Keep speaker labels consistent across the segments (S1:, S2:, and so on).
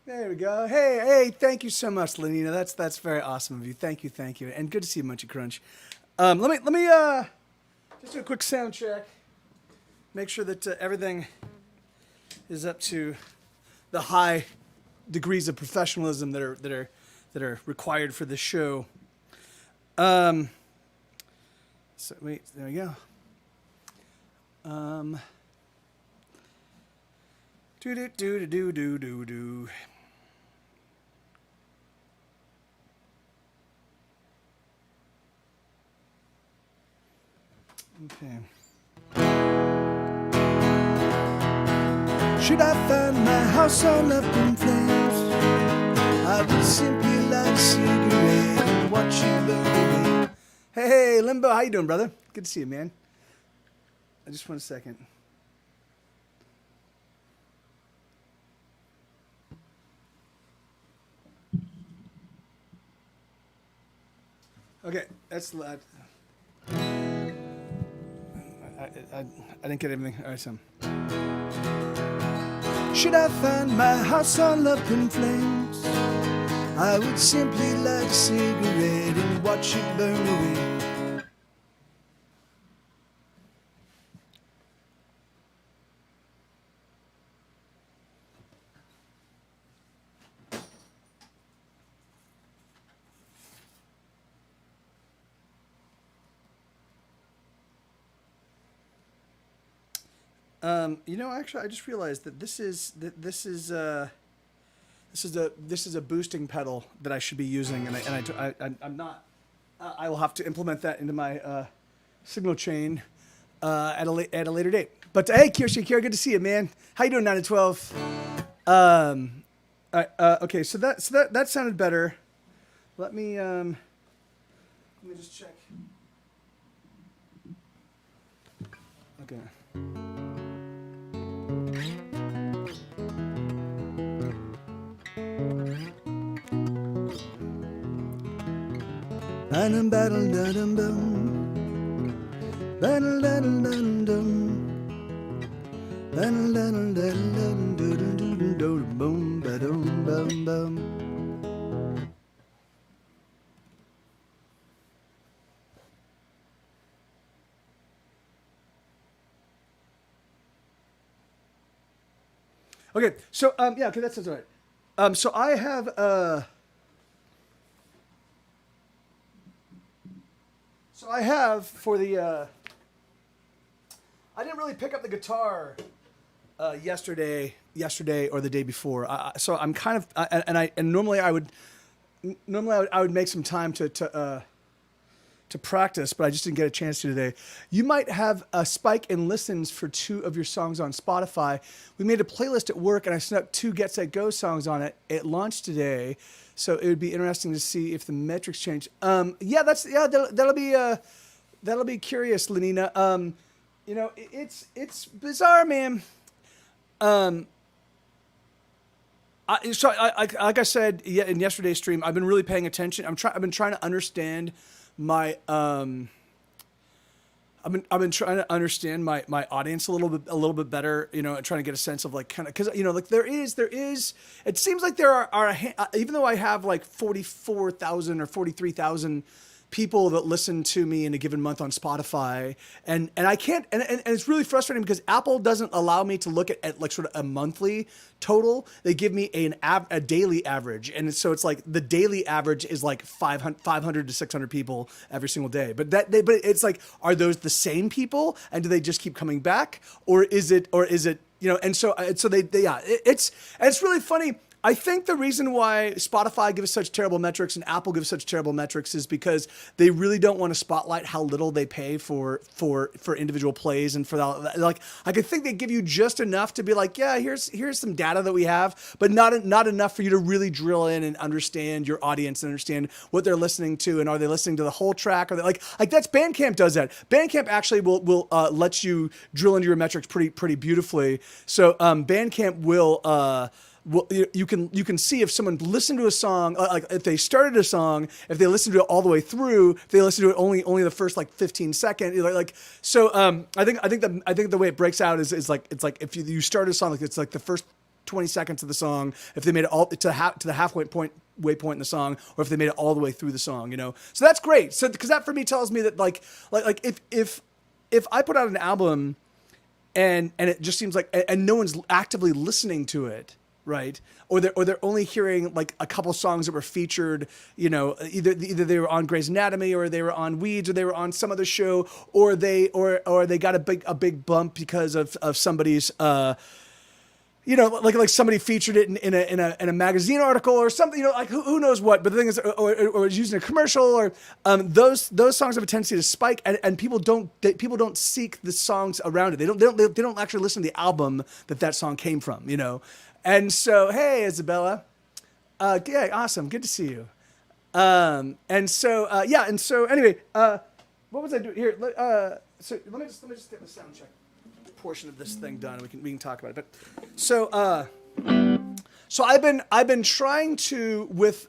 S1: There we go. Hey, thank you so much, Lenina. That's very awesome of you. Thank you, and good to see you, Munchy Crunch. Let me just do a quick sound check. Make sure that everything is up to the high degrees of professionalism that are required for this show. Um, so wait, there we go. Um, do. Okay. Should I find my house all up in flames? I would simply light a cigarette and watch you burn away. Hey, Limbo, how you doing, brother? Good to see you, man. Just 1 second. Okay, that's loud. I didn't get everything. All right, so. Should I find my house all up in flames? I would simply light a cigarette and watch it burn away. Actually, I just realized that this is a boosting pedal that I should be using, I'm not. I will have to implement that into my signal chain at a later date. But hey, Kira, good to see you, man. How you doing, 9 to 12? Okay, so that sounded better. Let me just check. Okay. Okay, so yeah, okay, that sounds all right. So I have for the I didn't really pick up the guitar yesterday or the day before. So I'm kind of and normally I would make some time to practice, but I just didn't get a chance to today. You might have a spike in listens for 2 of your songs on Spotify. We made a playlist at work, and I snuck 2 Get Set Go songs on it. It launched today, so it would be interesting to see if the metrics change. That'll be curious, Lenina. It's bizarre, man. Like I said in yesterday's stream, I've been really paying attention. I've been trying to understand my I've been trying to understand my audience a little bit better, trying to get a sense of like kind of, because like there is it seems like there are even though I have like 44,000 or 43,000 people that listen to me in a given month on Spotify, and I can't, and it's really frustrating because Apple doesn't allow me to look at like sort of a monthly total. They give me a daily average, and so it's like the daily average is like 500 to 600 people every single day. But it's like, are those the same people, and do they just keep coming back, or is it And so it's really funny. I think the reason why Spotify gives such terrible metrics and Apple gives such terrible metrics is because they really don't want to spotlight how little they pay for individual plays and for that. Like, I could think they give you just enough to be like, yeah, here's some data that we have, but not enough for you to really drill in and understand your audience and understand what they're listening to, and are they listening to the whole track, or they like that's Bandcamp does that. Bandcamp actually will let you drill into your metrics pretty beautifully. So Bandcamp will. Well, you can see if someone listened to a song, like if they started a song, if they listened to it all the way through, if they listened to it only the first like 15 seconds, I think the way it breaks out is like, it's like if you start a song, like it's like the first 20 seconds of the song, if they made it all to the halfway point in the song, or if they made it all the way through the song, you know. So that's great. So because that for me tells me that like if I put out an album and it just seems like and no one's actively listening to it, right? Or they're only hearing like a couple songs that were featured, you know, either they were on Grey's Anatomy, or they were on Weeds, or they were on some other show, or they got a big bump because of somebody's you know, like somebody featured it in a magazine article or something, you know, like who knows what. But the thing is, or using a commercial, or those songs have a tendency to spike, and people don't seek the songs around it. They don't actually listen to the album that song came from, you know. And so, hey, Isabella, yeah, awesome, good to see you. And so anyway, what was I doing here? So let me just get the sound check portion of this thing done. We can talk about it. But so I've been trying to with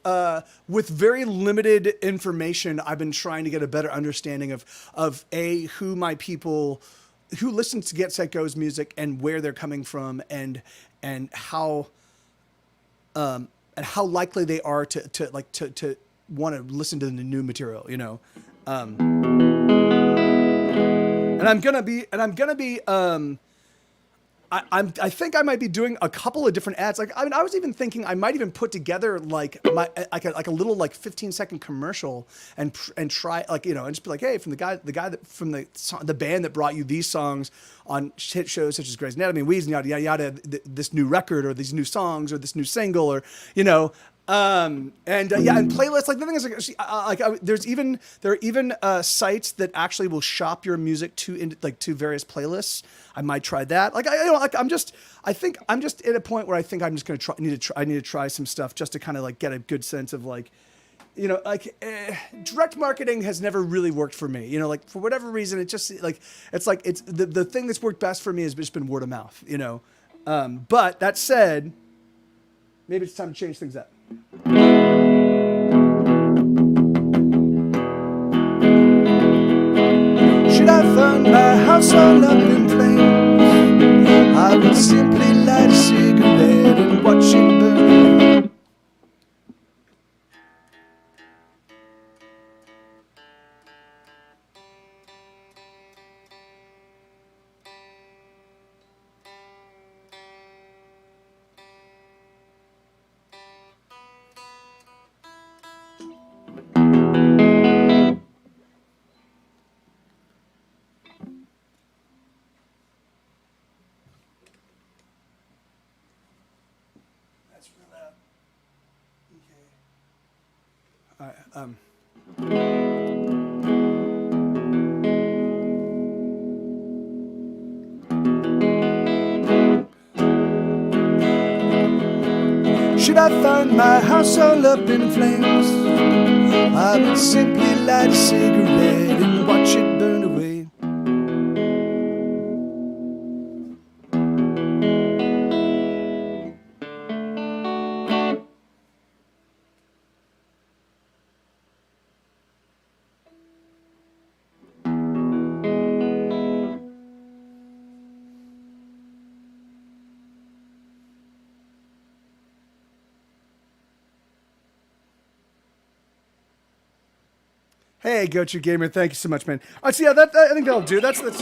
S1: very limited information. I've been trying to get a better understanding of who listens to Get Set Go's music and where they're coming from, and how likely they are to want to listen to the new material, you know. And I'm gonna be. I think I might be doing a couple of different ads. Like, I mean, I was even thinking I might even put together like a little like 15-second commercial and try, like, you know, and just be like, hey, from the guy that from the band that brought you these songs on hit shows such as Grey's Anatomy, Weeds, and yada yada yada, this new record or these new songs or this new single, or, you know. And playlists. Like, the thing is, there are even sites that actually will shop your music to various playlists. I might try that. I think I'm just at a point where I think I'm just gonna I need to try some stuff just to kind of like get a good sense of, like, you know, like direct marketing has never really worked for me. You know, like, for whatever reason, it just it's the thing that's worked best for me has just been word of mouth. You know, but that said, maybe it's time to change things up. Should I find my house all up in flames? I would simply light a cigarette and watch it burn. Should I find my house all up in flames, I would simply light a cigarette and watch it burn away. Hey, Gochu Gamer, thank you so much, man. All right, so yeah, I think that'll do. That's. Let's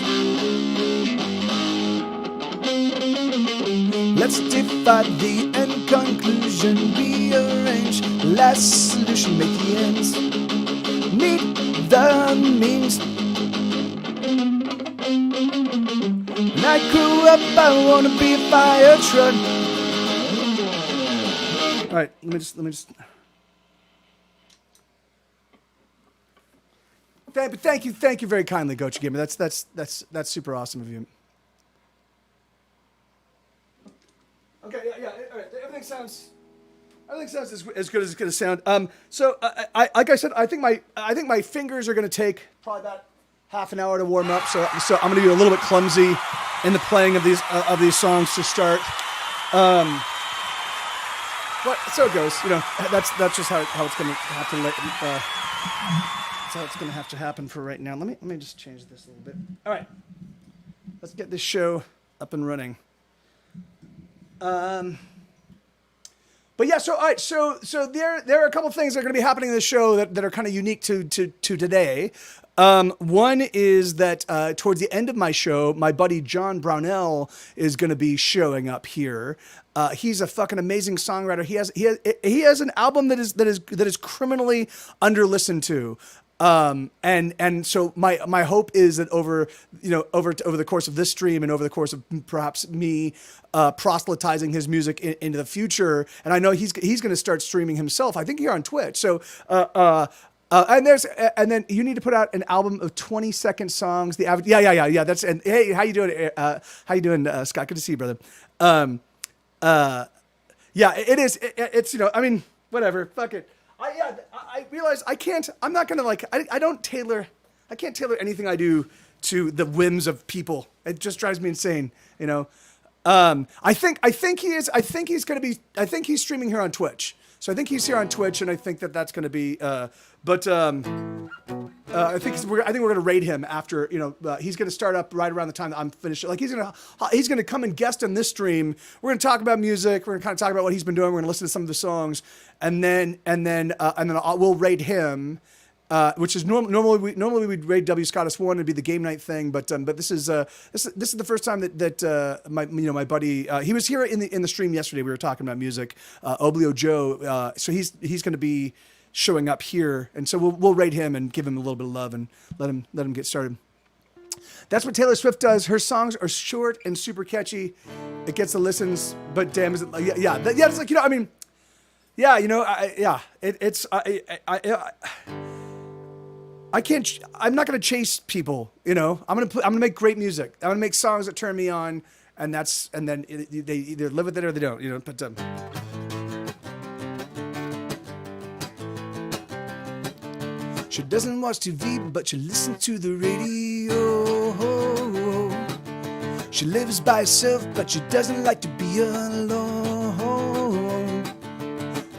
S1: divide the end conclusion, rearrange last solution, make the ends meet the means. When I grew up, I want to be a fire truck. All right, let me just. Thank you very kindly, Gochu Gamer. That's super awesome of you. Okay, yeah, all right. Everything sounds as good as it's gonna sound. So I like I said, I think my fingers are gonna take probably about half an hour to warm up. So I'm gonna be a little bit clumsy in the playing of these songs to start. But so it goes. You know, that's just how it's gonna have to. So it's going to have to happen for right now. Let me just change this a little bit. All right, let's get this show up and running. But yeah, so all right, so there are a couple of things that are going to be happening in the show that are kind of unique to today. One is that towards the end of my show, my buddy John Brownell is going to be showing up here. He's a fucking amazing songwriter. He has an album that is criminally under listened to. And so my hope is that over the course of this stream and over the course of perhaps me proselytizing his music into the future, and I know he's going to start streaming himself. I think here on Twitch. So and then you need to put out an album of 20-second songs. Yeah. That's and hey, how you doing? Scott? Good to see you, brother. Yeah, it is. It's I mean, whatever. Fuck it. I realize I can't. I'm not gonna I don't tailor. I can't tailor anything I do to the whims of people. It just drives me insane. I think he is. I think he's gonna be. I think he's streaming here on Twitch. So I think he's here on Twitch, and I think that's gonna be. I think we're gonna raid him after. He's gonna start up right around the time that I'm finished. Like he's gonna come and guest on this stream. We're gonna talk about music. We're gonna kind of talk about what he's been doing. We're gonna listen to some of the songs, and then we'll raid him. Which is normally we'd raid W. Scottus 1. It'd be the game night thing, but this is the first time that my buddy he was here in the stream yesterday. We were talking about music. Oblio Joe. So he's going to be showing up here, and so we'll raid him and give him a little bit of love and let him get started. That's what Taylor Swift does. Her songs are short and super catchy. It gets the listens, but damn, is it yeah. It's like I mean, yeah, I can't. I'm not gonna chase people. I'm gonna make great music. I'm gonna make songs that turn me on, and then they either live with it or they don't. But she doesn't watch TV, but she listens to the radio. She lives by herself, but she doesn't like to be alone.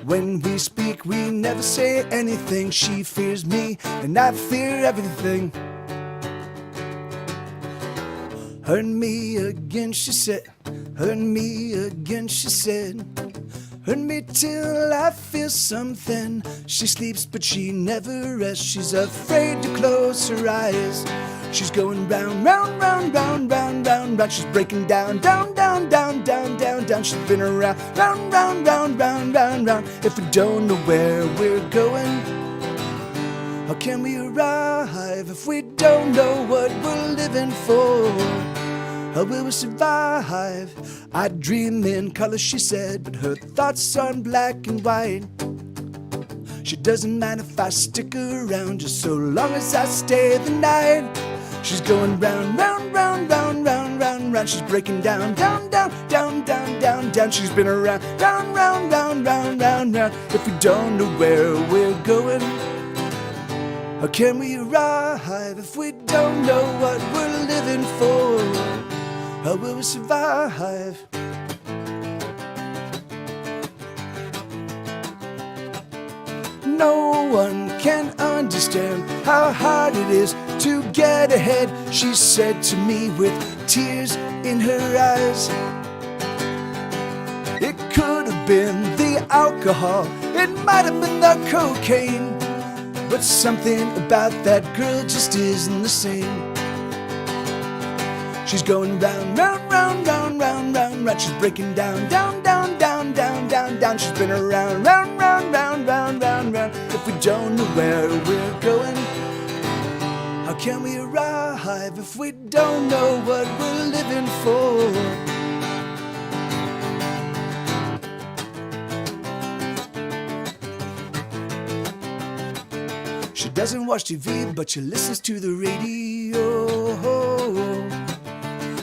S1: When we speak, we never say anything. She fears me, and I fear everything. Hurt me again, she said. Hurt me again, she said. Hurt me till I feel something. She sleeps, but she never rests. She's afraid to close her eyes. She's going round, round, round, round, round, round, round. She's breaking down, down, down, down, down, down, down. She's been around, round, round, round, round, round, round. If we don't know where we're going, how can we arrive if we don't know what we're living for? How will we survive? I dream in color, she said, but her thoughts are in black and white. She doesn't mind if I stick around, just so long as I stay the night. She's going round, round, round, round, round, round, round. She's breaking down, down, down, down, down, down, down. She's been around, round, round, round, round, round, round. If we don't know where we're going, how can we arrive if we don't know what we're living for? How will we survive? No one can understand how hard it is to get ahead, she said to me with tears in her eyes. It could have been the alcohol, it might have been the cocaine, but something about that girl just isn't the same. She's going round, round, round, round, round, round, round. She's breaking down, down, down, down, down, down, down. She's been around, round, round, round, round, round, round. If we don't know where we're going, how can we arrive if we don't know what we're living for? She doesn't watch TV, but she listens to the radio.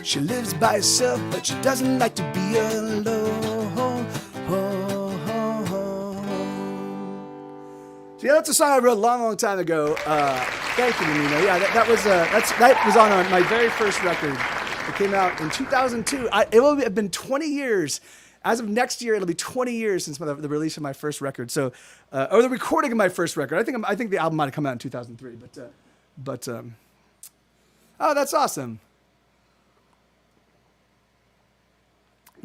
S1: She lives by herself, but she doesn't like to be alone. So yeah, that's a song I wrote a long, long time ago. Thank you, Nina. Yeah, that was on my very first record. It came out in 2002. It will have been 20 years. As of next year, it'll be 20 years since the release of my first record. So, or the recording of my first record. I think the album might have come out in 2003. But oh, that's awesome.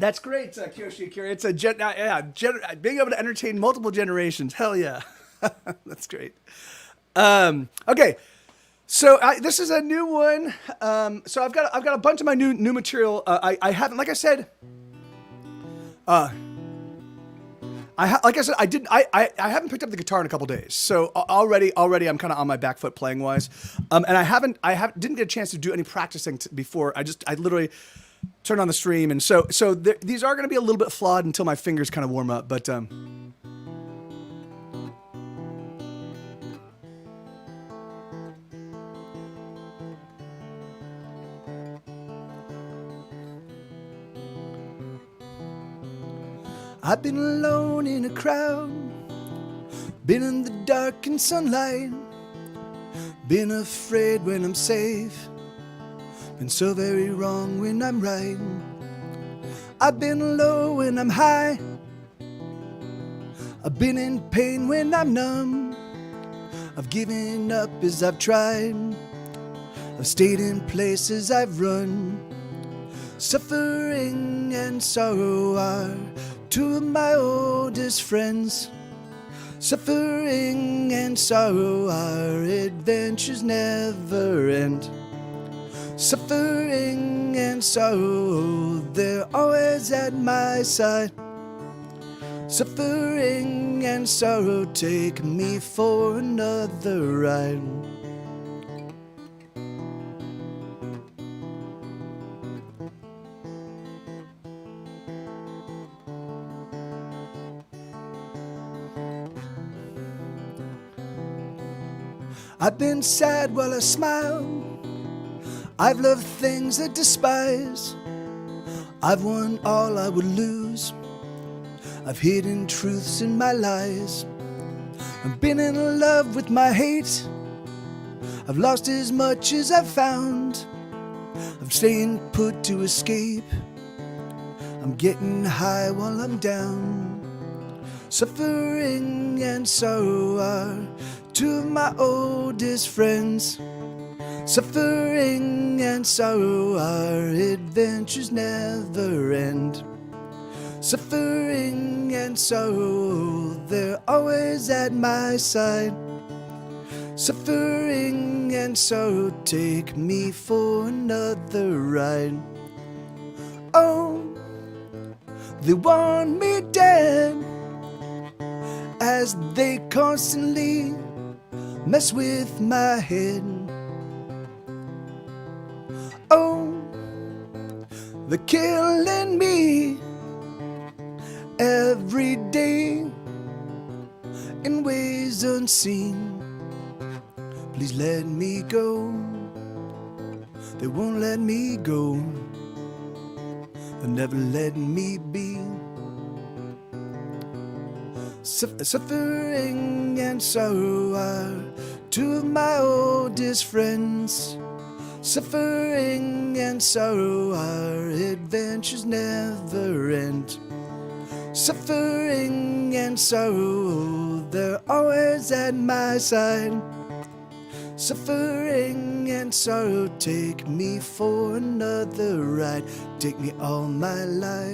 S1: That's great, Kiyoshi Akira. It's a being able to entertain multiple generations. Hell yeah, that's great. Okay, so this is a new one. So I've got a bunch of my new material. I haven't, like I said, like I said, I haven't picked up the guitar in a couple days. So already I'm kind of on my back foot playing wise, and didn't get a chance to do any practicing before. I literally turned on the stream, and so these are going to be a little bit flawed until my fingers kind of warm up, but. I've been alone in a crowd, been in the dark and sunlight, been afraid when I'm safe, been so very wrong when I'm right. I've been low when I'm high, I've been in pain when I'm numb, I've given up as I've tried, I've stayed in places I've run. Suffering and sorrow are two of my oldest friends. Suffering and sorrow, our adventures never end. Suffering and sorrow, they're always at my side. Suffering and sorrow, take me for another ride. I've been sad while I smile, I've loved things I despise, I've won all I would lose, I've hidden truths in my lies, I've been in love with my hate, I've lost as much as I've found, I'm staying put to escape, I'm getting high while I'm down. Suffering and sorrow are two of my oldest friends. Suffering and sorrow, our adventures never end. Suffering and sorrow, they're always at my side. Suffering and sorrow, take me for another ride. Oh, they want me dead, as they constantly mess with my head. Oh, they're killing me every day in ways unseen. Please let me go. They won't let me go. They'll never let me be. Suffering and sorrow are two of my oldest friends. Suffering and sorrow, our adventures never end. Suffering and sorrow, they're always at my side. Suffering and sorrow, take me for another ride. Take me all my life.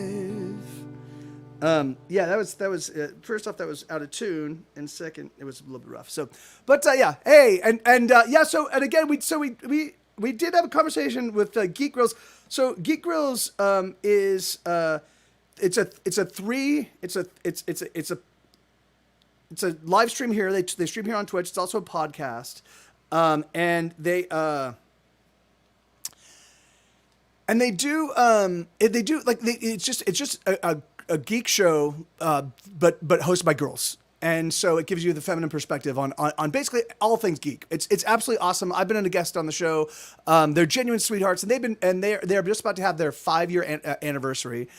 S1: Yeah, that was first off, that was out of tune, and second, it was a little bit rough. So, but yeah, hey, and yeah, so and again, we did have a conversation with Geek Grills. So Geek Grills is it's a live stream here. They stream here on Twitch. It's also a podcast, and they do like it's just a geek show, but hosted by girls. And so it gives you the feminine perspective on basically all things geek. It's absolutely awesome. I've been a guest on the show. They're genuine sweethearts, and they're just about to have their 5-year anniversary,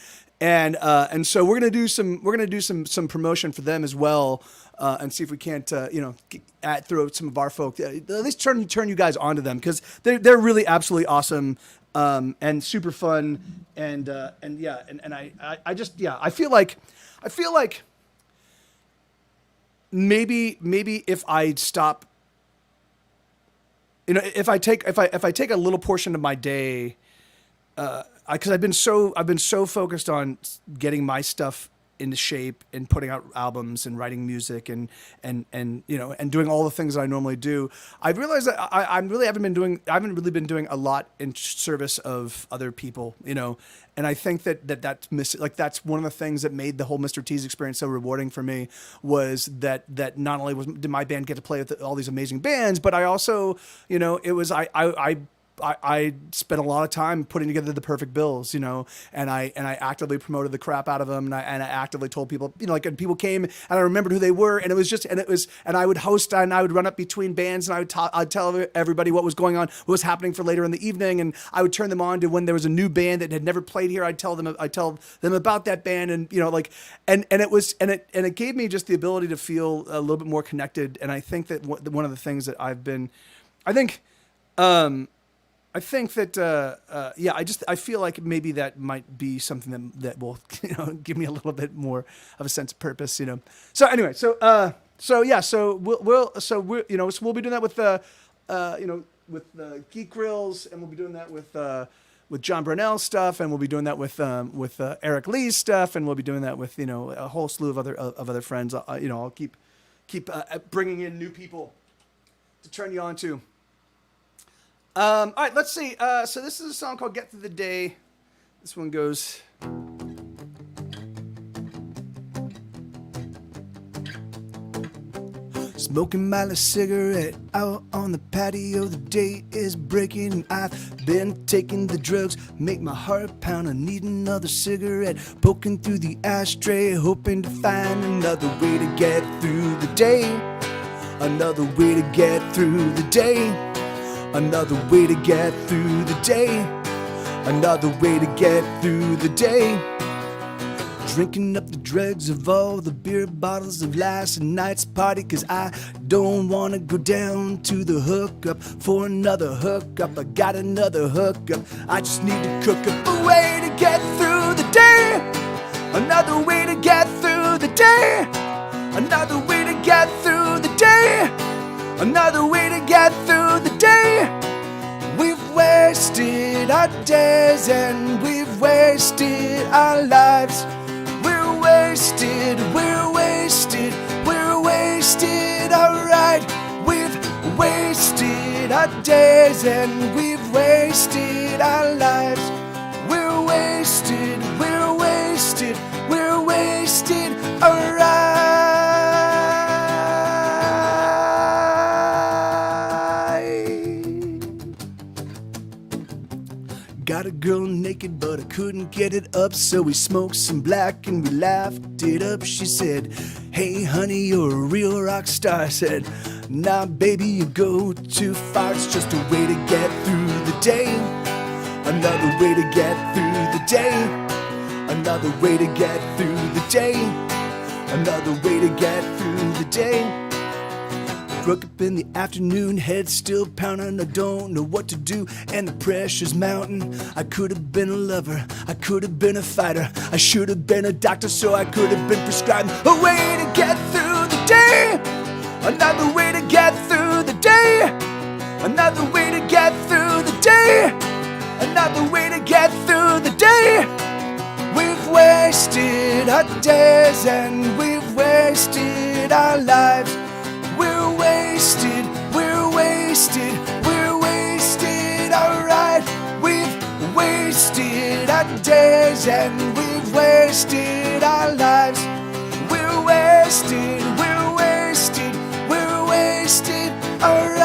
S1: and so we're gonna do some promotion for them as well, and see if we can't throw some of our folk, at least turn you guys onto them, because they're really absolutely awesome. And super fun, and yeah, and I just, yeah, I feel like maybe if I stop, if I take a little portion of my day, because I've been so focused on getting my stuff into shape and putting out albums and writing music and you know, and doing all the things that I normally do. I've realized that I really haven't really been doing a lot in service of other people, you know. And I think that's like that's one of the things that made the whole Mr. T's experience so rewarding for me, was that not only did my band get to play with all these amazing bands, but I also, you know, it was I spent a lot of time putting together the perfect bills, you know, and I actively promoted the crap out of them, and I actively told people, you know, like, and people came and I remembered who they were, and I would host and I would run up between bands, and I'd tell everybody what was going on, what was happening for later in the evening, and I would turn them on to when there was a new band that had never played here. I'd tell them about that band, and you know, like, and it gave me just the ability to feel a little bit more connected. And I think that one of the things that I think that, I feel like maybe that might be something that will, you know, give me a little bit more of a sense of purpose, you know. So anyway, we'll be doing that with with the Geek Grills, and we'll be doing that with John Brunel stuff, and we'll be doing that with Eric Lee's stuff, and we'll be doing that with, you know, a whole slew of other friends. You know, I'll keep bringing in new people to turn you on to. All right, let's see. So this is a song called Get Through the Day. This one goes... Smoking my last cigarette out on the patio. The day is breaking. I've been taking the drugs, make my heart pound. I need another cigarette. Poking through the ashtray, hoping to find another way to get through the day. Another way to get through the day. Another way to get through the day. Another way to get through the day. Drinking up the dregs of all the beer bottles of last night's party, 'cause I don't wanna go down to the hookup for another hookup. I got another hookup. I just need to cook up a way to get through the day. Another way to get through the day. Another way to get through the day. Another way to get through the day. We've wasted our days and we've wasted our lives. We're wasted, we're wasted, we're wasted, alright. We've wasted our days and we've wasted our lives. We're wasted, we're wasted, we're wasted, alright. Got a girl naked, but I couldn't get it up, so we smoked some black and we laughed it up. She said, hey honey, you're a real rock star. I said, nah baby, you go too far. It's just a way to get through the day. Another way to get through the day. Another way to get through the day. Another way to get through the day. Woke up in the afternoon, head still pounding. I don't know what to do, and the pressure's mounting. I could have been a lover, I could have been a fighter. I should have been a doctor, so I could have been prescribed a way to get through the day. Another way to get through the day. Another way to get through the day. Another way to get through the day. We've wasted our days and we've wasted our lives. We're wasted, we're wasted, we're wasted, alright. We've wasted our days and we've wasted our lives. We're wasted, we're wasted, we're wasted, alright.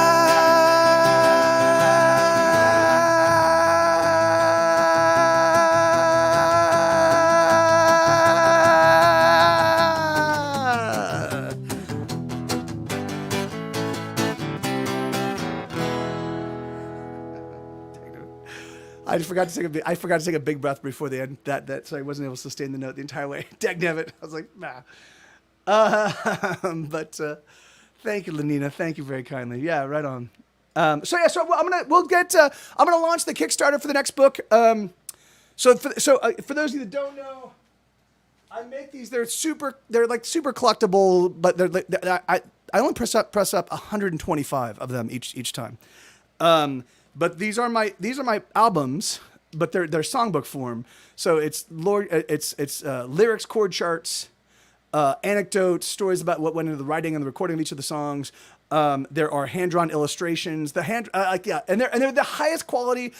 S1: I forgot to take a big breath before the end. So I wasn't able to sustain the note the entire way. Dagnabbit. I was like, nah. But thank you, Lenina. Thank you very kindly. Yeah, right on. I'm gonna launch the Kickstarter for the next book. For those of you that don't know, I make these. They're like super collectible, but I only press up 125 of them each time. But these are my albums, but they're songbook form. So it's lyrics, chord charts, anecdotes, stories about what went into the writing and the recording of each of the songs. There are hand-drawn illustrations. And they're the highest quality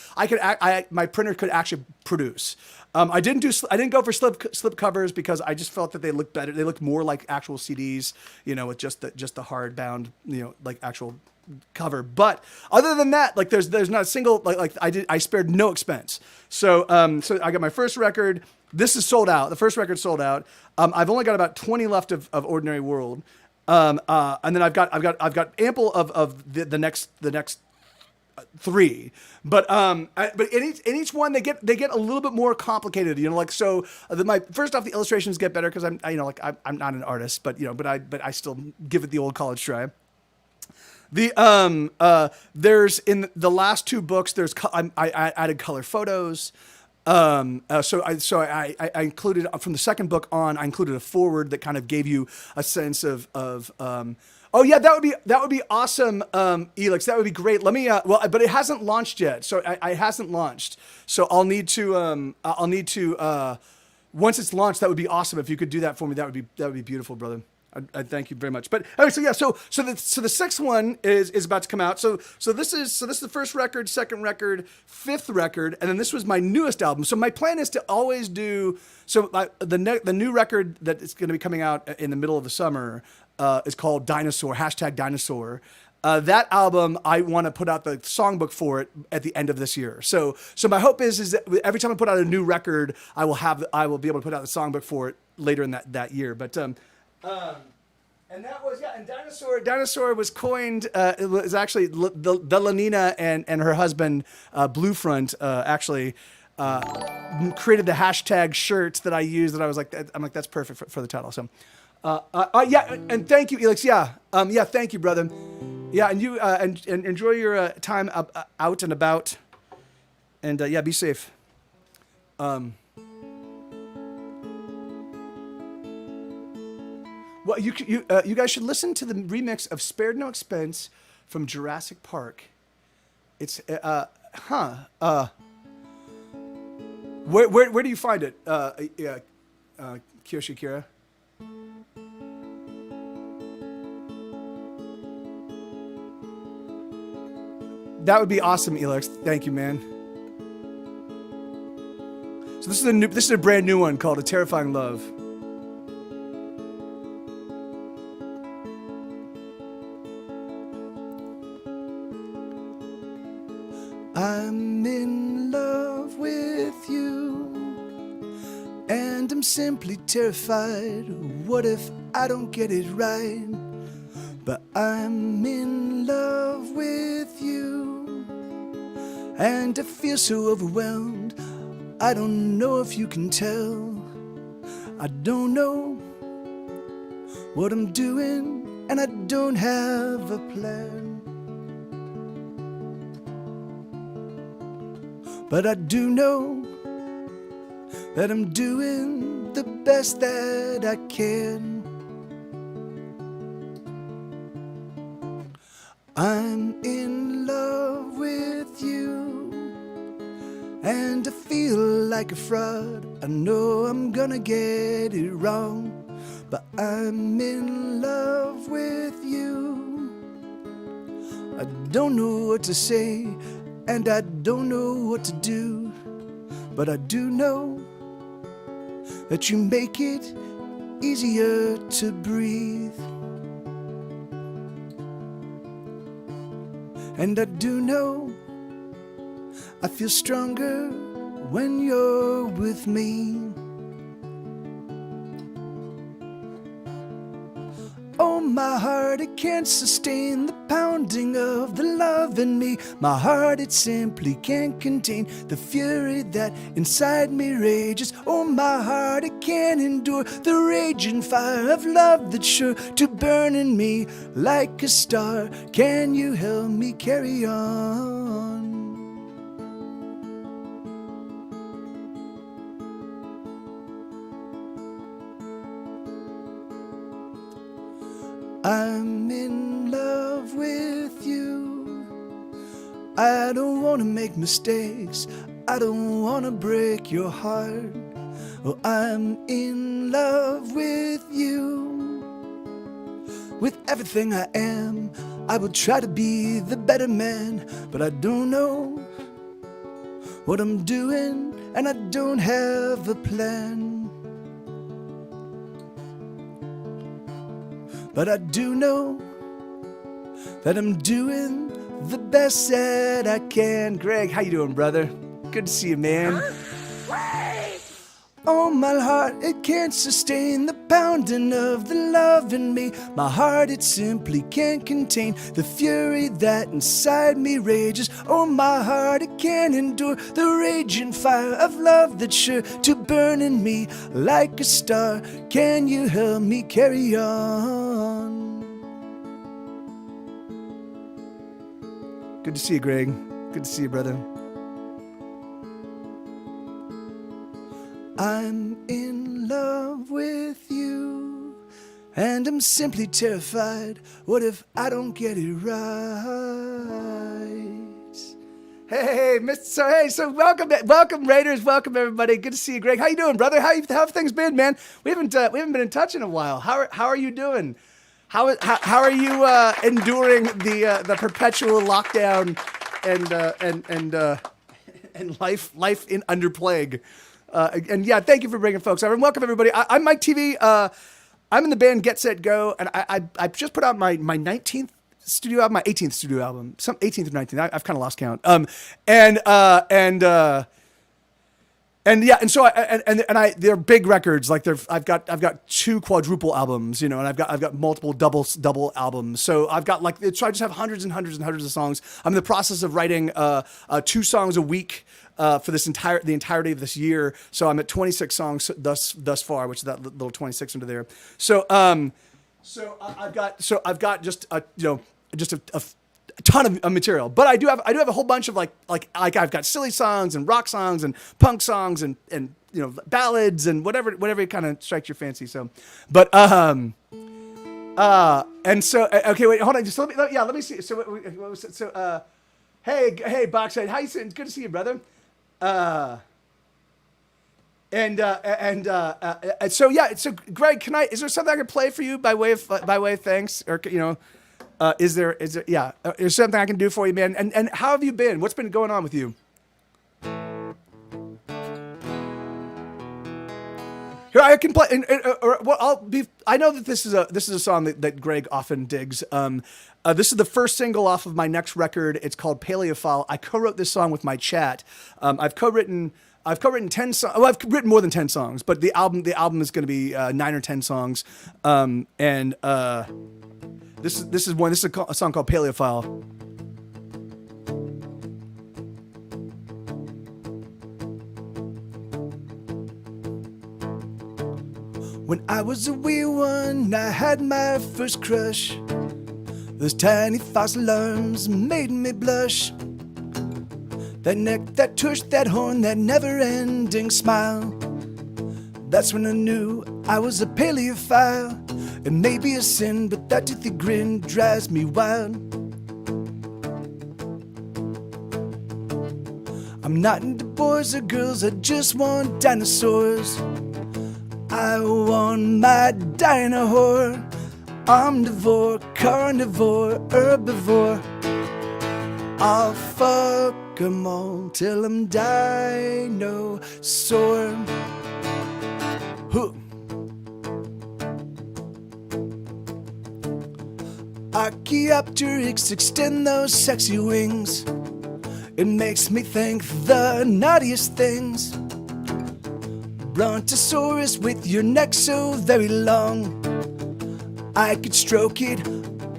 S1: my printer could actually produce. I didn't go for slip covers because I just felt that they looked better. They looked more like actual CDs, with just the hardbound, like actual cover. But other than that, like there's not a single I spared no expense. So I got my first record. This is sold out. The first record sold out. I've only got about 20 left of Ordinary World. And then I've got ample of the next three, but in each one they get a little bit more complicated, my first off, the illustrations get better because I'm not an artist, but I still give it the old college try. There's in the last two books, I added color photos. So I included from the second book on, I included a foreword that kind of gave you a sense of oh yeah, that would be awesome, Elix. That would be great. Let me but it hasn't launched yet, so it hasn't launched. So I'll need to once it's launched, that would be awesome if you could do that for me. That would be beautiful, brother. I thank you very much. But anyway, so the sixth one is about to come out. So this is the first record, second record, fifth record, and then this was my newest album. So my plan is to always do the new record that is going to be coming out in the middle of the summer is called Dinosaur, #Dinosaur. That album, I want to put out the songbook for it at the end of this year. So my hope is that every time I put out a new record, I will be able to put out the songbook for it later in that year. But and that was, and Dinosaur was coined, it was actually the Lanina and her husband, Bluefront, actually created the hashtag shirts that I used, that I was like, that's perfect for the title. So, yeah, and thank you, Elix. Yeah, thank you, brother. Yeah, and you, and enjoy your time out and about, and yeah, be safe. Well, you guys should listen to the remix of "Spared No Expense" from Jurassic Park. It's where do you find it? Kiyoshi Kira. That would be awesome, Elix. Thank you, man. So this is a brand new one called "A Terrifying Love." I'm in love with you, and I'm simply terrified. What if I don't get it right? But I'm in love with you, and I feel so overwhelmed. I don't know if you can tell. I don't know what I'm doing, and I don't have a plan. But I do know that I'm doing the best that I can. I'm in love with you, and I feel like a fraud. I know I'm gonna get it wrong, but I'm in love with you. I don't know what to say, and I don't know what to do, but I do know that you make it easier to breathe. And I do know I feel stronger when you're with me. Oh, my heart, it can't sustain the pounding of the love in me. My heart, it simply can't contain the fury that inside me rages. Oh, my heart, it can't endure the raging fire of love that's sure to burn in me like a star. Can you help me carry on? I'm in love with you. I don't want to make mistakes. I don't wanna break your heart. Oh, I'm in love with you. With everything I am, I will try to be the better man, but I don't know what I'm doing, and I don't have a plan. But I do know that I'm doing the best that I can. Greg, how you doing, brother? Good to see you, man. Oh, my heart, it can't sustain the pounding of the love in me. My heart, it simply can't contain the fury that inside me rages. Oh, my heart, it can't endure the raging fire of love that's sure to burn in me like a star. Can you help me carry on? Good to see you, Greg. Good to see you, brother. I'm in love with you, and I'm simply terrified. What if I don't get it right? Hey, so welcome Raiders, welcome everybody. Good to see you, Greg. How you doing, brother? How have things been, man? We haven't been in touch in a while. How are you doing? How are you enduring the perpetual lockdown and life in under plague? And yeah, thank you for bringing folks over. And welcome everybody. I'm Mike TV. I'm in the band Get Set Go, and I just put out my 19th studio album, my 18th studio album, some 18th or 19th. I've kind of lost count. And so they're big records. Like I've got 2 quadruple albums, and I've got multiple double albums. So I just have hundreds and hundreds and hundreds of songs. I'm in the process of writing 2 songs a week for the entirety of this year. So I'm at 26 songs thus far, which is that little 26 under there. So I've got just a ton of material, but I do have a whole bunch of like I've got silly songs and rock songs and punk songs and ballads and whatever kind of strikes your fancy. So, but and so okay, wait, hold on, just let me see. So hey, Boxhead, how you doing? It's good to see you, brother. So Greg, is there something I can play for you by way of thanks, or is there something I can do for you, man? And how have you been? What's been going on with you? Here, I can play, I know that this is a song that Greg often digs. This is the first single off of my next record. It's called Paleophile. I co-wrote this song with my chat. I've co-written 10 songs. Well, I've written more than 10 songs, but the album is going to be 9 or 10 songs. This is a song called Paleophile. When I was a wee one, I had my first crush. Those tiny fossil arms made me blush. That neck, that tush, that horn, that never-ending smile. That's when I knew I was a paleophile. It may be a sin, but that toothy grin drives me wild. I'm not into boys or girls, I just want dinosaurs. I want my dinosaur. Omnivore, carnivore, herbivore. I'll fuck 'em all till I'm dinosaur. Huh. Archaeopteryx, extend those sexy wings. It makes me think the naughtiest things. Brontosaurus with your neck so very long, I could stroke it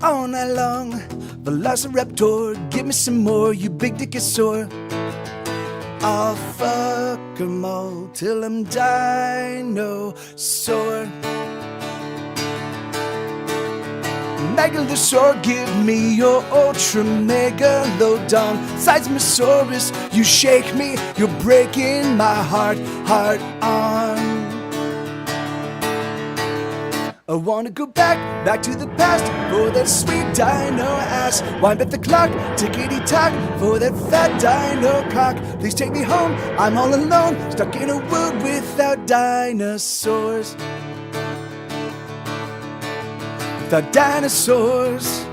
S1: all night long. Velociraptor, give me some more, you big dickosaur. I'll fuck 'em all till I'm dinosaur. Megalosaur, give me your ultra megalodon. Seismosaurus, you shake me, you're breaking my heart on. I wanna go back to the past for that sweet dino ass. Wind back the clock, tickety-tock for that fat dino cock. Please take me home, I'm all alone, stuck in a world without dinosaurs. Without dinosaurs.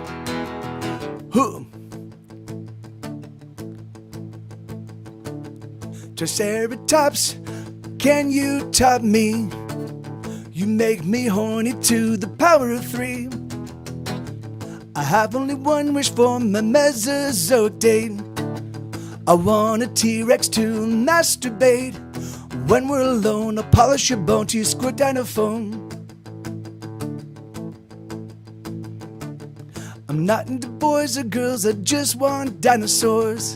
S1: Triceratops, can you top me? You make me horny to the power of 3. I have only one wish for my Mesozoic date. I want a T-Rex to masturbate. When we're alone, I'll polish your bone to squirt down a phone. I'm not into boys or girls, I just want dinosaurs.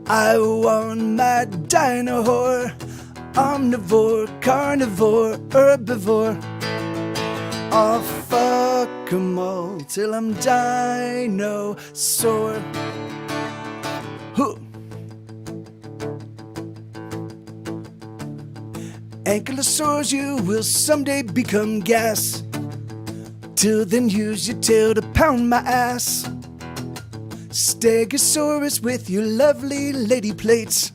S1: I want my dino whore. Omnivore, carnivore, herbivore. I'll fuck 'em all till I'm dinosaur. Ankylosaurs, you will someday become gas. Till then, use your tail to pound my ass. Stegosaurus with your lovely lady plates.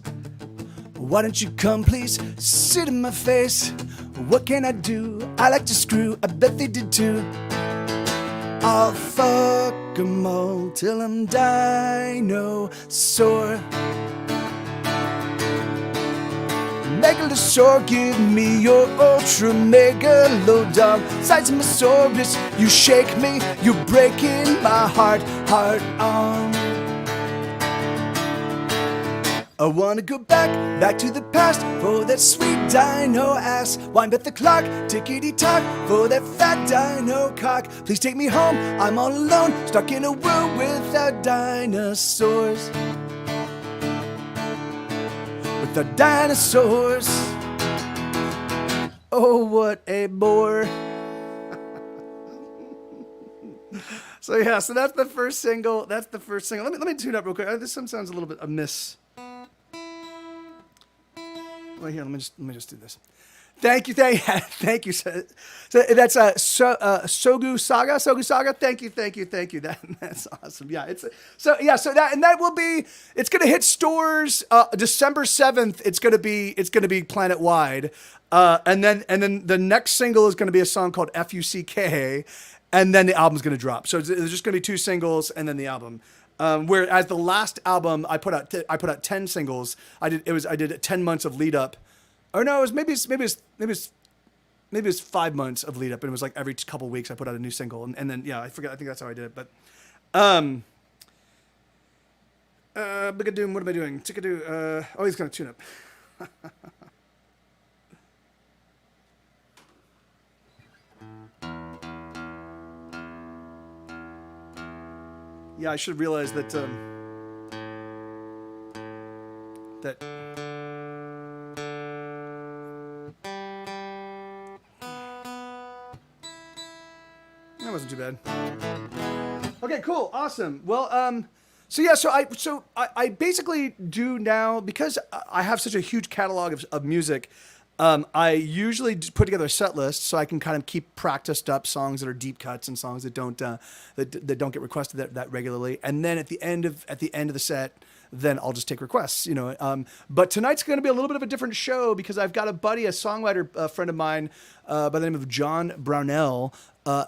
S1: Why don't you come, please, sit in my face? What can I do? I like to screw, I bet they did too. I'll fuck 'em all till I'm dinosaur. Megalosaur, give me your ultra megalodon. Seismosaurus, you shake me, you're breaking my heart on. I wanna go back to the past for that sweet dino ass. Wind back the clock, tickety-tock for that fat dino cock. Please take me home, I'm all alone, stuck in a world without dinosaurs. Without dinosaurs. Oh, what a bore. So that's the first single. Let me tune up real quick. This sounds a little bit amiss. Well, here, let me just do this. Thank you. So that's Sogu Saga. Thank you. That's awesome. Yeah, that will be. It's gonna hit stores December 7th. It's gonna be planet wide, and then the next single is gonna be a song called Fuck, and then the album's gonna drop. So there's just gonna be 2 singles and then the album. Whereas the last album I put out 10 singles. I did 10 months of lead up, or no, it was 5 months of lead up, and it was like every couple weeks I put out a new single, and then I forget. I think that's how I did it. But Bigadoom, what am I doing? Tickadoo. He's gonna tune up. Yeah, I should realize that that wasn't too bad. Okay, cool, awesome. Well, so I basically do now, because I have such a huge catalog of music. I usually put together a set list so I can kind of keep practiced up songs that are deep cuts and songs that don't that don't get requested that regularly. And then at the end of the set, then I'll just take requests, But tonight's going to be a little bit of a different show because I've got a songwriter friend of mine by the name of John Brownell.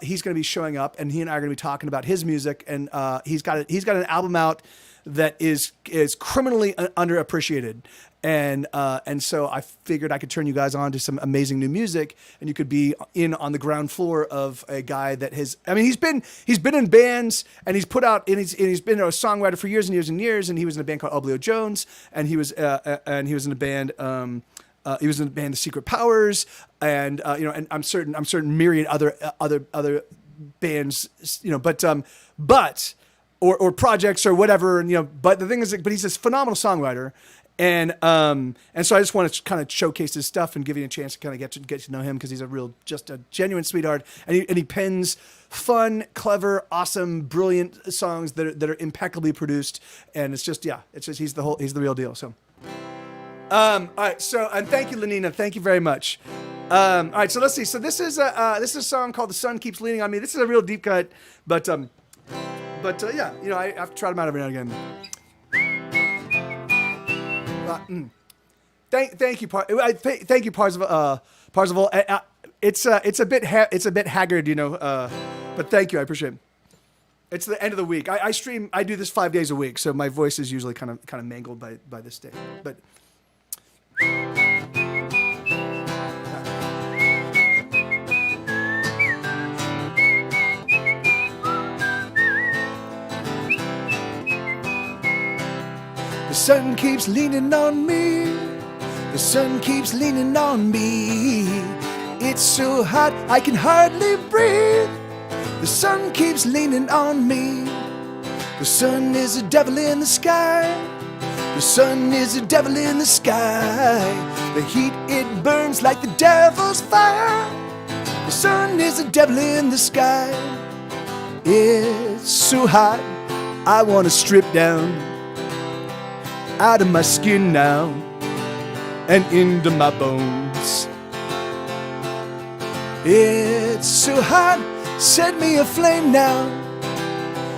S1: He's going to be showing up, and he and I are going to be talking about his music. And he's got an album out that is criminally underappreciated. And so I figured I could turn you guys on to some amazing new music, and you could be in on the ground floor of a guy that he's been in bands, and he's put out, and he's been a songwriter for years and years and years, and he was in a band called Oblio Jones, and he was in a band. He was in the band The Secret Powers, and and I'm certain myriad other bands, but projects or whatever, But the thing is, but he's this phenomenal songwriter. And so I just want to kind of showcase his stuff and give you a chance to kind of get to know him, because he's just a genuine sweetheart, and he pens fun, clever, awesome, brilliant songs that are impeccably produced, and it's just he's the real deal. So, all right. So, and thank you, Lenina. Thank you very much. All right, so let's see. So this is a song called "The Sun Keeps Leaning on Me." This is a real deep cut, but yeah, you know, I have to try them out every now and again. Thank you, thank you, Parzival. It's a bit haggard, you know, but thank you, I appreciate it. It's the end of the week. I stream. I do this 5 days a week, so my voice is usually kind of mangled by this day. But the sun keeps leaning on me. The sun keeps leaning on me. It's so hot I can hardly breathe. The sun keeps leaning on me. The sun is a devil in the sky. The sun is a devil in the sky. The heat, it burns like the devil's fire. The sun is a devil in the sky. It's so hot I want to strip down out of my skin now and into my bones. It's so hot, set me aflame now,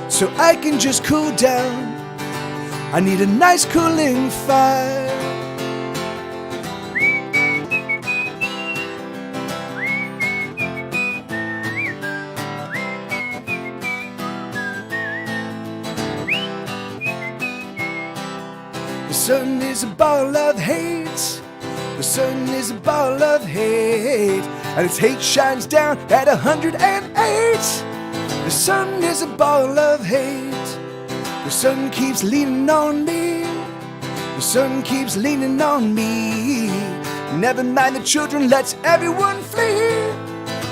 S1: so I can just cool down. I need a nice cooling fire. The sun is a ball of hate. The sun is a ball of hate, and its hate shines down at 108. The sun is a ball of hate. The sun keeps leaning on me. The sun keeps leaning on me. Never mind the children, let's everyone flee.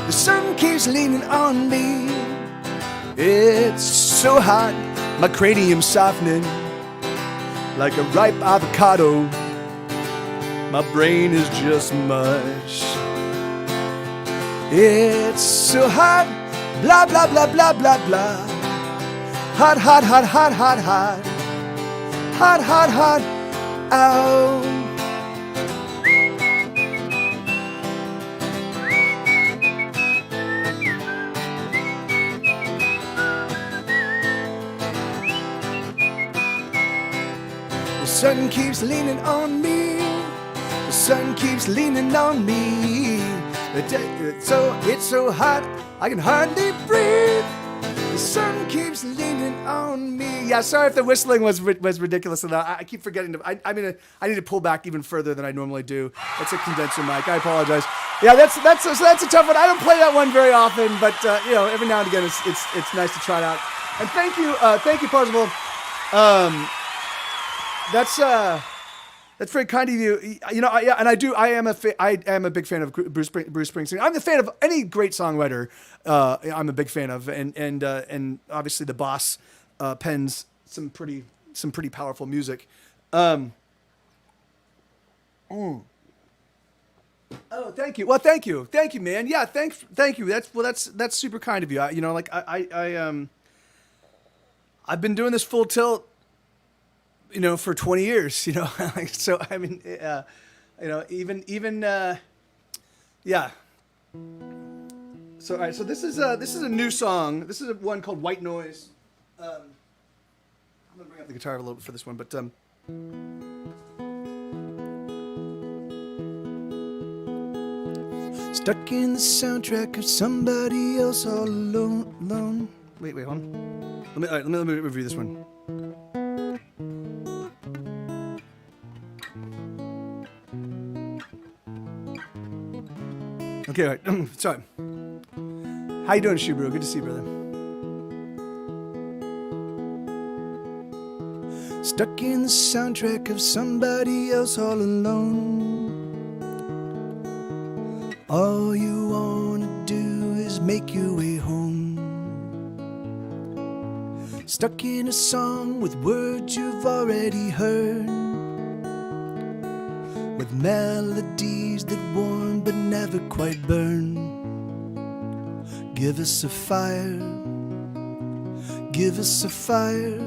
S1: The sun keeps leaning on me. It's so hot, my cranium's softening like a ripe avocado. My brain is just mush. It's so hot, blah, blah, blah, blah, blah, blah. Hot, hot, hot, hot, hot, hot. Hot, hot, hot, ow. The sun keeps leaning on me. The sun keeps leaning on me. It's so hot I can hardly breathe. The sun keeps leaning on me. Yeah, sorry if the whistling was ridiculous enough. I keep forgetting to. I need to pull back even further than I normally do. It's a condenser mic. I apologize. Yeah, that's a tough one. I don't play that one very often, but you know, every now and again, it's nice to try it out. And thank you, Parzival. That's very kind of you. You know, I am a big fan of Bruce Springsteen. I'm the fan of any great songwriter. I'm a big fan of, and obviously the boss pens some pretty powerful music. Oh, thank you. Well, thank you, man. Yeah, thank you. That's super kind of you. You know, like I've been doing this full tilt, you know, for 20 years, you know, so, I mean, you know, even, yeah. So, all right. So this is a new song. This is one called White Noise. I'm going to bring up the guitar a little bit for this one, but, stuck in the soundtrack of somebody else all alone. Wait, hold on. Let me review this one. Okay, all right. Sorry. How you doing, Shubro? Good to see you, brother. Stuck in the soundtrack of somebody else all alone. All you wanna do is make your way home. Stuck in a song with words you've already heard, with melodies that warm but never quite burn. Give us a fire, give us a fire,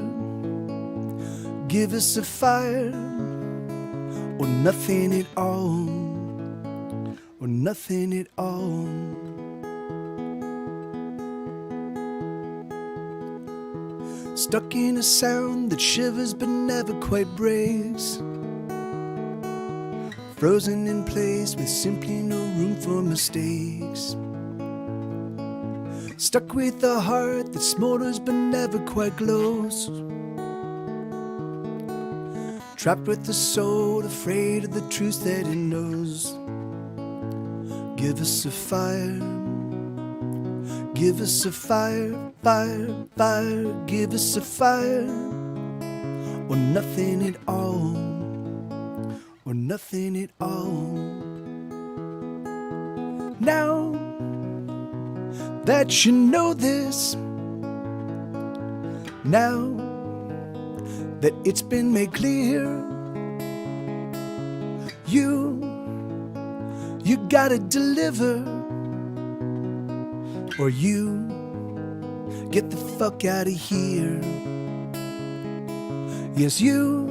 S1: give us a fire, or nothing at all. or nothing at all. Stuck in a sound that shivers but never quite breaks. Frozen in place with simply no room for mistakes. Stuck with a heart that smolders but never quite glows. Trapped with a soul afraid of the truth that it knows. Give us a fire. Give us a fire, fire, fire. Give us a fire, or nothing at all, or nothing at all. Now that you know this, now that it's been made clear, you gotta deliver, or you get the fuck out of here. Yes, you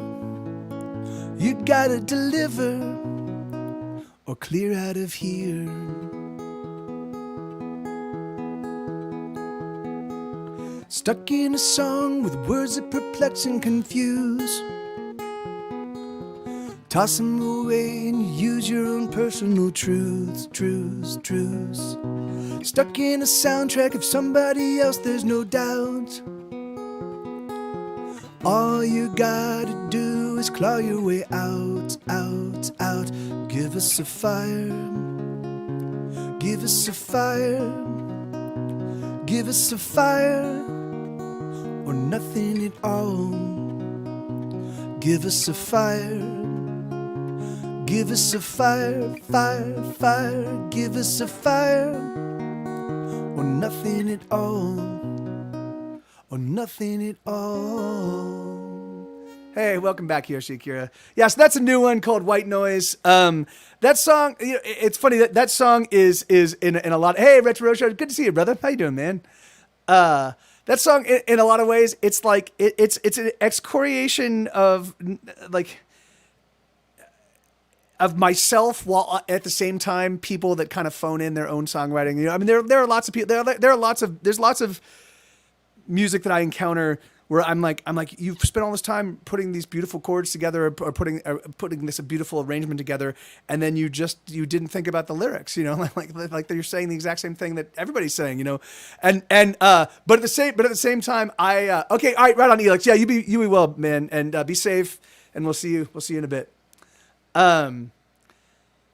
S1: gotta deliver, or clear out of here. Stuck in a song with words that perplex and confuse. Toss them away and use your own personal truths. Stuck in a soundtrack of somebody else, there's no doubt. All you gotta do is claw your way out. Give us a fire. Give us a fire. Give us a fire, or nothing at all. Give us a fire. Give us a fire, fire, fire. Give us a fire, or nothing at all, or nothing at all. Hey, welcome back, Yoshi Akira. Yeah, so that's a new one called White Noise. That song, you know, it's funny that song is in a lot. Hey, Retro Show, good to see you, brother. How you doing, man? That song, in a lot of ways, it's like it's an excoriation of like. Of myself, while at the same time, people that kind of phone in their own songwriting. You know, I mean, there are lots of people. There's lots of music that I encounter where I'm like, you've spent all this time putting these beautiful chords together, or putting this beautiful arrangement together, and then you didn't think about the lyrics. You know, like you're saying the exact same thing that everybody's saying. You know, but at the same time, okay, all right, right on, Elix. Yeah, you be well, man, and be safe, and we'll see you in a bit.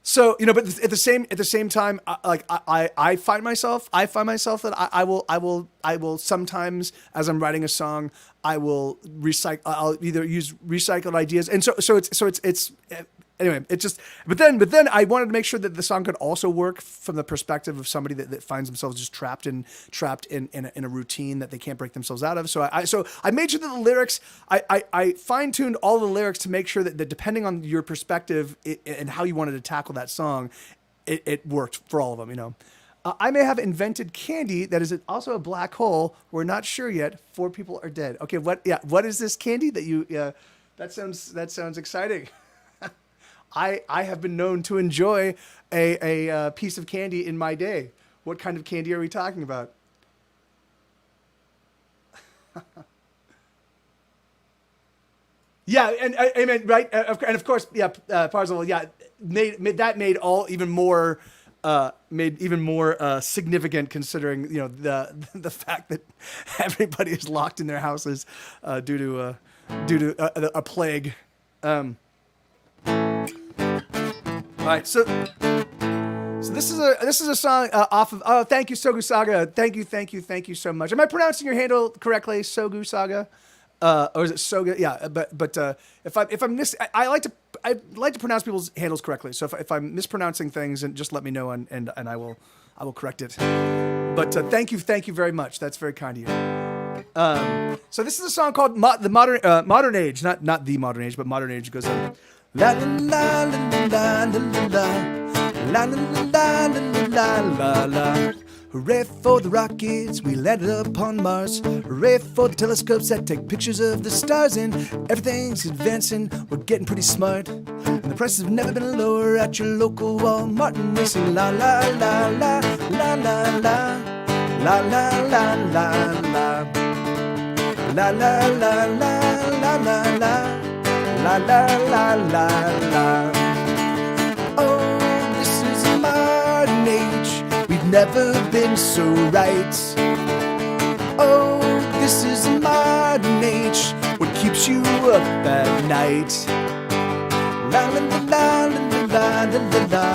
S1: So, you know, but at the same time, I find myself that I will sometimes, as I'm writing a song, I'll either use recycled ideas. And so it's anyway, it just, but then I wanted to make sure that the song could also work from the perspective of somebody that finds themselves just trapped in a routine that they can't break themselves out of. So I made sure that the lyrics, I fine-tuned all the lyrics to make sure that depending on your perspective and how you wanted to tackle that song, it worked for all of them, you know. I may have invented candy that is also a black hole. We're not sure yet. 4 people are dead. Okay, what is this candy that you, that sounds exciting. I have been known to enjoy a piece of candy in my day. What kind of candy are we talking about? Yeah, and I mean, right, and of course, yeah, Parzel, yeah, made all even more significant, considering, you know, the fact that everybody is locked in their houses due to a plague. All right, so this is a song off of. Oh, thank you, Sogu Saga. Thank you so much. Am I pronouncing your handle correctly, Sogu Saga, or is it Soga? Yeah, but if I'm I like to pronounce people's handles correctly. So if I'm mispronouncing things, and just let me know, and I will correct it. But thank you very much. That's very kind of you. So this is a song called the Modern Age, not the Modern Age, but Modern Age. It goes on. La la la la la la la la la la la la la la. Hooray for the rockets, we landed upon Mars. Hooray for the telescopes that take pictures of the stars. And everything's advancing, we're getting pretty smart. And the prices have never been lower at your local Walmart. And we sing la la la la, la la la, la la la la la. La la la la, la la la, la la la la la. Oh, this is a modern age, we've never been so right. Oh, this is a modern age, what keeps you up at night? La la la la la la la la,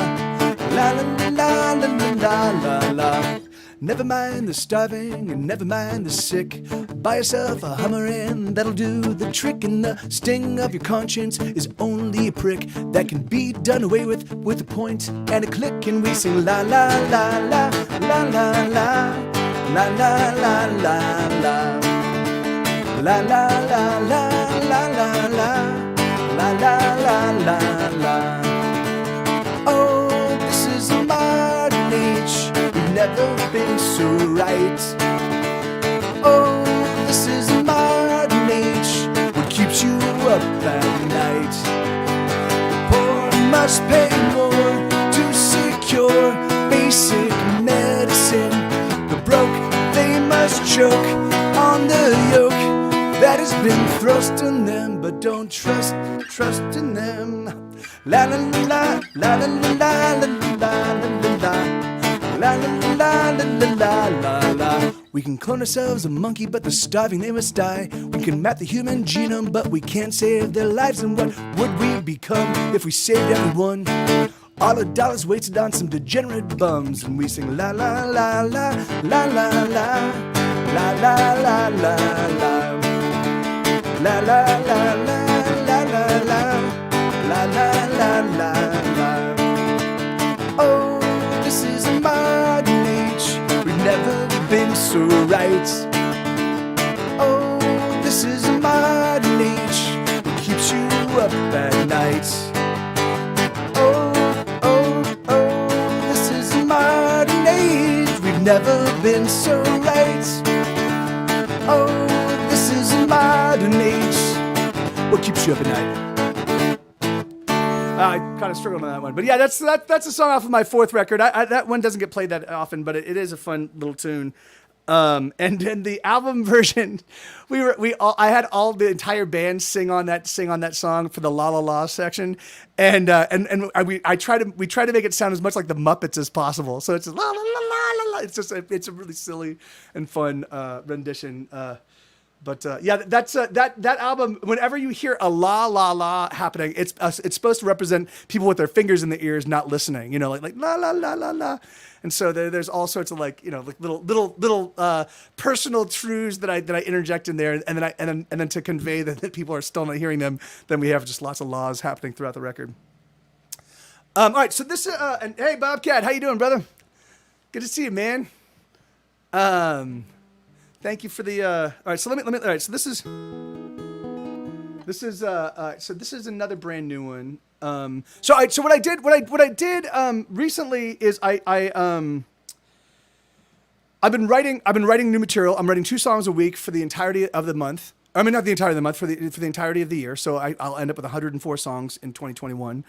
S1: la la la la la la la. Never mind the starving and never mind the sick. Buy yourself a Hummer and that'll do the trick. And the sting of your conscience is only a prick that can be done away with a point and a click. And we sing la la la la, la la la, la la la la la, la la la la, la la la, la la la la la. Oh, this is a modern age, we've never been so right. Oh, this is a modern age, what keeps you up at night? The poor must pay more to secure basic medicine. The broke, they must choke on the yoke that has been thrust on them, but don't trust in them. La la la la la la la la la la la la la la la. We can clone ourselves a monkey, but the starving they must die. We can map the human genome, but we can't save their lives. And what would we become if we saved everyone? All the dollars wasted on some degenerate bums. And we sing la la la la la la la la la la la la. La la la la la la la, la la la la la. Oh, this is a modern age, we've never been so right. Oh, this is a modern age, what keeps you up at night? Oh, oh, oh, this is a modern age, we've never been so right. Oh, this is a modern age, what keeps you up at night? I kind of struggled on that one, but yeah, that's a song off of my fourth record. That one doesn't get played that often, but it is a fun little tune. And then the album version, I had all the entire band sing on that song for the La La La section, and we try to make it sound as much like the Muppets as possible. So it's just la la la la la. It's a really silly and fun rendition. But yeah, that's that album. Whenever you hear a la la la happening, it's supposed to represent people with their fingers in the ears not listening. You know, like la la la la la. And so there's all sorts of like little personal truths that I interject in there, and then to convey that people are still not hearing them. Then we have just lots of laws happening throughout the record. All right, so this and hey Bobcat, how you doing, brother? Good to see you, man. Thank you for the. All right, so let me. All right, so this is another brand new one. So what I did recently is I've been writing new material. I'm writing 2 songs a week for the entirety of the month. I mean, not the entirety of the month, for the entirety of the year. So I'll end up with 104 songs in 2021.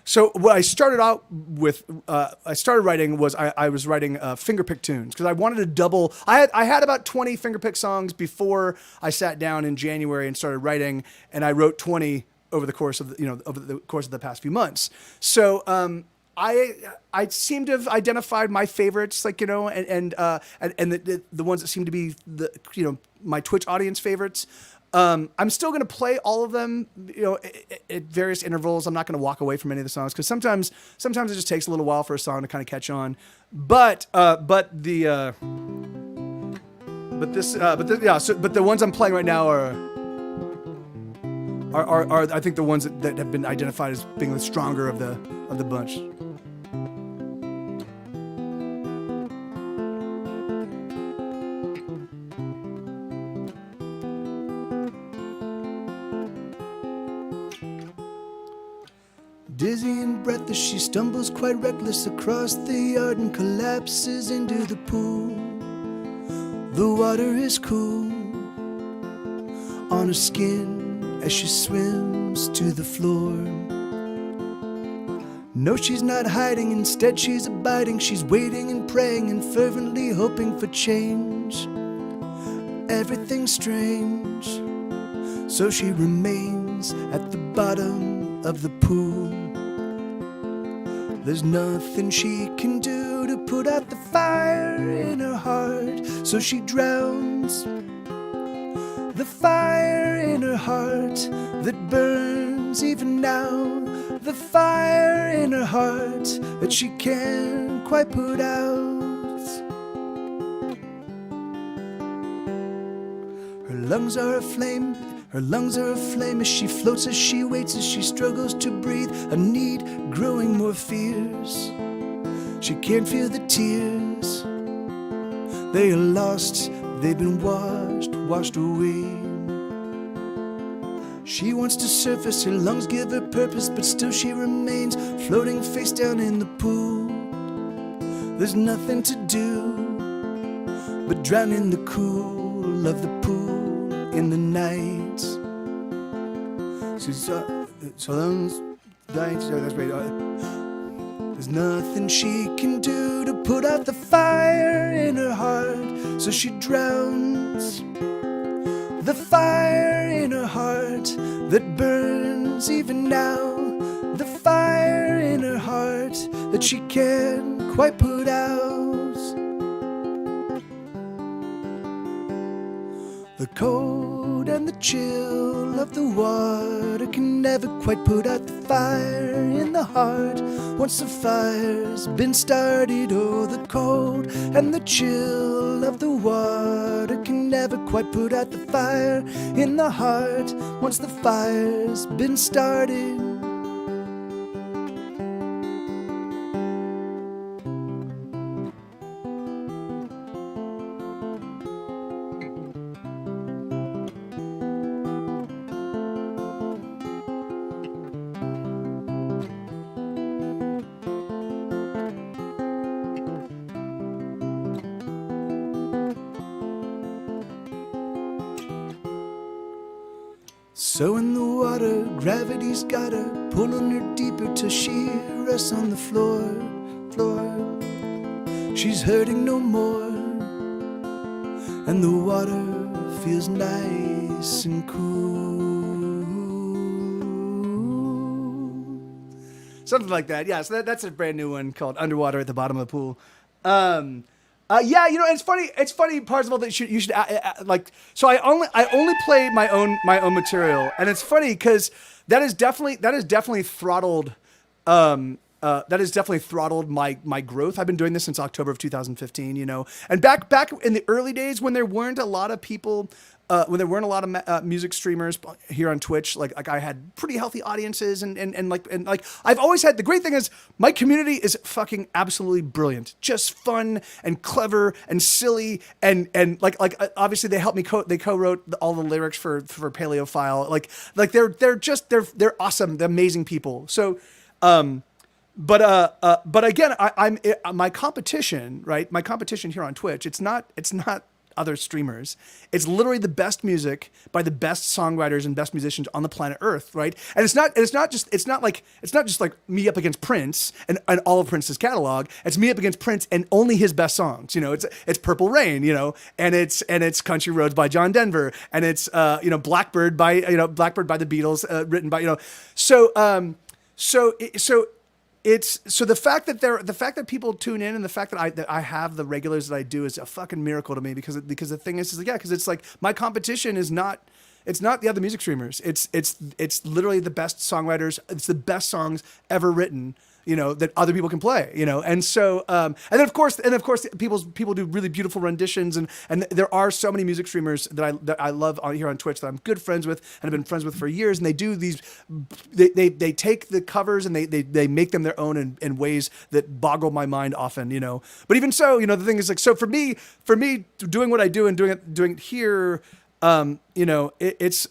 S1: So what I started out with, I started writing was I was writing fingerpick tunes because I wanted to double. I had about 20 fingerpick songs before I sat down in January and started writing, and I wrote 20 over the course of the past few months. So I seem to have identified my favorites, like and the ones that seem to be my Twitch audience favorites. I'm still going to play all of them, at various intervals. I'm not going to walk away from any of the songs because sometimes it just takes a little while for a song to kind of catch on. But the ones I'm playing right now are I think the ones that have been identified as being the stronger of the bunch. Dizzy and breathless, she stumbles quite reckless across the yard and collapses into the pool. The water is cool on her skin as she swims to the floor. No, she's not hiding, instead she's abiding. She's waiting and praying and fervently hoping for change. Everything's strange, so she remains at the bottom of the pool. There's nothing she can do to put out the fire in her heart, so she drowns. The fire in her heart that burns even now. The fire in her heart that she can't quite put out. Her lungs are aflame, her lungs are aflame as she floats, as she waits, as she struggles to breathe, a need growing more fierce. She can't feel the tears, they are lost, they've been washed away. She wants to surface, her lungs give her purpose, but still she remains floating face down in the pool. There's nothing to do but drown in the cool of the pool in the night. So lungs dying, that's right. There's nothing she can do to put out the fire in her heart, so she drowns. The fire in her heart that burns even now. The fire in her heart that she can't quite put out. The cold and the chill of the water can never quite put out the fire in the heart. Once the fire's been started, oh, the cold and the chill of the water can never quite put out the fire in the heart. Once the fire's been started. So in the water, gravity's got her, pulling her deeper till she rests on the floor. She's hurting no more, and the water feels nice and cool. Something like that, yeah. So that's a brand new one called Underwater at the Bottom of the Pool. Yeah, you know, it's funny. It's funny, Parzival, that you should like. So I only play my own material, and it's funny because that is definitely throttled. That has definitely throttled my growth. I've been doing this since October of 2015, you know, and back in the early days when there weren't a lot of people. When there weren't a lot of music streamers here on Twitch, like I had pretty healthy audiences, and I've always had. The great thing is my community is fucking absolutely brilliant, just fun and clever and silly, and obviously they helped me they co-wrote all the lyrics for Paleophile. Like they're awesome, they're amazing people. So, but again, I'm my competition, right? My competition here on Twitch. It's not other streamers. It's literally the best music by the best songwriters and best musicians on the planet Earth, right? And it's not just like me up against Prince and all of Prince's catalog. It's me up against Prince and only his best songs. You know, it's Purple Rain, you know, and it's Country Roads by John Denver, and it's Blackbird by the Beatles, written by So the fact that people tune in and the fact that I have the regulars that I do is a fucking miracle to me, because the thing is because it's like my competition is not. It's not the other music streamers. It's literally the best songwriters. It's the best songs ever written, you know, that other people can play, you know. And so and then of course people do really beautiful renditions, and there are so many music streamers that I love here on Twitch that I'm good friends with and have been friends with for years, and they do these they take the covers and they make them their own in ways that boggle my mind often, you know. But even so, you know, the thing is, like, so for me doing what I do and doing it here, you know, it's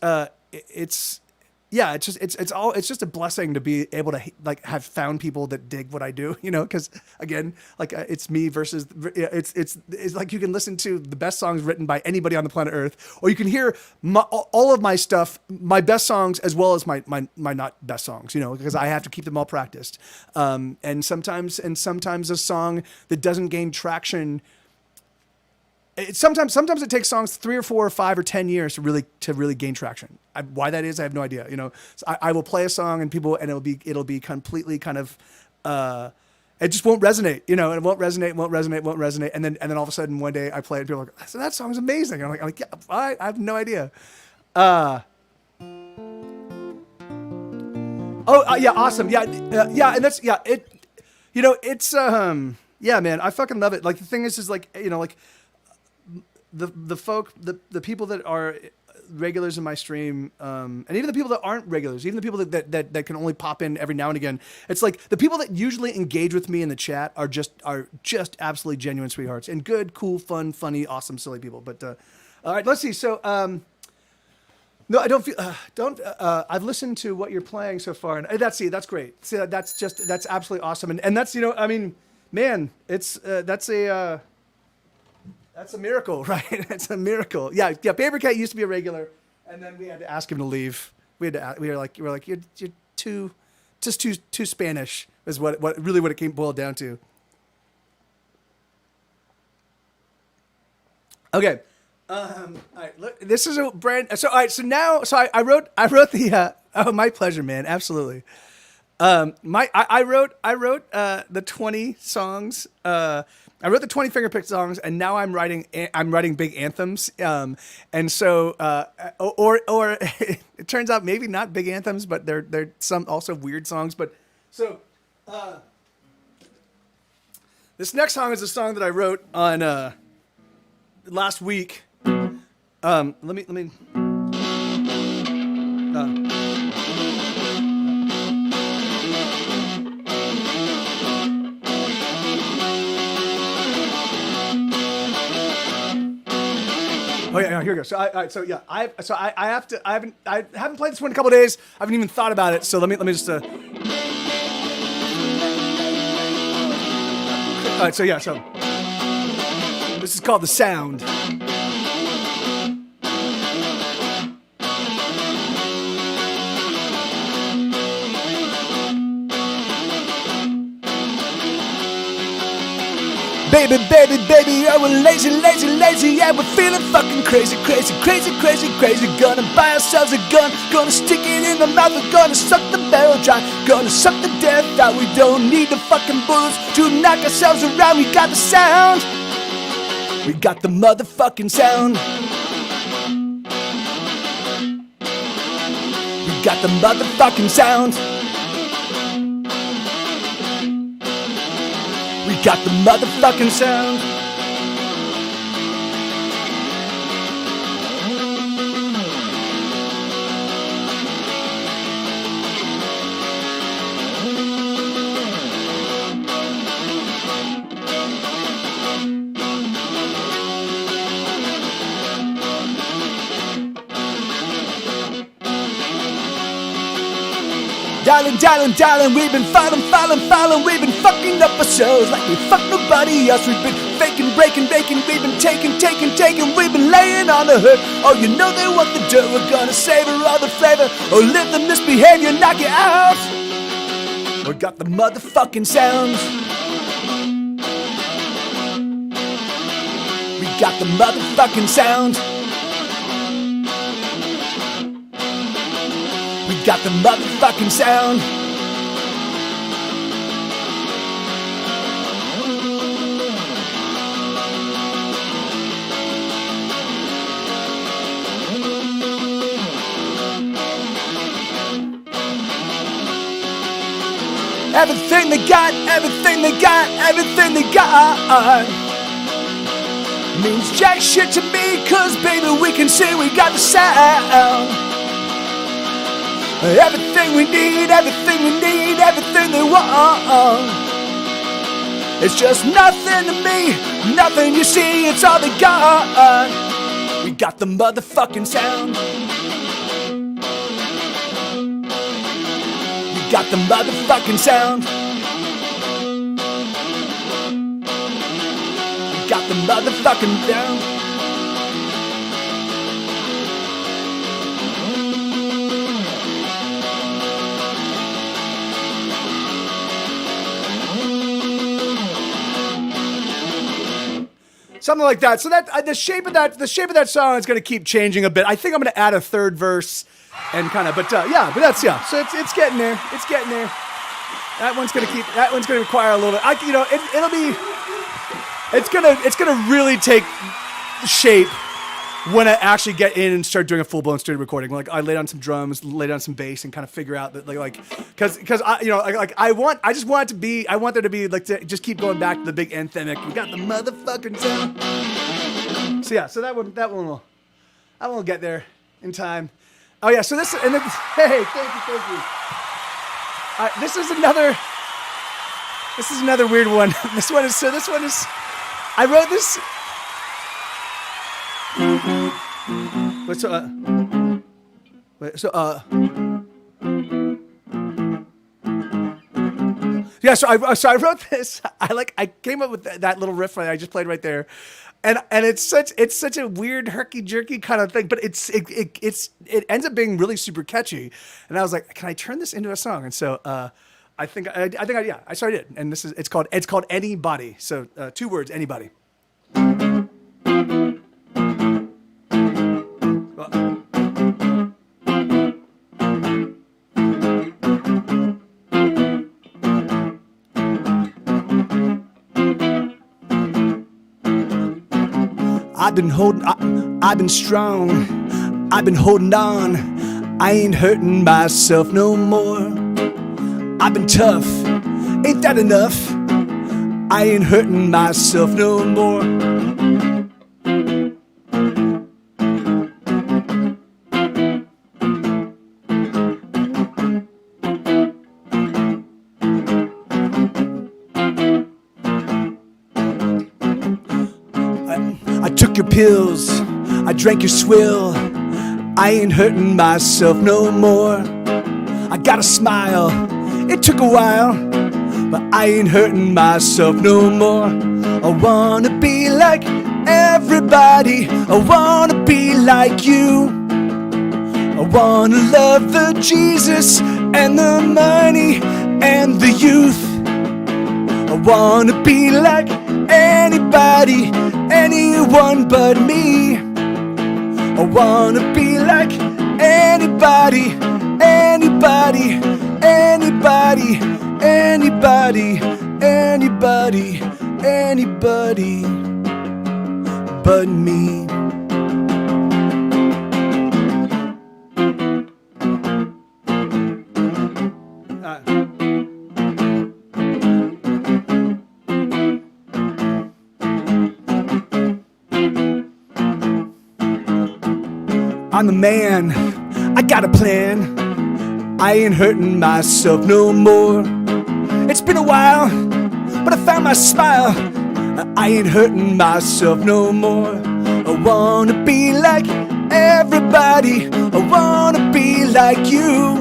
S1: yeah, it's just a blessing to be able to like have found people that dig what I do, you know, because again, like it's me versus it's like you can listen to the best songs written by anybody on the planet Earth, or you can hear all of my stuff, my best songs as well as my not best songs, you know, because I have to keep them all practiced. And sometimes a song that doesn't gain traction. Sometimes it takes songs 3 or 4 or 5 or 10 years to really gain traction. Why that is, I have no idea. You know, so I will play a song and it'll be completely kind of it just won't resonate. You know, and it won't resonate. And then all of a sudden one day I play it and people are like, so that song's amazing. And I'm like, yeah, I have no idea. Yeah, awesome. Yeah, and that's it. You know, it's yeah, man, I fucking love it. Like the thing is like, you know, like. The people that are regulars in my stream, and even the people that aren't regulars, even the people that can only pop in every now and again, it's like the people that usually engage with me in the chat are just absolutely genuine sweethearts and good, cool, fun, funny, awesome, silly people. But all right, let's see. So no, I don't feel I've listened to what you're playing so far, and that's great. See, that's absolutely awesome, and that's, you know, I mean, man, it's that's a miracle, right? It's a miracle. Yeah. Paper Cat used to be a regular, and then we had to ask him to leave. We were like, you're too Spanish is what it came boiled down to. Okay. All right. Look, this is a brand. So all right. So now, I wrote the. Oh, my pleasure, man. Absolutely. I wrote the 20 songs. I wrote the 20 fingerpick songs, and now I'm writing big anthems. And so, or it turns out maybe not big anthems, but they're some also weird songs. But so, this next song is a song that I wrote on last week. Let me. Oh yeah, here we go. So I haven't played this one in a couple of days. I haven't even thought about it. So let me just. All right. So this is called The Sound. Baby, oh, we're lazy, yeah, we're feeling fucking crazy. Gonna buy ourselves a gun, gonna stick it in the mouth, we're gonna suck the barrel dry, gonna suck the death out. We don't need the fucking bullets to knock ourselves around. We got the sound, we got the motherfucking sound. We got the motherfucking sound. We got the motherfucking sound. Darling, we've been falling, we've been fucking up ourselves like we fuck nobody else. We've been faking, breaking, we've been taking, we've been laying on the hood. Oh, you know they want the dirt, we're gonna savor all the flavor. Oh, live the misbehavior, knock it out. We got the motherfucking sound. We got the motherfucking sound. We got the motherfucking sound. Everything they got means jack shit to me, cause baby we can say we got the sound. Everything we need, everything they want. It's just nothing to me, nothing you see, it's all they got. We got the motherfucking sound. Got the motherfucking sound. Got the motherfucking sound. Something like that. So that the shape of that song is going to keep changing a bit. I think I'm going to add a third verse and kind of, but that's. So it's getting there. It's getting there. That one's going to require a little bit. It's going to really take shape when I actually get in and start doing a full blown studio recording. Like I lay down some drums, lay down some bass, and kind of figure out that because I want there to be like to just keep going back to the big anthemic. We got the motherfucking sound. So yeah, so that one will get there in time. Oh yeah, so this and then, hey, thank you. This is another weird one. This one is I wrote this. Yeah, so I wrote this. I came up with that little riff I just played right there, and it's such a weird herky jerky kind of thing, but it ends up being really super catchy. And I was like, can I turn this into a song? And so I did. And it's called Anybody. So 2 words, anybody. I've been strong, I've been holding on, I ain't hurting myself no more. I've been tough, ain't that enough? I ain't hurting myself no more. I took your pills, I drank your swill, I ain't hurting myself no more. I got a smile, it took a while, but I ain't hurting myself no more. I wanna be like everybody, I wanna be like you. I wanna love the Jesus and the money and the youth. I wanna be like anybody, anyone but me. I wanna be like anybody, anybody, anybody, anybody, anybody, anybody but me. I'm a man, I got a plan, I ain't hurting myself no more. It's been a while, but I found my smile, I ain't hurting myself no more. I wanna be like everybody, I wanna be like you.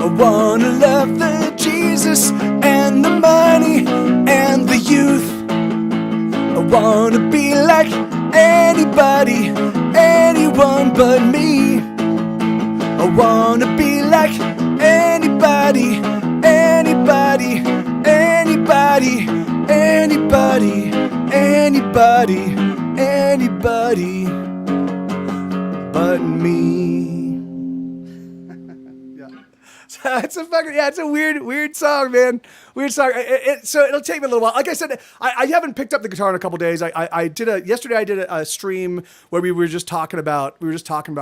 S1: I wanna love the Jesus and the money and the youth. I wanna be like anybody, anyone but me. I wanna be like anybody, anybody, anybody, anybody, anybody, anybody but me. It's a weird song, man. Weird song. So it'll take me a little while. Like I said, I haven't picked up the guitar in a couple days. Yesterday I did a stream where we were just talking about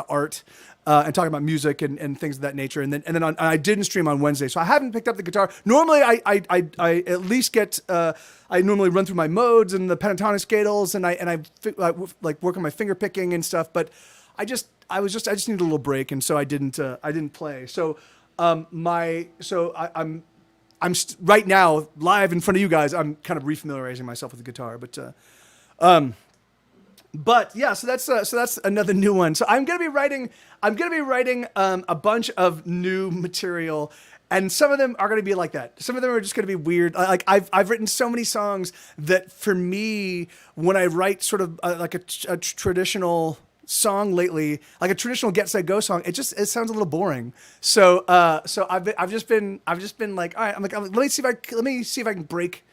S1: art and talking about music and things of that nature. And then I didn't stream on Wednesday, so I haven't picked up the guitar. Normally I at least get I normally run through my modes and the pentatonic scales and I like work on my finger picking and stuff. But I just needed a little break, and so I didn't play. So. I'm right now live in front of you guys. I'm kind of refamiliarizing myself with the guitar, but yeah. So that's another new one. So I'm gonna be writing a bunch of new material, And some of them are going to be like that. Some of them are just going to be weird. Like I've written so many songs that for me, when I write sort of like a traditional song lately, like a traditional Get Set Go song, it sounds a little boring. So I've just been like, all right, I'm like, let me see if I can break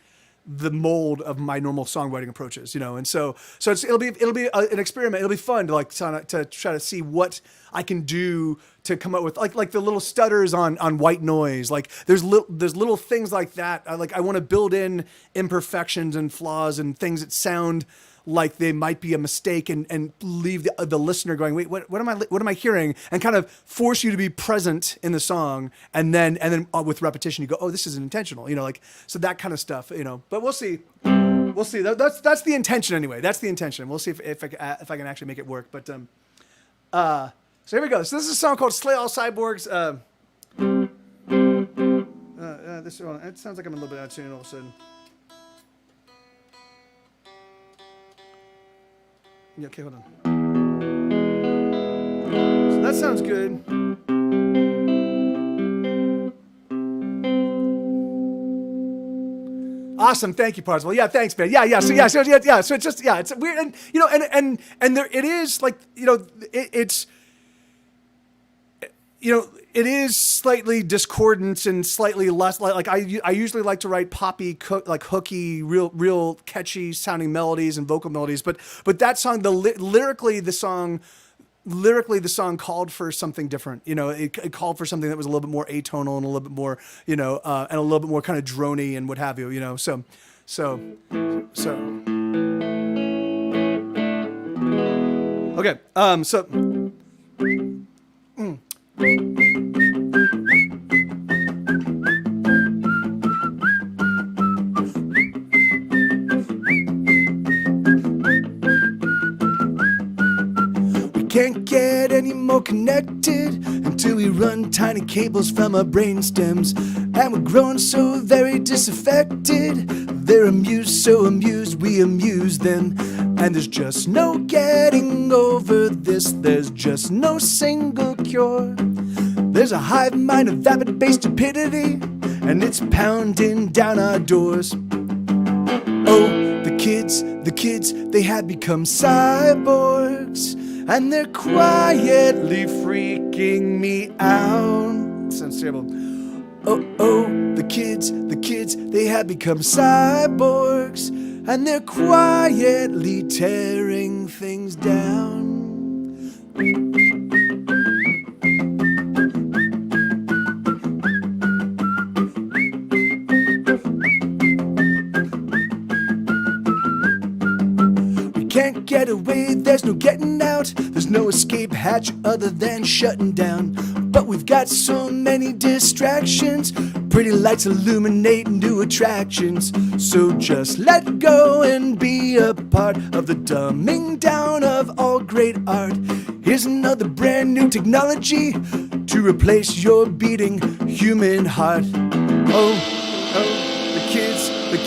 S1: the mold of my normal songwriting approaches, and so it'll be an experiment. It'll be fun to like to try to see what I can do to come up with like the little stutters on White Noise. Like there's little things like that. I want to build in imperfections and flaws and things that sound like they might be a mistake and leave the listener going, wait, what am I hearing? And kind of force you to be present in the song. And then with repetition, you go, oh, this isn't intentional, so that kind of stuff, but we'll see. We'll see. That's the intention anyway. That's the intention. We'll see if I can actually make it work. But, so here we go. So this is a song called Slay All Cyborgs. This one, it sounds like I'm a little bit out of tune all of a sudden. Yeah, okay, hold on. So that sounds good. Awesome, thank you, Parzival. Yeah, thanks, man. Yeah. So it's just it's weird, and and there it is like it's it is slightly discordant and slightly less like I usually like to write poppy, like hooky, real catchy sounding melodies and vocal melodies, but that song, lyrically the song called for something different. It called for something that was a little bit more atonal and a little bit more and a little bit more kind of drony and what have you. So okay. Can't get any more connected until we run tiny cables from our brain stems. And we're growing so very disaffected. They're amused, so amused, we amuse them. And there's just no getting over this. There's just no single cure. There's a hive mind of vapid-based stupidity, and it's pounding down our doors. Oh, the kids, they have become cyborgs. And they're quietly freaking me out. Sounds terrible. Oh, the kids, they have become cyborgs. And they're quietly tearing things down. Can't get away, there's no getting out. There's no escape hatch other than shutting down. But we've got so many distractions. Pretty lights illuminate new attractions. So just let go and be a part of the dumbing down of all great art. Here's another brand new technology to replace your beating human heart. Oh, the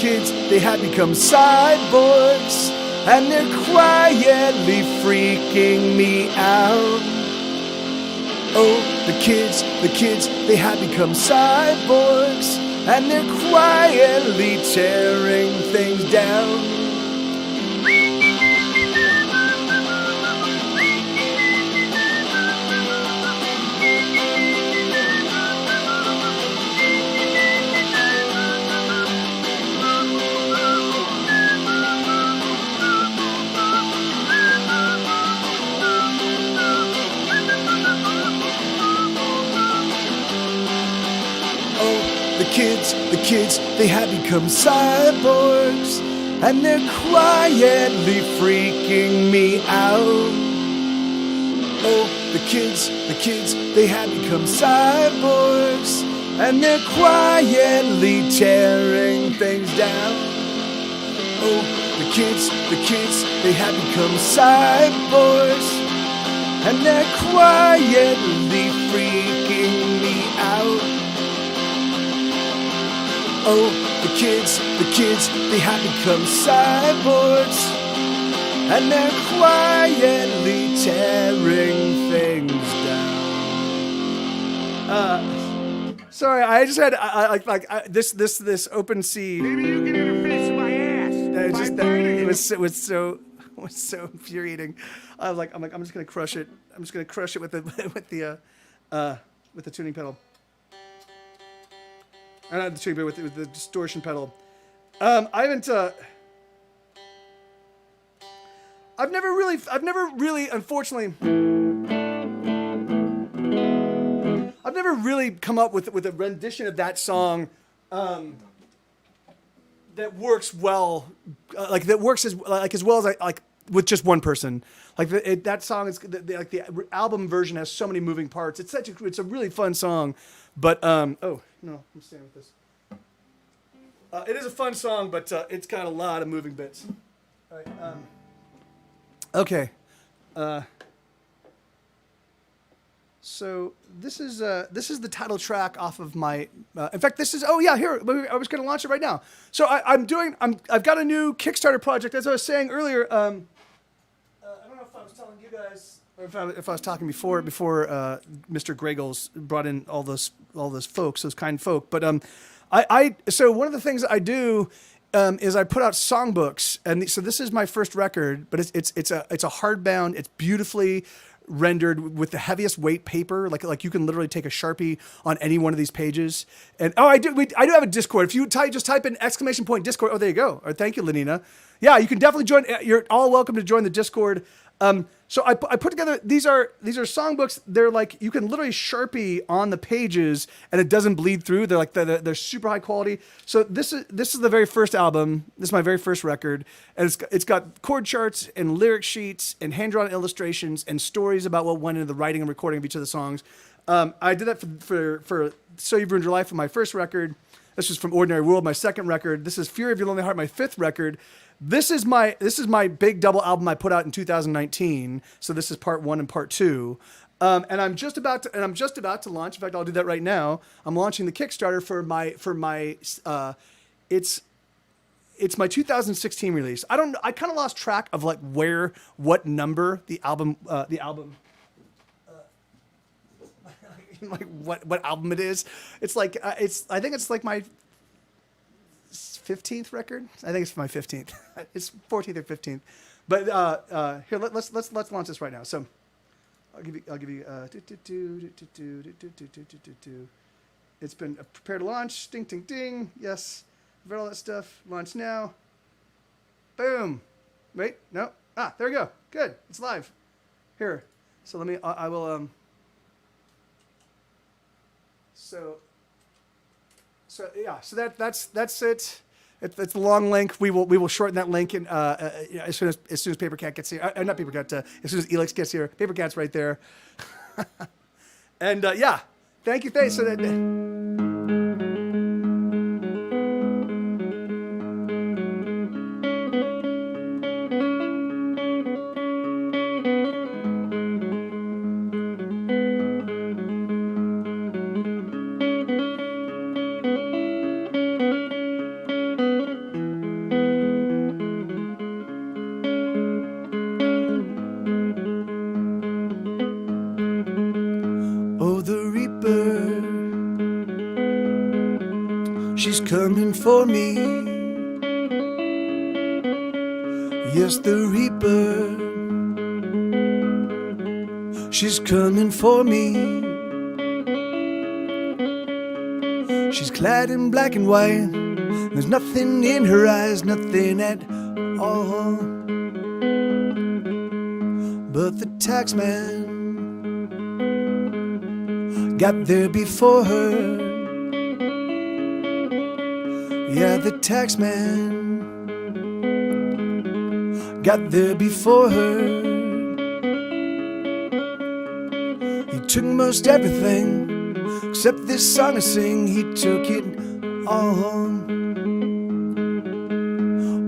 S1: kids, they have become cyborgs. And they're quietly freaking me out. Oh, the kids, they have become cyborgs. And they're quietly tearing things down. The kids, they have become cyborgs. And they're quietly freaking me out. Oh, the kids, they have become cyborgs. And they're quietly tearing things down. Oh, the kids, they have become cyborgs. And they're quietly freaking me out. Oh, the kids, they have become cyborgs. And they're quietly tearing things down. Sorry, I just had this open C.
S2: Maybe you can interface my ass.
S1: It was so infuriating. I'm just gonna crush it. I'm just gonna crush it with the with the tuning pedal. Not the tuning pedal, with the distortion pedal. I haven't. I've never really, unfortunately, I've never really come up with a rendition of that song that works well, that works as well as with just one person. That song is the album version has so many moving parts. It's a really fun song, but oh no, I'm staying with this. It is a fun song, but it's got a lot of moving bits. All right. Okay. So this is the title track off of my. In fact, this is. Oh yeah, here I was going to launch it right now. So I've got a new Kickstarter project. As I was saying earlier, I don't know if I was telling you guys or if I was talking before Mr. Gregels brought in all those folks, those kind folk. But so one of the things I do. Is I put out songbooks, and so this is my first record, but it's a hardbound. It's beautifully rendered with the heaviest weight paper. Like you can literally take a Sharpie on any one of these pages. And I do have a Discord. If you just type in !Discord. Oh, there you go. Or thank you, Lenina. Yeah, you can definitely join. You're all welcome to join the Discord. So I put together, these are songbooks. They're like, you can literally Sharpie on the pages and it doesn't bleed through. They're super high quality. So this is the very first album. This is my very first record. And it's got chord charts and lyric sheets and hand-drawn illustrations and stories about what went into the writing and recording of each of the songs. I did that for So You've Ruined Your Life for my first record. This was from Ordinary World, my second record. This is Fury of Your Lonely Heart, my fifth record. This is my big double album I put out in 2019. So this is part 1 and part 2. And I'm just about to launch. In fact, I'll do that right now. I'm launching the Kickstarter for my it's my 2016 release. I kind of lost track of what number the album like what album it is. It's like I think it's like my 15th record. I think it's my 15th. It's 14th or 15th. But here, let's launch this right now. So I'll give you. It's been prepared to launch. Ding, ding, ding. Yes, I've read all that stuff. Launch now. Boom. Wait, no. There we go. Good. It's live. Here. So let me. I will. So yeah. So that's it. It's a long link. We will shorten that link and as soon as Papercat gets here. Not Papercat. As soon as Elix gets here, Papercat's right there. And yeah, thank you. Thanks. So that. She's coming for me. Yes, the Reaper. She's coming for me. She's clad in black and white. There's nothing in her eyes, nothing at all. But the taxman got there before her. Yeah, the taxman got there before her. He took most everything except this song I sing. He took it all.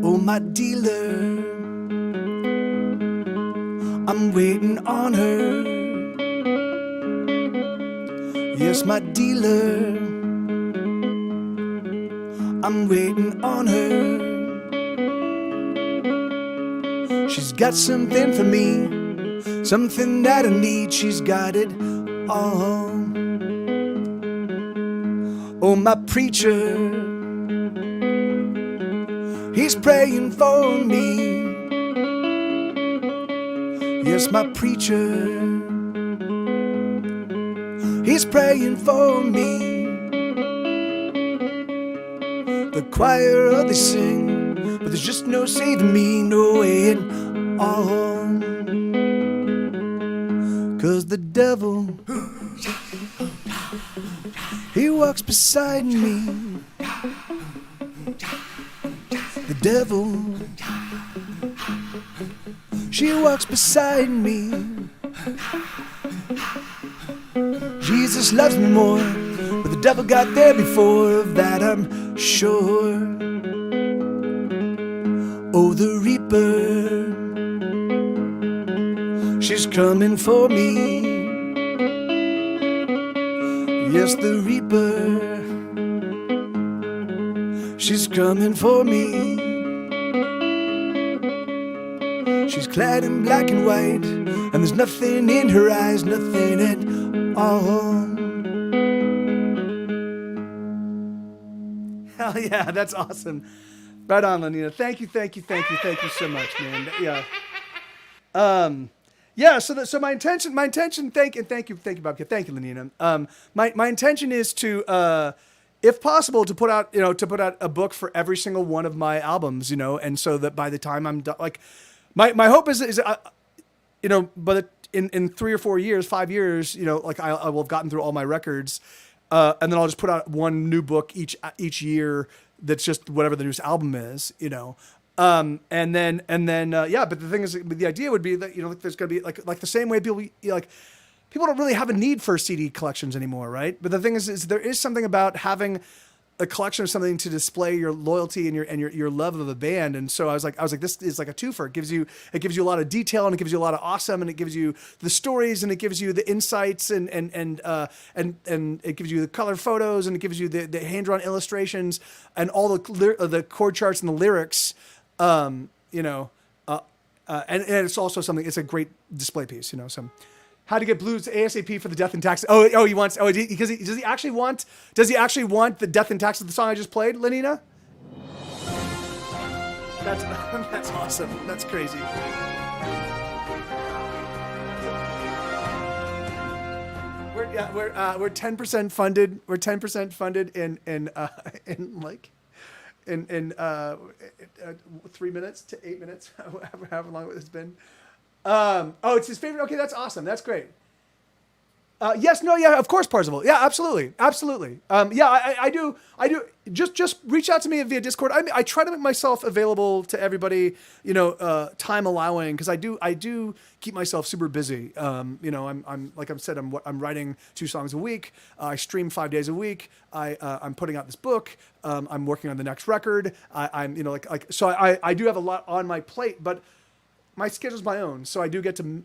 S1: Oh, my dealer, I'm waiting on her. Yes, my dealer, I'm waiting on her. She's got something for me, something that I need. She's got it all. Oh, my preacher, he's praying for me. Yes, my preacher, he's praying for me. The choir, they sing, but there's just no saving me, no way at all. 'Cause the devil, he walks beside me. The devil, she walks beside me. Jesus loves me more, but the devil got there before, of that I'm sure. Oh, the reaper, she's coming for me. Yes, the reaper, she's coming for me. She's clad in black and white, and there's nothing in her eyes, nothing at all. Hell yeah, that's awesome. Right on, Lenina. Thank you so much, man. Yeah. Yeah. So my intention. Thank you, Bobcat. Thank you, Lenina. My intention is to, if possible, to put out a book for every single one of my albums, and so that by the time I'm done, like, my hope is but in 3 or 4 years, 5 years, like I will have gotten through all my records, and then I'll just put out one new book each year. That's just whatever the newest album is, and then yeah. But the thing is, the idea would be that like there's gonna be like the same way people don't really have a need for CD collections anymore, right? But the thing is there is something about having a collection of something to display your loyalty and your love of a band. And so I was like, this is like a twofer. It gives you a lot of detail, and it gives you a lot of awesome, and it gives you the stories, and it gives you the insights, and it gives you the color photos, and it gives you the hand-drawn illustrations, and all the chord charts and the lyrics, and it's also something, it's a great display piece, so. How to get blues ASAP for the Death and Taxes. He wants. Does he actually want the Death and Taxes, the song I just played, Lenina? That's awesome. That's crazy. We're 10% funded. We're 10% funded in 3 minutes to 8 minutes, however long it's been. It's his favorite. Okay, that's awesome. That's great. Yes, no, yeah, of course, Parzival. Yeah, absolutely. Yeah, I do. Just reach out to me via Discord. I try to make myself available to everybody, time allowing, because I do keep myself super busy. I'm like I said, I'm writing 2 songs a week. I stream 5 days a week. I'm putting out this book. I'm working on the next record. So I do have a lot on my plate, but my schedule's my own, so I do get to,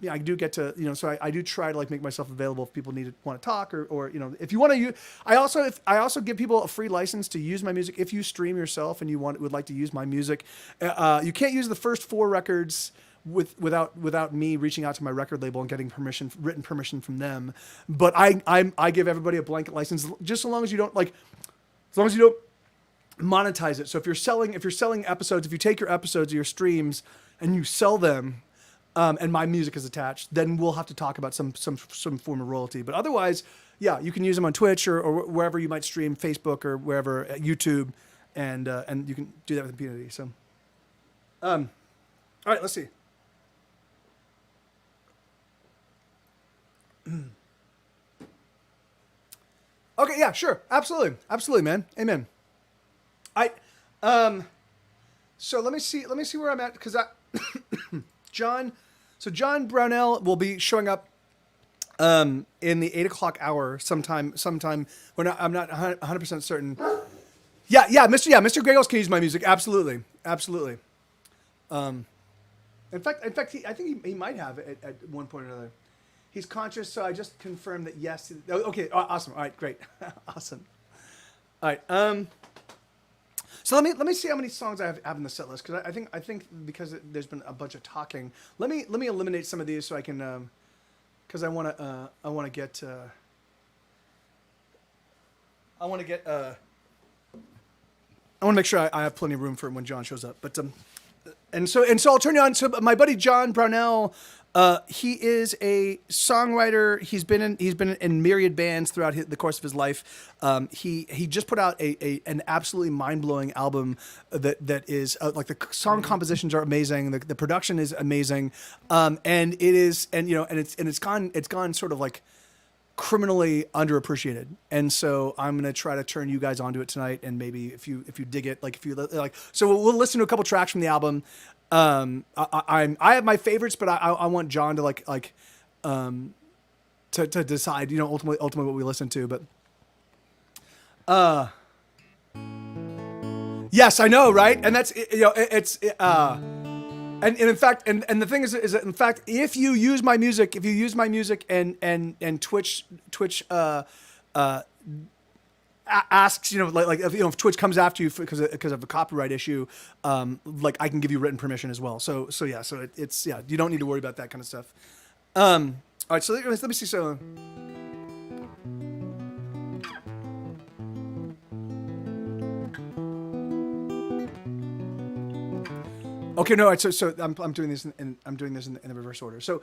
S1: so I do try to make myself available if people want to talk, or if you want to use. I also give people a free license to use my music if you stream yourself and would like to use my music. You can't use the first 4 records without me reaching out to my record label and getting written permission from them. But I give everybody a blanket license, just so long as you don't monetize it. So if you're selling episodes, if you take your episodes or your streams and you sell them, and my music is attached, then we'll have to talk about some form of royalty. But otherwise, yeah, you can use them on Twitch or wherever you might stream, Facebook or wherever, YouTube, and you can do that with impunity. So, all right, let's see. Okay, yeah, sure, absolutely, man, amen. So let me see where I'm at, because John Brownell will be showing up in the 8 o'clock hour sometime. I'm not 100% certain. Yeah, Mr. Gregos can use my music, absolutely. In fact, I think he might have it at one point or another. He's conscious, so I just confirmed that yes. Okay, awesome. All right, great, awesome. All right. So let me see how many songs I have in the set list, because I think because there's been a bunch of talking. Let me eliminate some of these so I can, because I want to get. I want to get. I want to make sure I have plenty of room for when John shows up. But and so I'll turn you on. So my buddy John Brownell, he is a songwriter. He's been in myriad bands throughout the course of his life. He just put out an absolutely mind blowing album that is like the song compositions are amazing. The production is amazing, and it's gone sort of like criminally underappreciated, and so I'm gonna try to turn you guys onto it tonight. And maybe if you dig it, so we'll listen to a couple tracks from the album. I have my favorites, but I want John to to decide, ultimately what we listen to. But yes, I know, right? And that's And in fact, and the thing is that in fact, if you use my music and Twitch asks, if Twitch comes after you because of a copyright issue, I can give you written permission as well. So it's you don't need to worry about that kind of stuff. All right, so let me see. So. Okay, no. So I'm doing this in the reverse order. So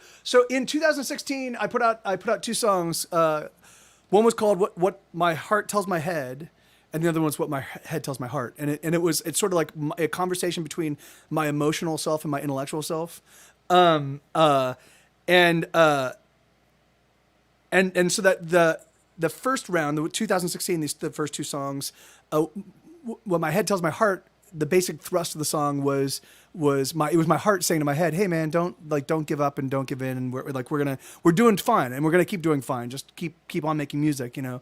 S1: in 2016, I put out two songs. One was called "What My Heart Tells My Head," and the other one's "What My Head Tells My Heart." And it's sort of like a conversation between my emotional self and my intellectual self. And so that the first round, the 2016, the first two songs, "What My Head Tells My Heart." The basic thrust of the song was my heart saying to my head, "Hey man, don't give up and don't give in, and we're doing fine, and we're gonna keep doing fine. Just keep on making music, And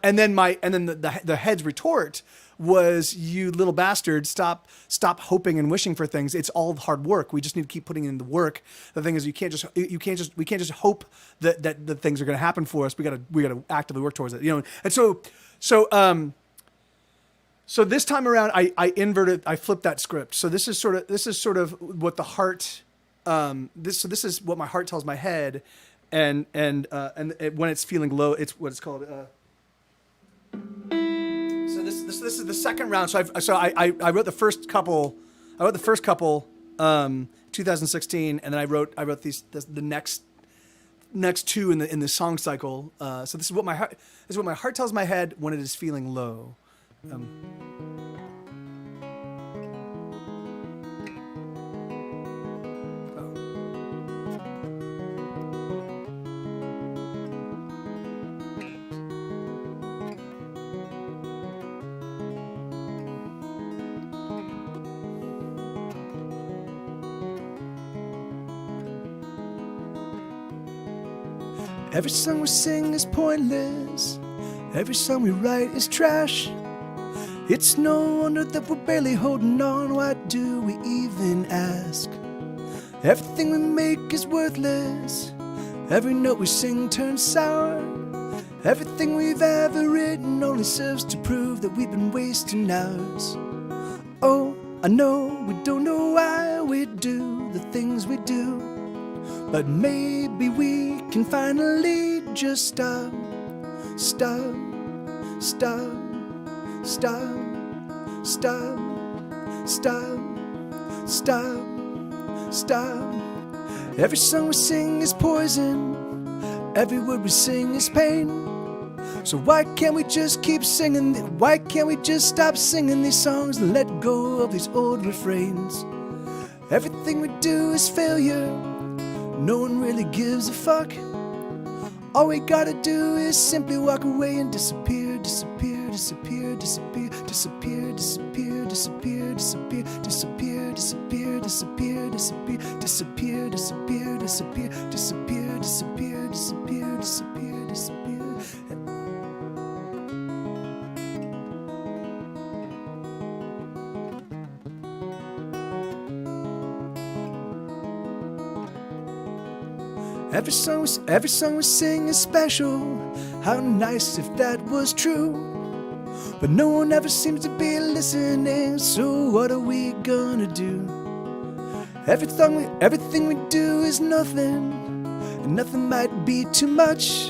S1: then the head's retort was, "You little bastard, stop hoping and wishing for things. It's all hard work. We just need to keep putting in the work. The thing is, we can't just hope that the things are gonna happen for us. We gotta actively work towards it, And So this time around, I flipped that script. So this is sort of what the heart, this is what my heart tells my head, and when it's feeling low, it's what it's called. So this is the second round. So I wrote the first couple. 2016, and then I wrote the next two in the song cycle. So this is what my heart tells my head when it is feeling low. Every song we sing is pointless. Every song we write is trash. It's no wonder that we're barely holding on. Why do we even ask? Everything we make is worthless. Every note we sing turns sour. Everything we've ever written only serves to prove that we've been wasting hours. Oh, I know we don't know why we do the things we do, but maybe we can finally just stop. Stop. Stop. Stop, stop, stop, stop, stop. Every song we sing is poison. Every word we sing is pain. So why can't we just keep singing? Why can't we just stop singing these songs and let go of these old refrains? Everything we do is failure. No one really gives a fuck. All we gotta do is simply walk away and disappear, disappear, disappear, disappear, disappear, disappear, disappear, disappear, disappear, disappear, disappear, disappear, disappear, disappear, disappear, disappear, disappear, disappear, disappear, disappear. Every song we sing is special. How nice if that was true. But no one ever seems to be listening. So what are we gonna do? Everything we do is nothing, and nothing might be too much.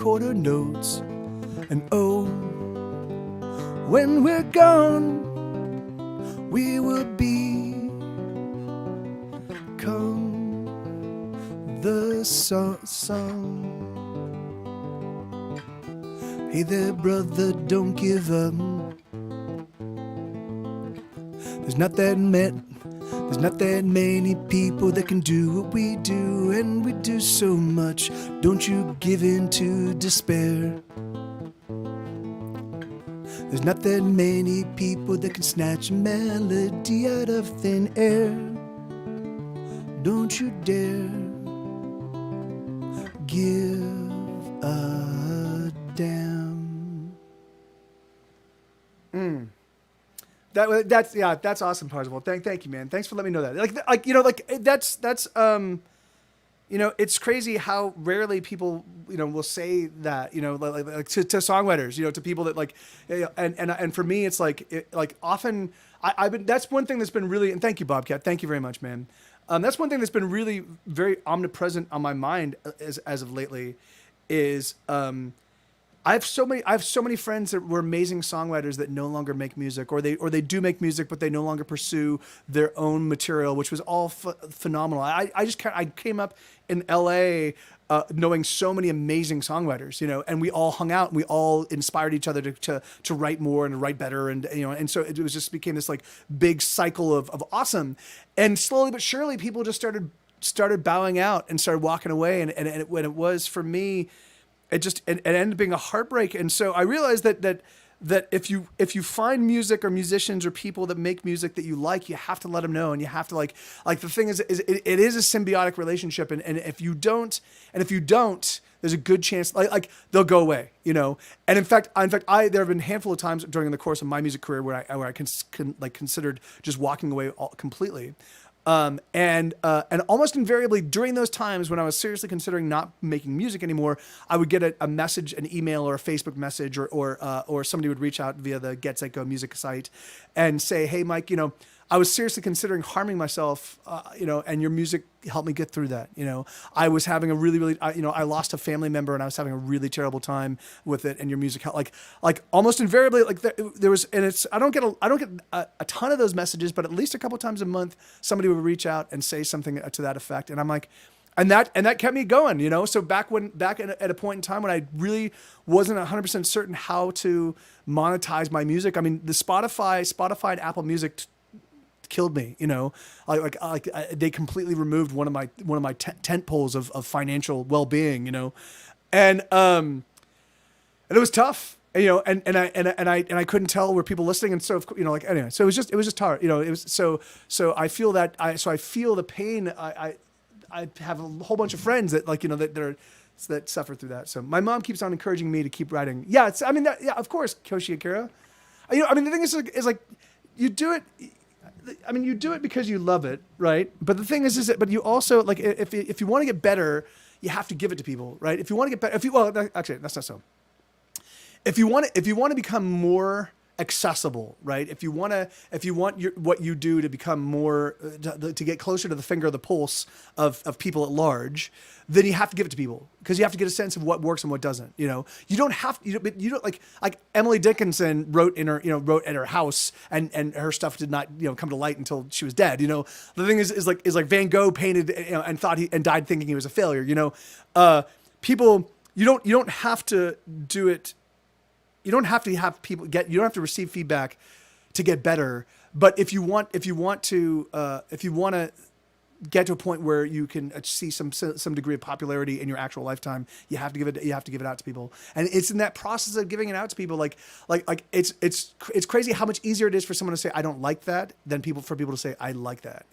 S1: quarter notes. And oh, when we're gone, we will become the song. Hey there, brother, don't give up. There's not that many people that can do what we do, and we do so much. Don't you give in to despair. There's not that many people that can snatch a melody out of thin air. Don't you dare give a damn. That's awesome, Parzival. Thank you, man. Thanks for letting me know that. It's crazy how rarely people, will say that, like to songwriters, to people that and for me, it's often I've been, that's one thing that's been really, and thank you, Bobcat. Thank you very much, man. That's one thing that's been really very omnipresent on my mind as of lately is, I have so many friends that were amazing songwriters that no longer make music, or they do make music, but they no longer pursue their own material, which was all phenomenal. I came up in LA knowing so many amazing songwriters, and we all hung out and we all inspired each other to write more and to write better, and so it was just became this like big cycle of awesome, and slowly but surely people just started bowing out and started walking away, and when it was for me. It ended up being a heartbreak, and so I realized that if you find music or musicians or people that make music that you like, you have to let them know, and you have to like the thing is it is a symbiotic relationship, and if you don't, there's a good chance like they'll go away, And in fact, there have been a handful of times during the course of my music career where I considered just walking away completely. And almost invariably during those times when I was seriously considering not making music anymore, I would get a message, an email or a Facebook message, or somebody would reach out via the Get Set Go music site and say, "Hey, Mike, I was seriously considering harming myself, and your music helped me get through that. I was having a really, I lost a family member and I was having a really terrible time with it. And your music helped." Like almost invariably, there was, and I don't get a ton of those messages, but at least a couple times a month, somebody would reach out and say something to that effect. And I'm like, and that kept me going, So back at a point in time when I really wasn't 100% certain how to monetize my music. I mean, the Spotify and Apple Music killed me, they completely removed one of my tent poles of financial well-being, and it was tough, and I couldn't tell were people listening, and so anyway, so it was just hard, it was so I feel that I feel the pain. I have a whole bunch of friends that that suffer through that. So my mom keeps on encouraging me to keep writing. Yeah, of course, Koshi Akira. The thing is like you do it. You do it because you love it, right? But the thing is that, but you also if you want to get better, you have to give it to people, right? If you want to get better, actually, that's not so. If you want to become more accessible, right? If you want what you do to become more, to get closer to the finger of the pulse of people at large, then you have to give it to people, because you have to get a sense of what works and what doesn't. You don't have you don't like Emily Dickinson wrote at her house, and her stuff did not come to light until she was dead. The thing is like Van Gogh painted and thought and died thinking he was a failure. People, you don't have to do it. You don't have to have people you don't have to receive feedback to get better. But if you want to get to a point where you can see some degree of popularity in your actual lifetime, you have to give it out to people. And it's in that process of giving it out to people, like it's crazy how much easier it is for someone to say I don't like that than for people to say I like that,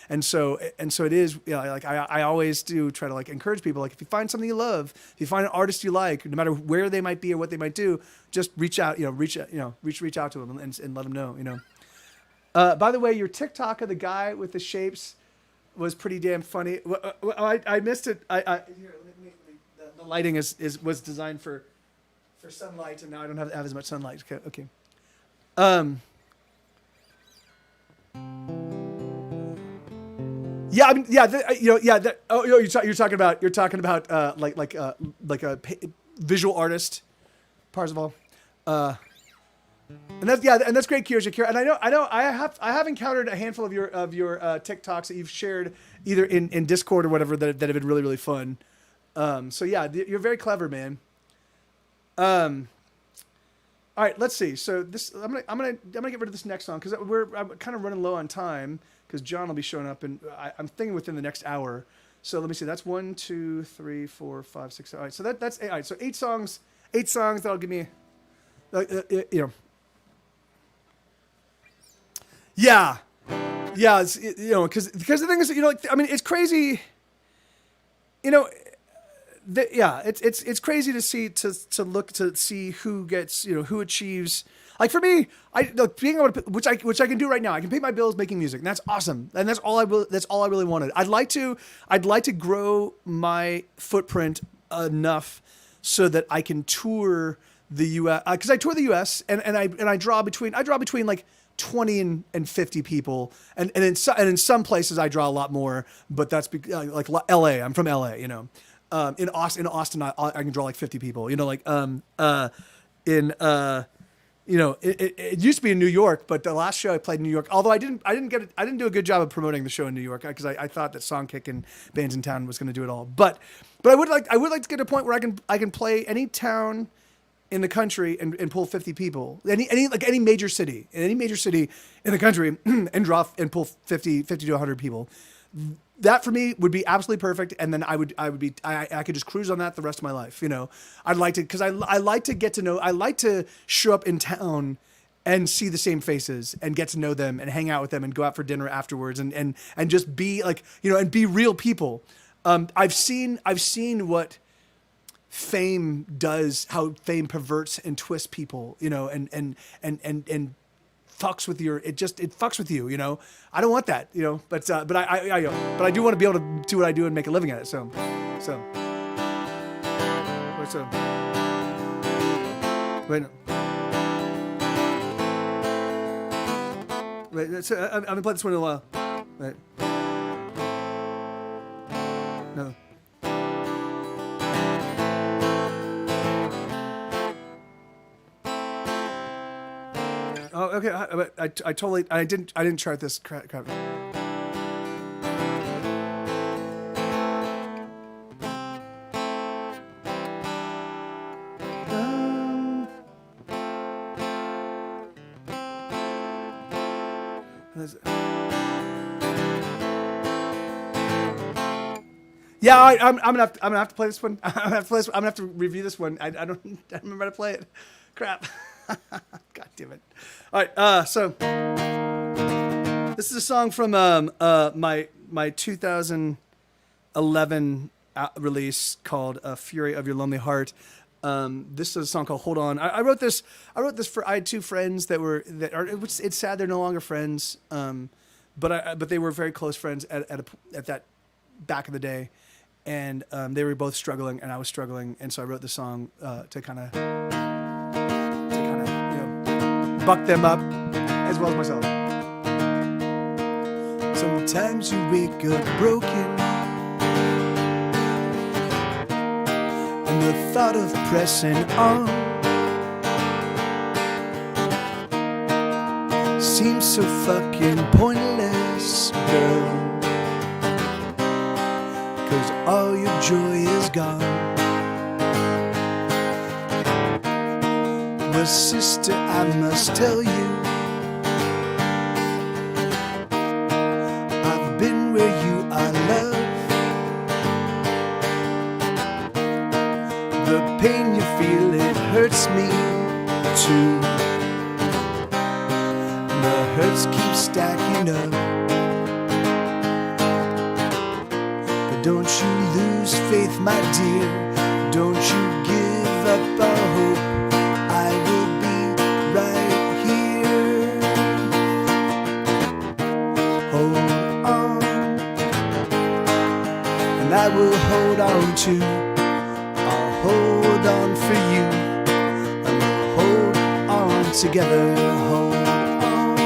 S1: And so it is, I always do try to encourage people, if you find something you love, if you find an artist you like, no matter where they might be or what they might do, just reach out, reach out to them and let them know, By the way, your TikTok of the guy with the shapes was pretty damn funny. I missed it. The lighting was designed for sunlight, and now I don't have as much sunlight. Okay. You're talking about visual artist, Parzival. And that's great, Kira. And I have encountered a handful of your TikToks that you've shared either in Discord or whatever that have been really, really fun. So yeah, you're very clever, man. All right, let's see. So this, I'm gonna get rid of this next song because I'm kind of running low on time because John will be showing up, and I'm thinking within the next hour. So let me see. That's 1, 2, 3, 4, 5, 6. All right, so that's all right. So 8 songs. 8 songs that'll give me, you know. Yeah, it's, you know, because the thing is, you know, like, I mean, it's crazy. You know. It's crazy to see who gets, you know, who achieves. Like for me, being able to, which I can do right now. I can pay my bills making music, and that's awesome. And that's all I really wanted. I'd like to grow my footprint enough so that I can tour the U.S. Because I tour the U.S. and I draw between like 20 and 50 people, and in some places I draw a lot more. But that's like L.A. I'm from L.A. You know. In Austin, I can draw like 50 people. You know, like you know, it used to be in New York, but the last show I played in New York, although I didn't do a good job of promoting the show in New York because I thought that Songkick and Bands in Town was going to do it all. But I would like to get to a point where I can play any town in the country and pull 50 people, any major city in the country and pull 50 to 100 people. That for me would be absolutely perfect, and then I could just cruise on that the rest of my life. You know, I'd like to, because I like to get to know. I like to show up in town and see the same faces and get to know them and hang out with them and go out for dinner afterwards and just be like, you know, and be real people. I've seen what fame does, how fame perverts and twists people. You know, and fucks with it fucks with you, you know. I don't want that, you know, but I do want to be able to do what I do and make a living at it. So wait, I'm gonna play this one in a while. Wait. No. Oh, okay. I didn't chart this crap. Yeah, I'm gonna have to play this one. I'm gonna have to review this one. I don't remember how to play it. Crap. God damn it. All right, so this is a song from my 2011 release called "Fury of Your Lonely Heart." This is a song called "Hold On." I wrote this for, I had 2 friends it's sad they're no longer friends, but they were very close friends at that back in the day, and they were both struggling and I was struggling, and so I wrote the song to kind of buck them up as well as myself. Sometimes you wake up broken, and the thought of pressing on seems so fucking pointless, girl, 'cause all your joy is gone. Well, sister, I must tell you, I've been where you are, love. The pain you feel, it hurts me too. The hurts keep stacking up, but don't you lose faith, my dear. Don't you give up our hope. I will be right here. Hold on, and I will hold on too. I'll hold on for you, and we'll hold on together. Hold on,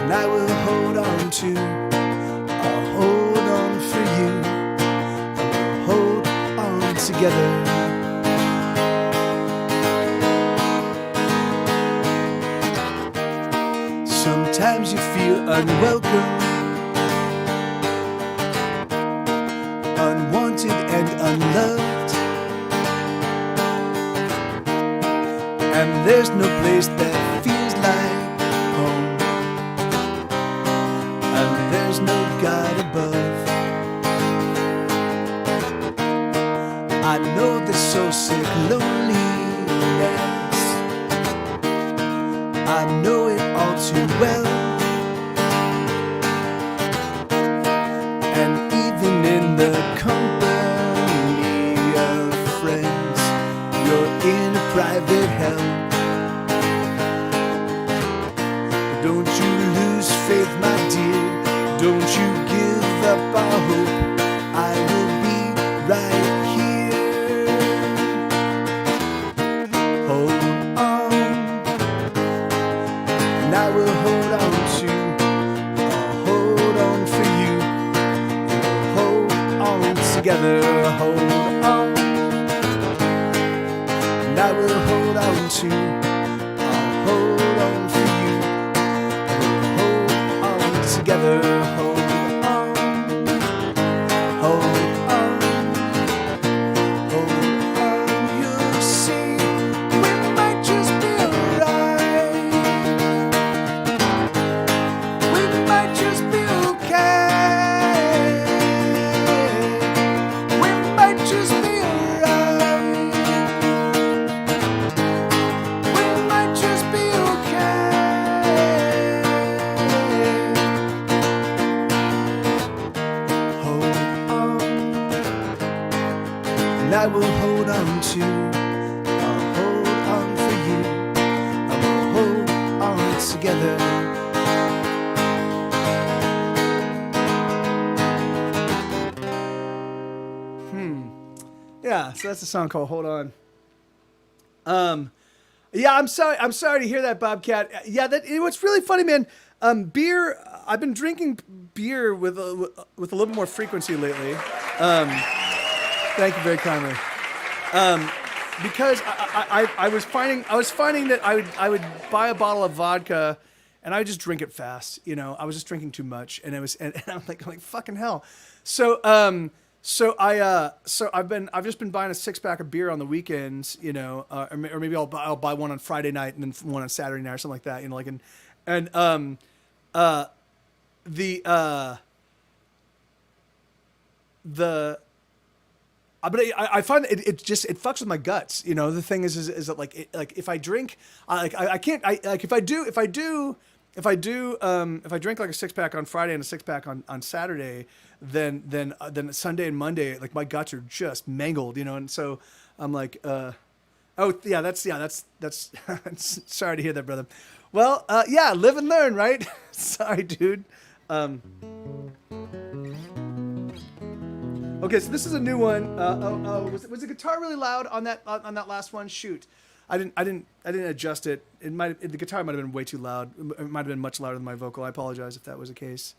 S1: and I will hold on too. I'll hold on for you, and we'll hold on together. together. Sometimes you feel unwelcome, unwanted and unloved, and there's no place that feels like home, and there's no God above. I know this so sick loneliness, I know it all too well. And even in the company of friends, you're in a private hell. Don't you lose faith, my dear. Don't you give up our hope. I will be right here. Hold on, and I will hold on to. I'll hold on for you. Hold on together. Hold on, and I will hold on to. I'll hold on for you. Hold on together. Hold on. Hold on. Hold on. You'll see we might just be alright. We might just be okay. We might just be alright. We might just be okay. Hold on, and I will hold on to. I'll hold on for you. I will hold on together. Yeah, so that's a song called "Hold On." Yeah, I'm sorry to hear that, Bobcat. Yeah, what's really funny, man. Beer. I've been drinking beer with a little more frequency lately. Thank you very kindly. Because I was finding that I would buy a bottle of vodka, and I would just drink it fast. You know, I was just drinking too much, and I'm like fucking hell. So I've just been buying a 6-pack of beer on the weekends, you know, or maybe I'll buy one on Friday night and then one on Saturday night or something like that, you know, like but I find that it fucks with my guts, you know. The thing is that like if I drink, I can't if I drink like a 6-pack on Friday and a 6-pack on Saturday, then Sunday and Monday, like my guts are just mangled, you know. And so I'm like, that's sorry to hear that, brother. Well, yeah, live and learn, right? Sorry, dude. Okay, so this is a new one. Was the guitar really loud on that last one? Shoot, I didn't adjust it. The guitar might have been way too loud. It might have been much louder than my vocal. I apologize if that was the case.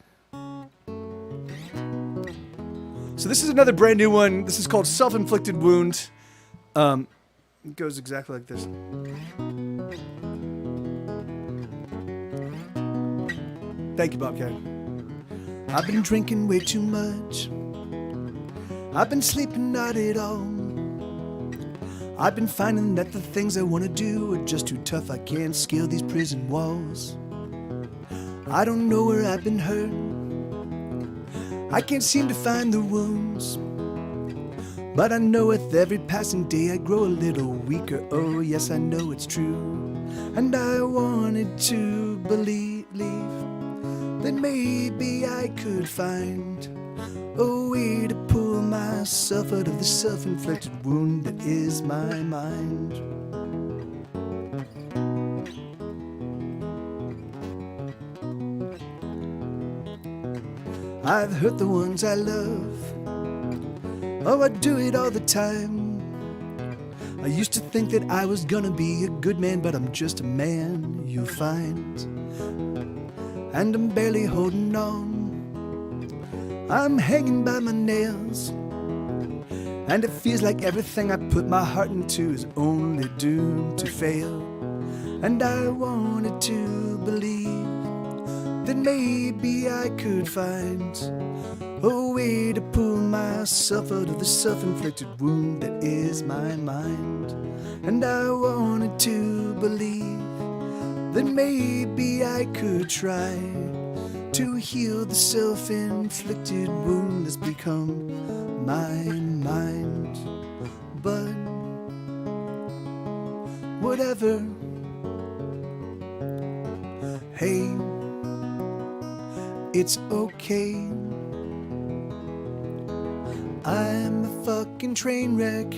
S1: So this is another brand new one. This is called "Self-Inflicted Wound." It goes exactly like this. Thank you, Bobcat. I've been drinking way too much. I've been sleeping not at all. I've been finding that the things I want to do are just too tough. I can't scale these prison walls. I don't know where I've been hurt. I can't seem to find the wounds. But I know with every passing day I grow a little weaker. Oh yes, I know it's true. And I wanted to believe that maybe I could find a way to pull myself out of the self-inflicted wound that is my mind. I've hurt the ones I love. Oh, I do it all the time. I used to think that I was gonna be a good man, but I'm just a man, you'll find. And I'm barely holding on. I'm hanging by my nails. And it feels like everything I put my heart into is only doomed to fail. And I wanted to believe that maybe I could find a way to pull myself out of the self-inflicted wound that is my mind. And I wanted to believe that maybe I could try to heal the self-inflicted wound that's become my mind. But whatever. Hey, it's okay. I'm a fucking train wreck.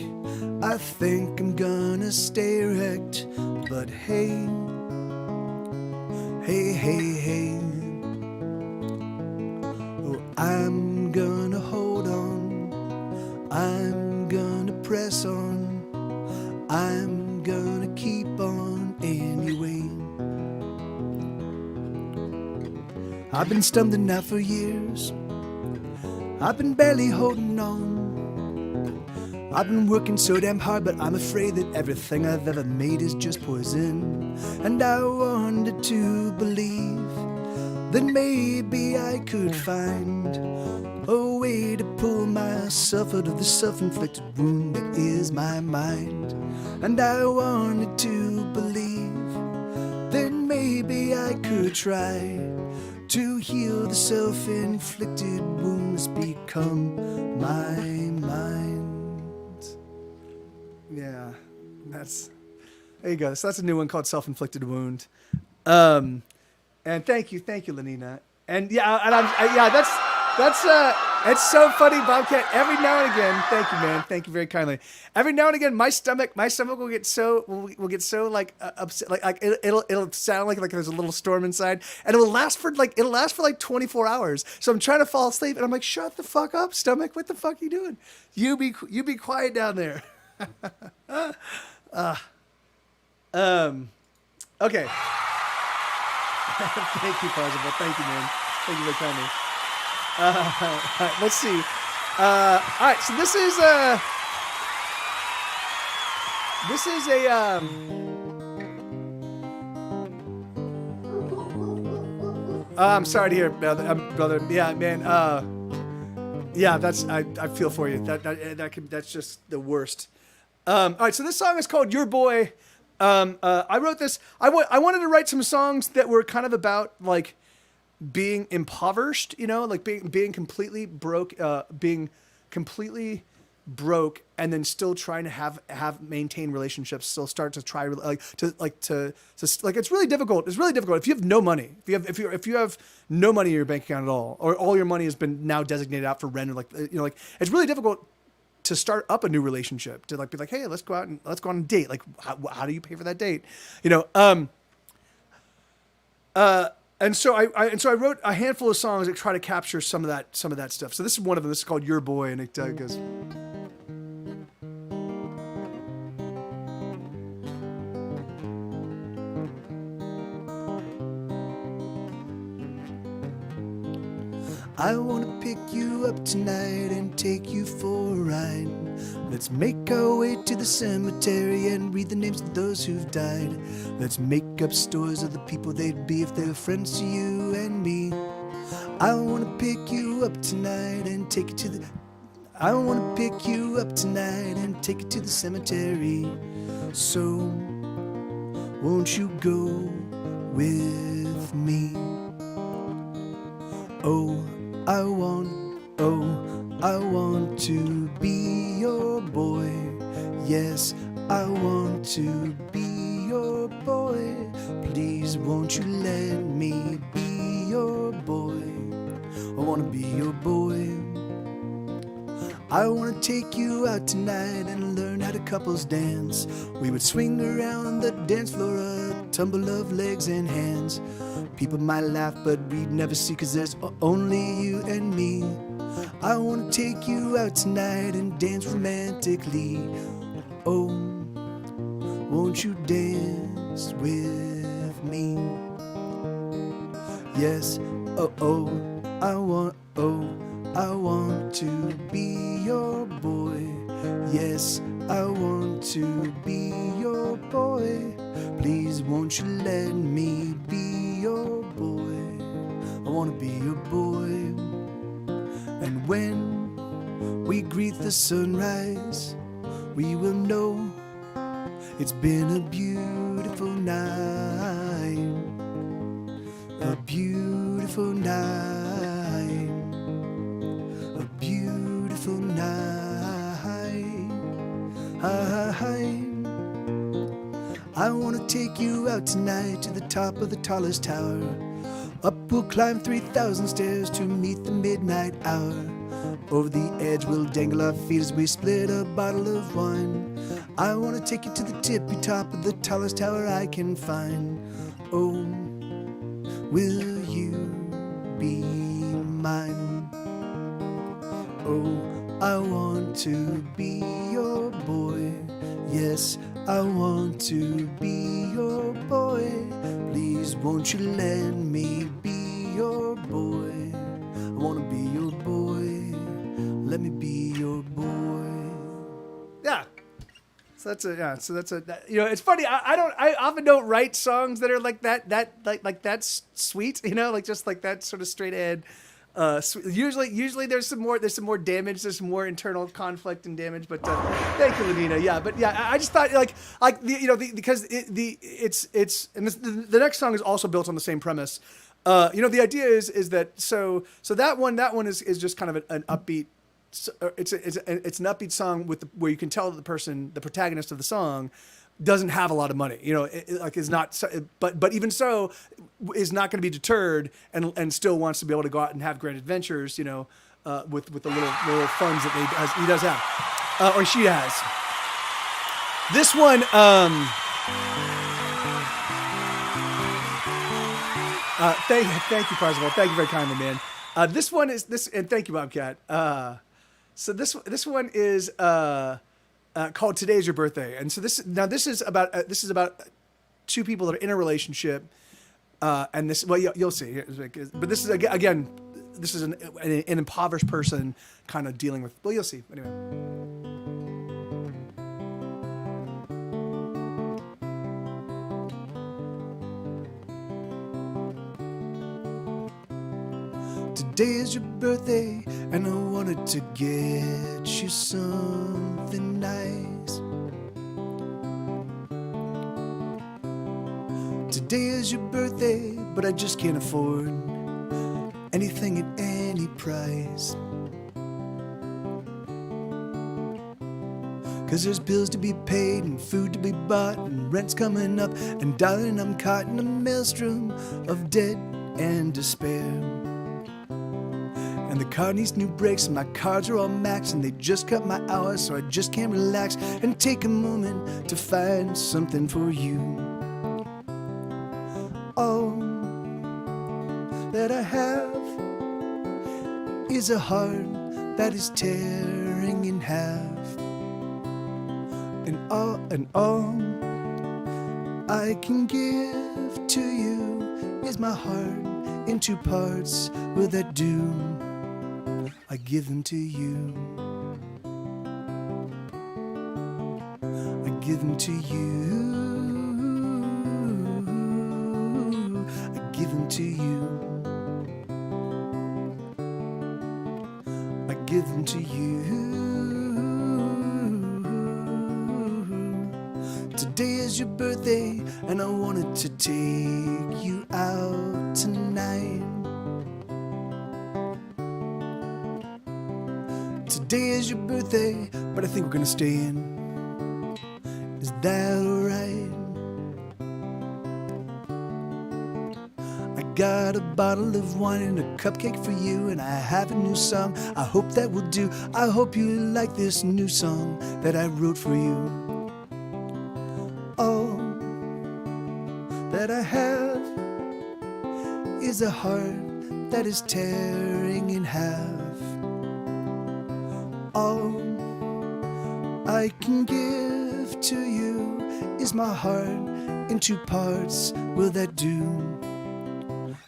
S1: I think I'm gonna stay wrecked. But hey, hey, hey, hey. Oh, I'm gonna hold on. I'm gonna press on. I'm gonna keep on anyway. I've been stumbling now for years. I've been barely holding on. I've been working so damn hard, but I'm afraid that everything I've ever made is just poison. And I wanted to believe that maybe I could find a way to pull myself out of the self-inflicted wound that is my mind. And I wanted to believe that maybe I could try to heal the self-inflicted wounds become my mind. Yeah, there you go. So that's a new one called Self-Inflicted Wound. And thank you, Lenina. And it's so funny, Bobcat. Every now and again, thank you, man. Thank you very kindly. Every now and again, my stomach will get so like upset, like it'll sound like there's a little storm inside, and it'll last for like 24 hours. So I'm trying to fall asleep, and I'm like, shut the fuck up, stomach. What the fuck are you doing? You be quiet down there. Okay. Thank you, Parzival. Thank you, man. Thank you very kindly. All right, let's see. All right, so this is a I'm sorry to hear, brother. Yeah, man. Yeah, I feel for you. That's just the worst. All right, so this song is called "Your Boy." I wrote this. I wanted to write some songs that were kind of about like being impoverished, like being completely broke, and then still trying to have maintain relationships, still start to try to it's really difficult. It's really difficult if you have no money. If you have no money in your bank account at all, or all your money has been now designated out for rent, or it's really difficult to start up a new relationship, to be like, hey, let's go on a date. Like, how do you pay for that date? And so I wrote a handful of songs that try to capture some of that stuff. So this is one of them. This is called "Your Boy," and it goes. I want to pick you up tonight and take you for a ride. Let's make our way to the cemetery and read the names of those who've died. Let's make up stories of the people they'd be if they were friends to you and me. I want to pick you up tonight and take you to the... I want to pick you up tonight and take you to the cemetery. So, won't you go with me? Oh, I want to be your boy. Yes, I want to be your boy. Please, won't you let me be your boy? I want to be your boy. I want to take you out tonight and learn how to couples dance. We would swing around the dance floor, a tumble of legs and hands. People might laugh, but we'd never see, 'cause there's only you and me. I want to take you out tonight and dance romantically. Oh, won't you dance with me? Yes, I want to be your boy. Yes, I want to be your boy. Please won't you let me be your boy? I want to be your boy. And when we greet the sunrise, we will know it's been a beautiful night. A beautiful night. A beautiful night. I want to take you out tonight to the top of the tallest tower. Up we'll climb 3,000 stairs to meet the midnight hour. Over the edge we'll dangle our feet as we split a bottle of wine. I want to take you to the tippy top of the tallest tower I can find. Oh, will you be mine? Oh, I want to be your boy. Yes, I want to be your boy. Please won't you let me be your boy? I want to be your boy. Let me be your boy. Yeah. So that's a you know, it's funny. I often don't write songs that are like that that's sweet, you know, like just like that sort of straight ahead. Usually there's some more damage, there's some more internal conflict and damage. But thank you, Ladina. Yeah, but yeah, I just thought because it's and the next song is also built on the same premise. The idea is that so that one is just kind of an upbeat. It's an upbeat song where you can tell that the protagonist of the song doesn't have a lot of money, is not, but even so is not going to be deterred and still wants to be able to go out and have great adventures, with the little funds that he does have, or she has. This one, thank you, Parzival. Thank you very kindly, man. This one is this, and thank you, Bobcat. So this one is called "Today's Your Birthday," and so this is about two people that are in a relationship, and this you'll see, but this is again this is an impoverished person kind of dealing with. Well, you'll see anyway. Today is your birthday, and I wanted to get you something nice. Today is your birthday, but I just can't afford anything at any price. 'Cause there's bills to be paid and food to be bought and rent's coming up, and darling, I'm caught in a maelstrom of debt and despair. And the car needs new brakes and my cards are all maxed, and they just cut my hours, so I just can't relax and take a moment to find something for you. All that I have is a heart that is tearing in half, and all I can give to you is my heart in two parts. Will that do? I give them to you. I give them to you. I give them to you. I give them to you. Today is your birthday, and I wanted to take you out tonight. Today is your birthday, but I think we're gonna stay in. Is that alright? I got a bottle of wine and a cupcake for you, and I have a new song I hope that will do. I hope you like this new song that I wrote for you. All that I have is a heart that is tearing in half. All I can give to you is my heart in two parts. Will that do?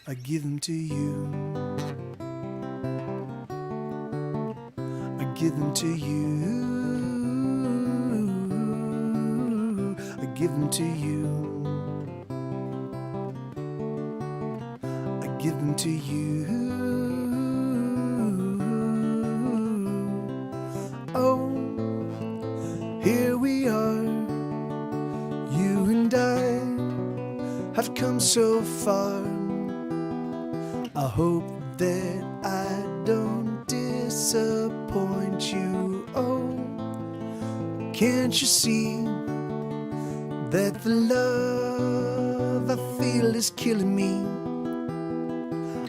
S1: I give them to you. I give them to you. give them to you. I give them to you. Oh, here we are, you and I have come so far. I hope that I don't disappoint you. Oh, can't you see that the love I feel is killing me?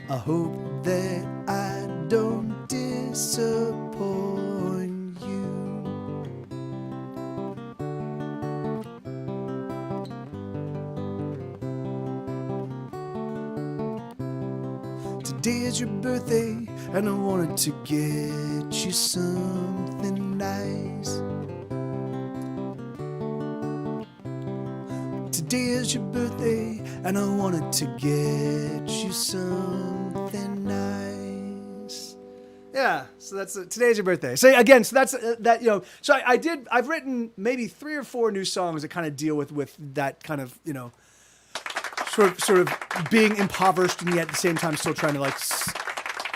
S1: I hope that I don't disappoint you. Today is your birthday, and I wanted to get you something nice. Today is your birthday, and I wanted to get you something nice. Yeah, so that's today's your birthday. So again, so that's that. You know, so I've written maybe 3 or 4 new songs that kind of deal with that kind of, you know, sort of being impoverished and yet at the same time still trying to, like,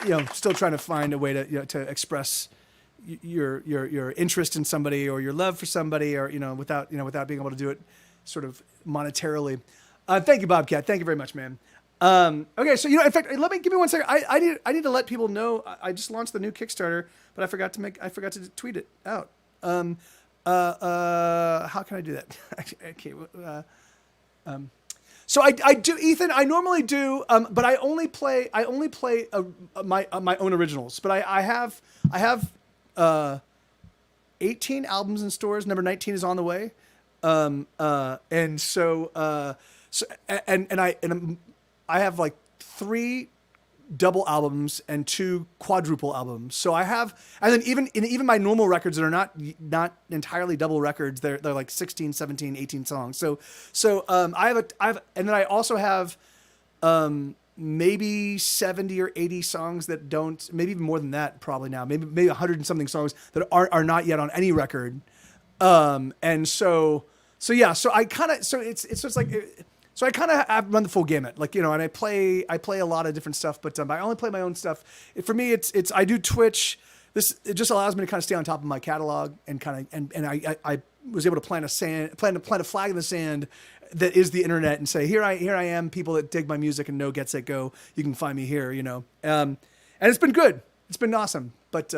S1: you know, still trying to find a way to, you know, to express your interest in somebody or your love for somebody, or, you know, without being able to do it sort of monetarily. Thank you, Bobcat. Thank you very much, man. Okay, so, you know, in fact, give me 1 second. I need to let people know I just launched the new Kickstarter, but I forgot to tweet it out. How can I do that? Okay. So I do, Ethan. I normally do, but I only play my own originals. But I have 18 albums in stores. Number 19 is on the way, and I have like 3 double albums and 2 quadruple albums. So I have, and then even my normal records that are not entirely double records, they're like 16, 17, 18 songs. So I have, and then I also have, maybe 70 or 80 songs that don't, maybe even more than that probably now, maybe 100 and something songs that are not yet on any record. And so yeah, so I kind of, so it's just like, so I kind of run the full gamut, like, you know, and I play a lot of different stuff, but I only play my own stuff. For me, it's I do Twitch. It just allows me to kind of stay on top of my catalog and kind of and I was able to plant a flag in the sand that is the internet and say, here I am, people that dig my music and know Get Set Go, you can find me here, you know. And it's been good. It's been awesome. But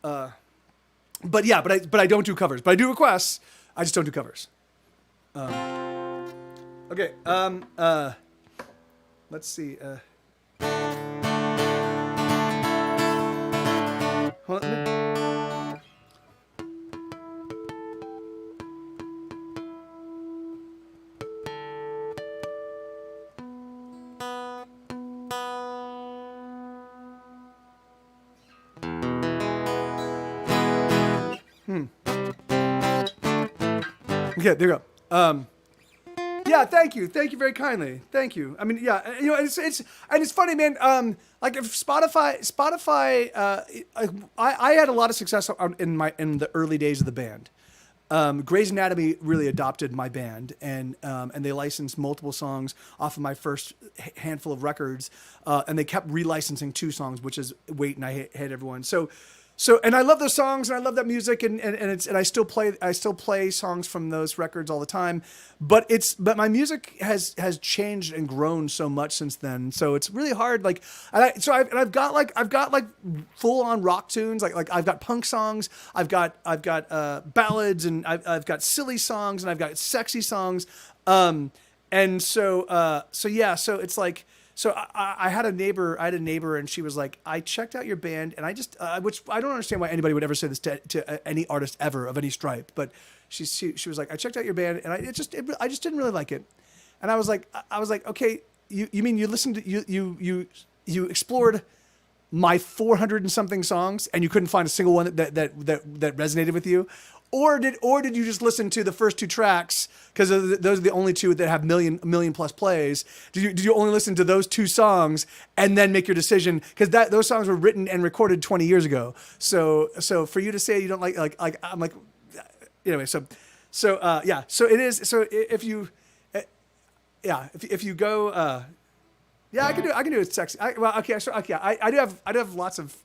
S1: yeah, but I don't do covers. But I do requests. I just don't do covers. Okay. Let's see. Hold on. Okay, there you go. Yeah, thank you very kindly. Thank you. I mean, yeah, you know, it's funny, man. Like if Spotify, I had a lot of success in the early days of the band. Grey's Anatomy really adopted my band, and they licensed multiple songs off of my first handful of records, and they kept relicensing 2 songs, which is Wait and I Hate Everyone. So, and I love those songs, and I love that music, and I still play songs from those records all the time. But my music has changed and grown so much since then. So it's really hard. Like, I've got like full on rock tunes. Like I've got punk songs. I've got ballads, and I've got silly songs, and I've got sexy songs. And so yeah. So it's like. So I had a neighbor, and she was like, I checked out your band, and I just, which I don't understand why anybody would ever say this to any artist ever of any stripe, but she was like, I checked out your band, and I just didn't really like it. And I was like, okay, you mean you listened to, you explored my 400 and something songs, and you couldn't find a single one that resonated with you? Or did you just listen to the first 2 tracks because those are the only 2 that have million plus plays? Did you only listen to those 2 songs and then make your decision? Because those songs were written and recorded 20 years ago. So for you to say you don't like I'm like, anyway. So yeah, so it is. So if you, yeah, if you go, yeah, I can do it sexy. Well, okay, so okay, I do have lots of,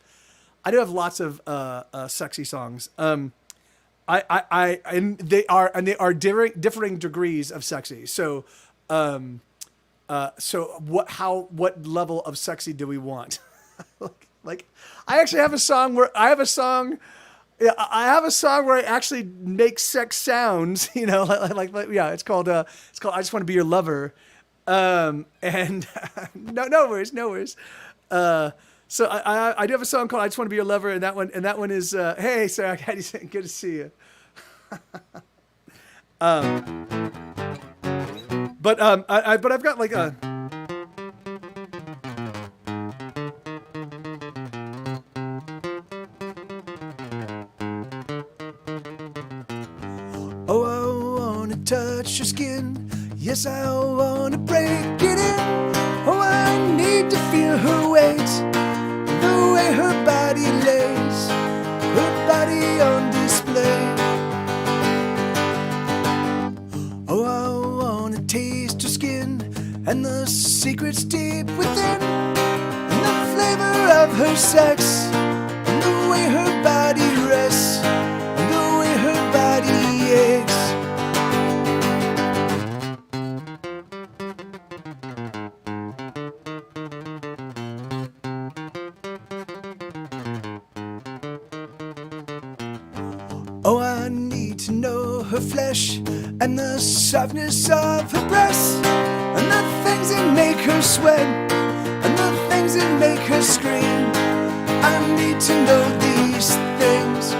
S1: sexy songs. And they are differing degrees of sexy. So, what level of sexy do we want? like, I actually have a song where I have a song. Yeah, I have a song where I actually make sex sounds. You know, yeah, it's called I just want to be your lover. And no worries, no worries. So I do have a song called I just want to be your lover, and that one is hey Sarah, good to see you. But I've got like a. Oh, I wanna touch your skin. Yes, I wanna break it in. Oh, I need to feel her weight, the way her body lays, her body on display. Oh, I wanna taste her skin and the secrets deep within, and the flavor of her sex, and the way her body rests, and the way her body aches. Oh, I need to know her flesh and the softness of her breasts, and the things that make her sweat, and the things that make her scream. I need to know these things.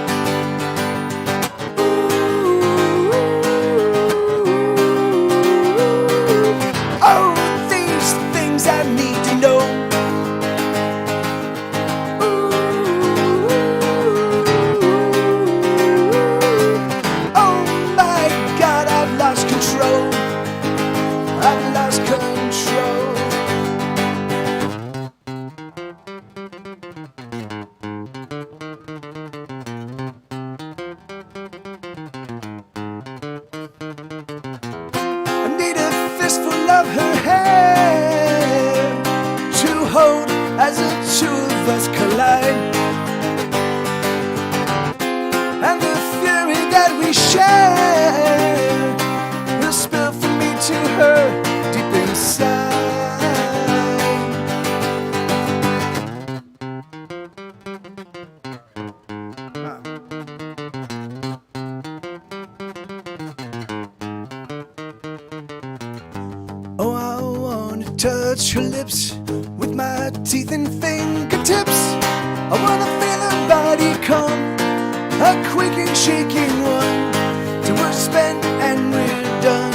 S1: Ooh, oh, these things I need to know. I've lost control. I need a fistful of her hair to hold as the two of us collide, and the fury that we share will spill from me to her deep inside. Oh, I want to touch her lips with my teeth and fingertips. I want to feel her body come, a quaking, shaking one, till we're spent and we're done.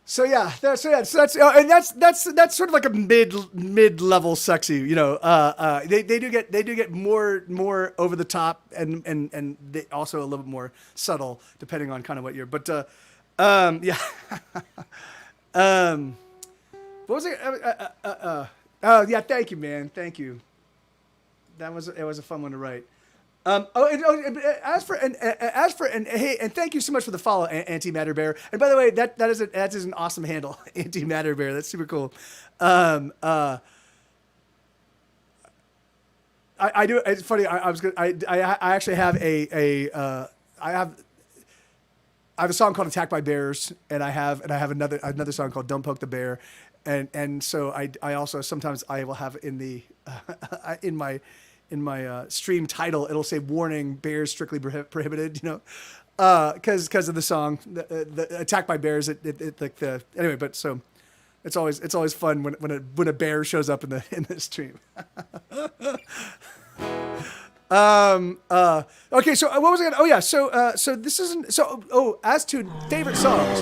S1: So yeah, and that's sort of like a mid level sexy, you know. They do get more over the top and they also a little bit more subtle depending on kind of what you're. But yeah, what was it? Oh yeah, thank you, man, thank you. It was a fun one to write. As for hey, and thank you so much for the follow, Antimatter Bear. And by the way, that is an awesome handle, Antimatter Bear. That's super cool. I do. It's funny. I actually have I have a song called "Attacked by Bears," and I have another song called "Don't Poke the Bear," and so I also sometimes I will have in the in my stream title, it'll say "Warning: Bears strictly prohibited." You know, because of the song, the "Attacked by Bears." It like the anyway, but so it's always fun when a bear shows up in the stream. Okay, so what was I gonna? Oh yeah, so this isn't so. Oh, as to favorite songs,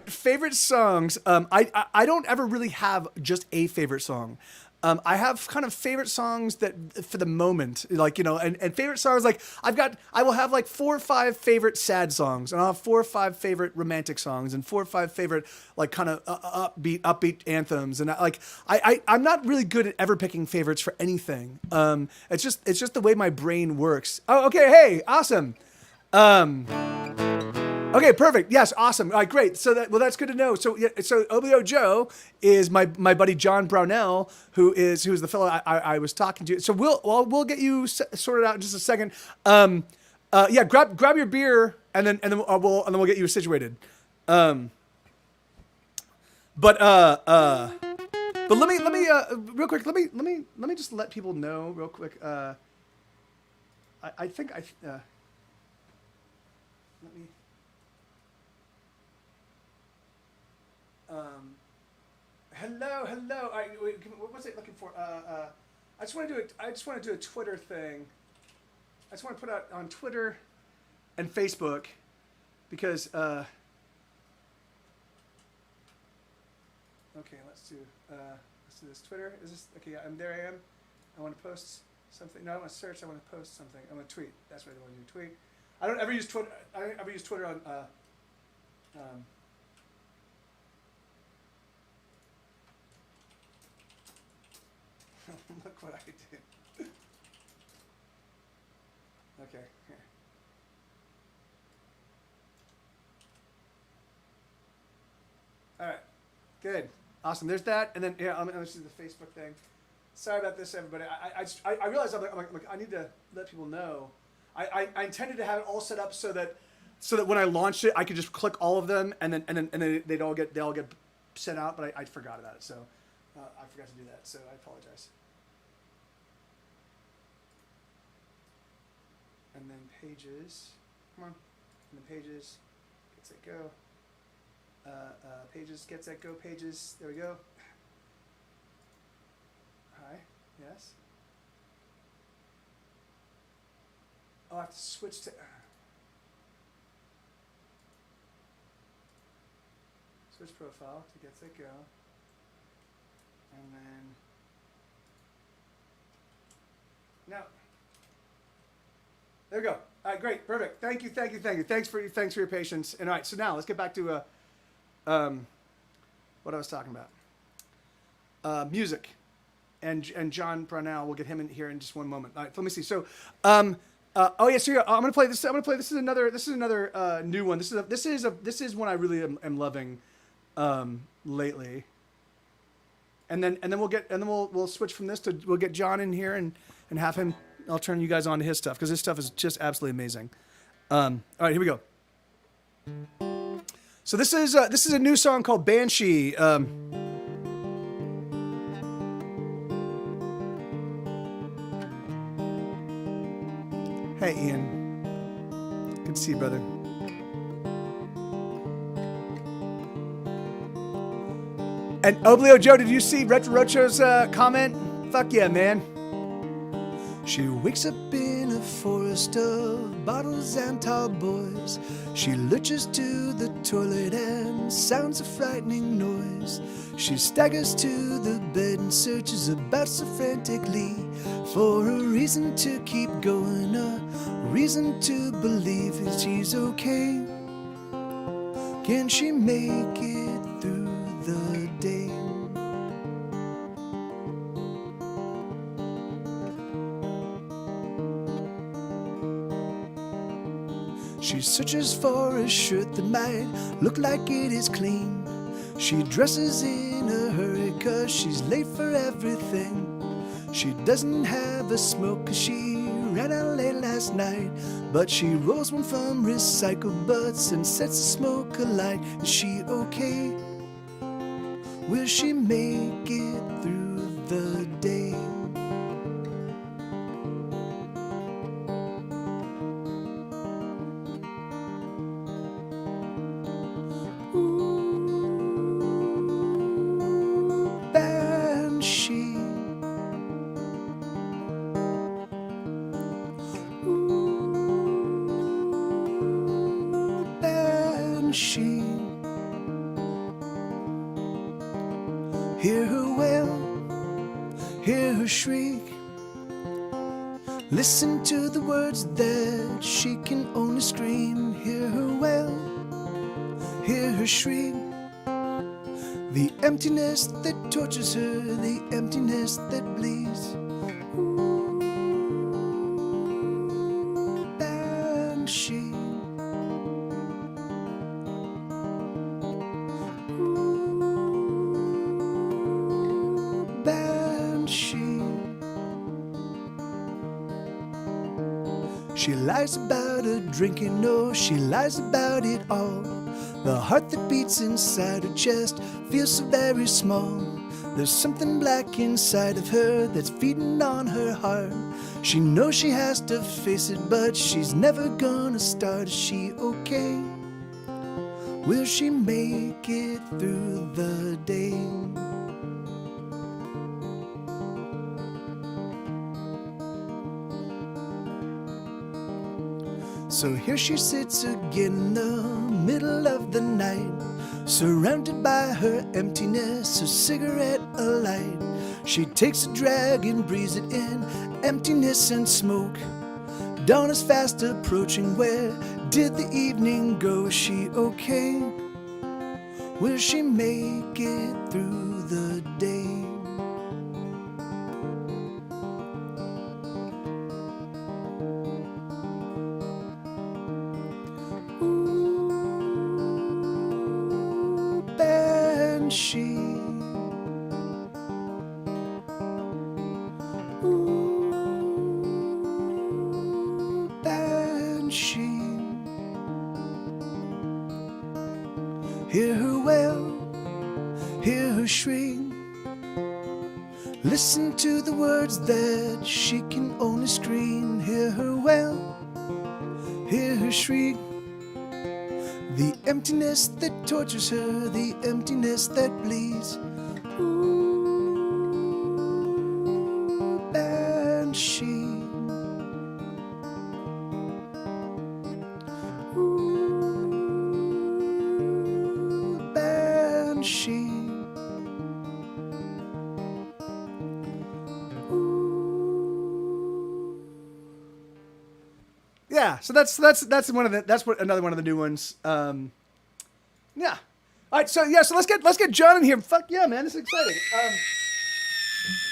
S1: favorite songs. I don't ever really have just a favorite song. I have kind of favorite songs that for the moment, like, and favorite songs, like I will have like 4 or 5 favorite sad songs, and I'll have 4 or 5 favorite romantic songs, and 4 or 5 favorite like kind of upbeat anthems, and I'm not really good at ever picking favorites for anything. It's just the way my brain works. Oh, okay, hey, awesome. Okay, perfect. Yes, awesome. All right, great. That's good to know. So Oblio Joe is my buddy John Brownell, who's the fellow I was talking to. So we'll get you sorted out in just a second. Yeah, grab your beer and then we'll get you situated. But let me real quick. Let me just let people know real quick. I think let me. Hello. All right, wait, what was it looking for? I just want to do a Twitter thing. I just want to put out on Twitter and Facebook because. Okay, let's do this. Twitter is this okay? Yeah, there. I am. I want to post something. No, I don't want to search. I want to post something. I want to tweet. That's what I want to do. Tweet. I don't ever use Twitter. I don't ever use Twitter on. Look what I did. Okay, here. All right, good, awesome. There's that, and then I'm gonna do the Facebook thing. Sorry about this, everybody. I realized I'm like I need to let people know. I intended to have it all set up so that when I launched it, I could just click all of them, and then they all get sent out. But I forgot about it, so I forgot to do that. So I apologize. And then pages, come on, and then pages, get set go, pages, get set go, pages, there we go. Hi, yes. Oh, I have to switch to, switch profile to get set go, and then, now. There we go. All right, great, perfect. Thank you. Thanks for your patience. And all right, so now let's get back to what I was talking about. Music, and John Brownell. We'll get him in here in just one moment. All right, let me see. So, oh yeah, so I'm gonna play this. This is another new one. This is one I really am loving lately. And then we'll switch from this to we'll get John in here and have him. I'll turn you guys on to his stuff because his stuff is just absolutely amazing. All right, here we go. So this is a new song called Banshee. Hey, Ian. Good to see you, brother. And Oblio Joe, did you see Retro Rocho's comment? Fuck yeah, man. She wakes up in a forest of bottles and tall boys. She lurches to the toilet and sounds a frightening noise. She staggers to the bed and searches about so frantically for a reason to keep going, a reason to believe that she's okay. Can she make it through the day? She searches for a shirt that might look like it is clean. She dresses in a hurry 'cause she's late for everything. She doesn't have a smoke 'cause she ran out late last night. But she rolls one from recycled butts and sets the smoke alight. Is she okay? Will she make it through the day? Hear her wail, hear her shriek. Listen to the words that she can only scream. Hear her wail, hear her shriek. The emptiness that tortures her, the emptiness that bleeds. Ooh, banshee. Ooh, banshee. She lies about her drinking, no, she lies about it all. The heart that beats inside her chest feels so very small. There's something black inside of her that's feeding on her heart. She knows she has to face it, but she's never gonna start. Is she okay? Will she make it through the day? So here she sits again in the middle of the night, surrounded by her emptiness, her cigarette alight. She takes a drag and breathes it in, emptiness and smoke. Dawn is fast approaching, where did the evening go? Is she okay? Will she make it through the day? Banshee. Ooh, banshee. Hear her wail, hear her shriek. Listen to the words that she can only scream. Hear her wail, hear her shriek. The emptiness that tortures her, the emptiness that bleeds. Ooh, banshee. Ooh, banshee. Ooh. Yeah, so that's another one of the new ones. Yeah. All right, so let's get John in here. Fuck yeah, man, this is exciting.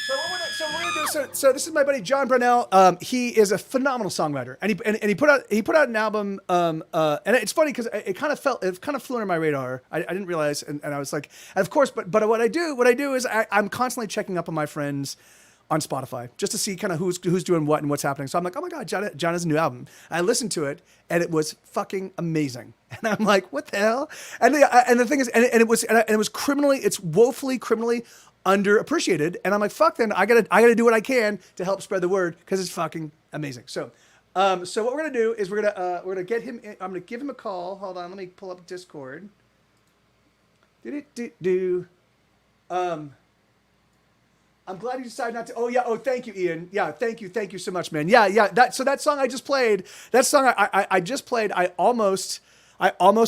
S1: So we're gonna do. So this is my buddy John Brunell. He is a phenomenal songwriter, and he put out an album. And it's funny because it kind of flew under my radar. I didn't realize, and I was like, and of course, but what I do is I'm constantly checking up on my friends on Spotify just to see kind of who's doing what and what's happening. So I'm like, oh my God, John has a new album. And I listened to it and it was fucking amazing. And I'm like, what the hell? And the thing is, it was it's woefully criminally underappreciated. And I'm like, fuck, then I gotta do what I can to help spread the word because it's fucking amazing. So what we're gonna do is we're gonna get him. I'm gonna give him a call. Hold on, let me pull up Discord. I'm glad you decided not to. Oh yeah. Oh, thank you, Ian. Yeah, thank you so much, man. Yeah. That song I just played. That song I just played. I almost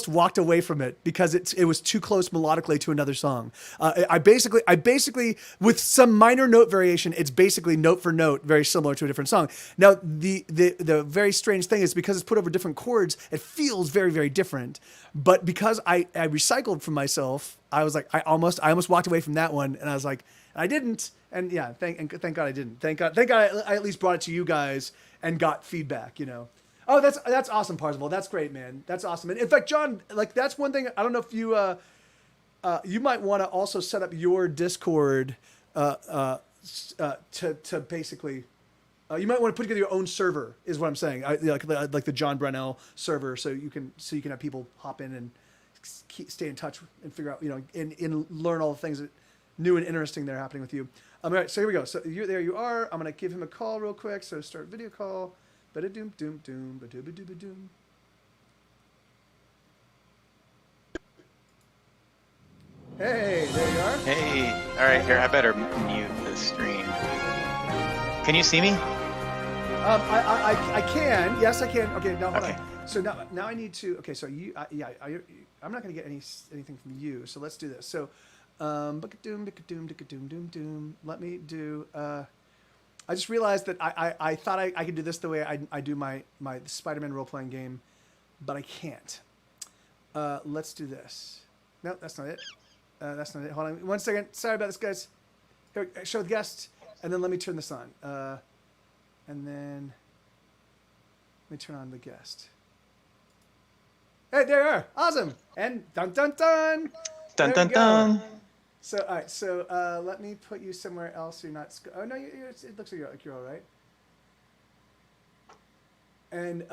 S1: walked away from it because it was too close melodically to another song. I basically with some minor note variation, it's basically note for note very similar to a different song. Now the very strange thing is because it's put over different chords, it feels very very different. But because I recycled from myself, I was like I almost walked away from that one, and I was like I didn't. And yeah, thank God I didn't. Thank God I at least brought it to you guys and got feedback. You know. Oh, that's awesome, Parzival. That's great, man. That's awesome. And in fact, John, like that's one thing. I don't know if you you might want to also set up your Discord to basically. You might want to put together your own server, is what I'm saying. Like the John Brunell server, so you can have people hop in and stay in touch and figure out, and learn all the things that new and interesting that are happening with you. All right, so here we go. So there you are. I'm gonna give him a call real quick. So start video call. Ba-da-doom, doom, doom, ba-dooba-dooba-doom. Hey, there you are.
S3: Hey, all right, here, I better mute the stream. Can you see me?
S1: I can. Yes, I can. Okay, now hold
S3: Okay.
S1: on. So now I need to. Okay, so I'm not gonna get anything from you. So let's do this. So Doom, doom, doom, doom, doom. Let me do. I just realized that I thought I could do this the way I do my Spider-Man role-playing game, but I can't. Let's do this. No, that's not it. That's not it. Hold on 1 second. Sorry about this, guys. Here, show the guest, and then let me turn this on. And then let me turn on the guest. Hey, there you are. Awesome. And dun dun dun.
S3: Dun
S1: There
S3: dun
S1: we go.
S3: dun.
S1: So, all right. So, let me put you somewhere else. So you're not. Oh no, it looks like you're all right. And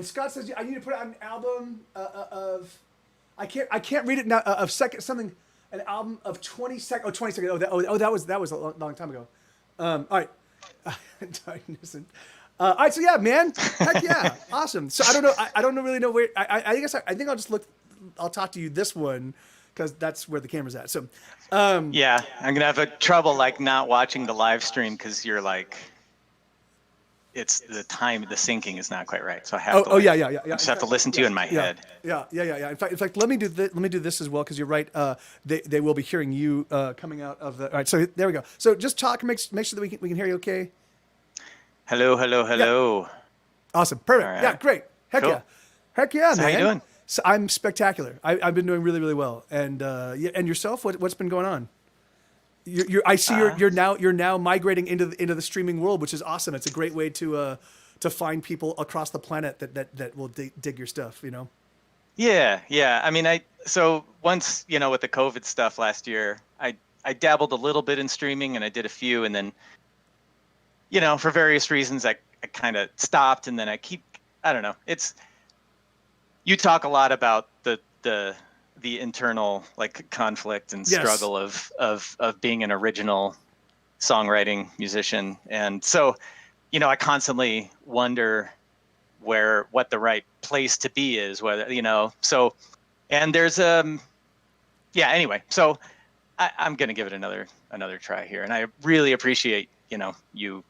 S1: Scott says I need to put out an album of. I can't read it now. Of second something. An album of 20 seconds. Oh, 20 seconds. That was a long time ago. All right. All right. So yeah, man. Heck yeah. Awesome. So I don't really know where. I guess I think I'll just look. I'll talk to you this one because that's where the camera's at. So.
S3: Yeah, I'm gonna have a trouble like not watching the live stream because you're like, it's the time, the syncing is not quite right. So I have to.
S1: Yeah.
S3: I just have to listen to you in my head.
S1: Yeah. In fact, let me do this as well because you're right. They will be hearing you coming out of the. All right, so there we go. So just talk. Make sure that we can hear you. Okay.
S3: Hello.
S1: Yeah. Awesome. Perfect.
S3: All right.
S1: Yeah. Great. Heck
S3: Cool.
S1: yeah. Heck yeah,
S3: So
S1: man.
S3: how you doing?
S1: So I'm spectacular. I've been doing really, really well. And and yourself, what's been going on? I see you're now migrating into the streaming world, which is awesome. It's a great way to find people across the planet that will dig your stuff. You know.
S3: Yeah. I mean, so once with the COVID stuff last year, I dabbled a little bit in streaming and I did a few, and then for various reasons I kind of stopped, and then I don't know. You talk a lot about the internal like conflict and struggle of being an original songwriting musician, and so I constantly wonder what the right place to be is, whether so, and there's anyway, so I'm gonna give it another try here, and I really appreciate you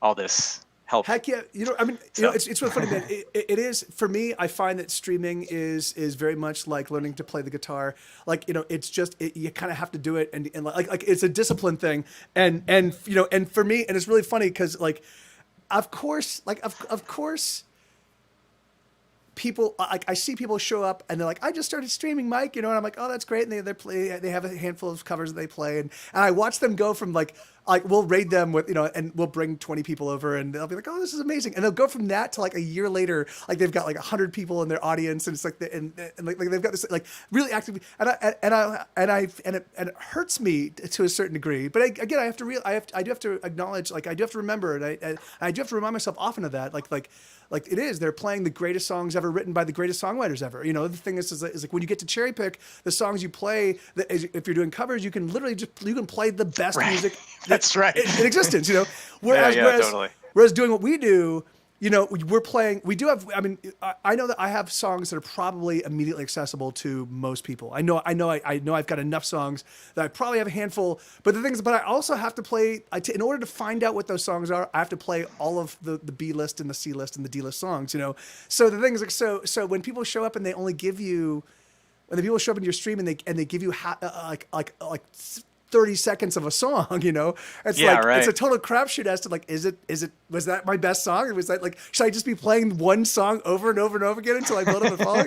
S3: all this help.
S1: Heck yeah. I mean, it's really funny, man. It is, for me, I find that streaming is very much like learning to play the guitar. Like, it's just, you kind of have to do it. And like it's a discipline thing. And for me, and it's really funny because of course, people, I see people show up and they're like, I just started streaming, Mike, and I'm like, oh, that's great. And they have a handful of covers that they play. And I watch them go from like we'll raid them with, and we'll bring 20 people over and they'll be like, oh, this is amazing. And they'll go from that to like a year later, like they've got like 100 people in their audience. And it's like, and like they've got this like really active, and it hurts me to a certain degree. But again, I do have to acknowledge, like I do have to remember, and I do have to remind myself often of that. Like it is, they're playing the greatest songs ever written by the greatest songwriters ever. The thing is like when you get to cherry pick the songs you play, if you're doing covers, you can literally you can play the best music
S3: that's right
S1: in existence. Whereas
S3: totally.
S1: Whereas doing what we do, we're playing. We do have. I mean, I know that I have songs that are probably immediately accessible to most people. I know. I've got enough songs that I probably have a handful. But the thing is, but I also have to play. In order to find out what those songs are, I have to play all of the B list and the C list and the D list songs. So the thing is, so when people show up and they only give you, when the people show up in your stream and they give you like 30 seconds of a song, it's it's a total crapshoot as to like, was that my best song? Or was that like, should I just be playing one song over and over and over again until I blow up and fall,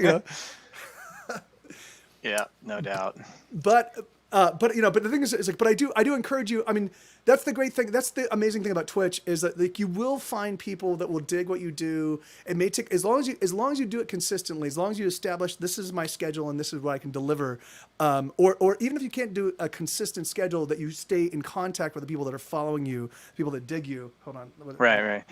S3: Yeah, no doubt.
S1: But the thing is like, but I do encourage you. I mean, that's the great thing. That's the amazing thing about Twitch is that like you will find people that will dig what you do. It may take as long as you do it consistently, as long as you establish this is my schedule and this is what I can deliver. Or even if you can't do a consistent schedule, that you stay in contact with the people that are following you, people that dig you. Hold on.
S3: Right.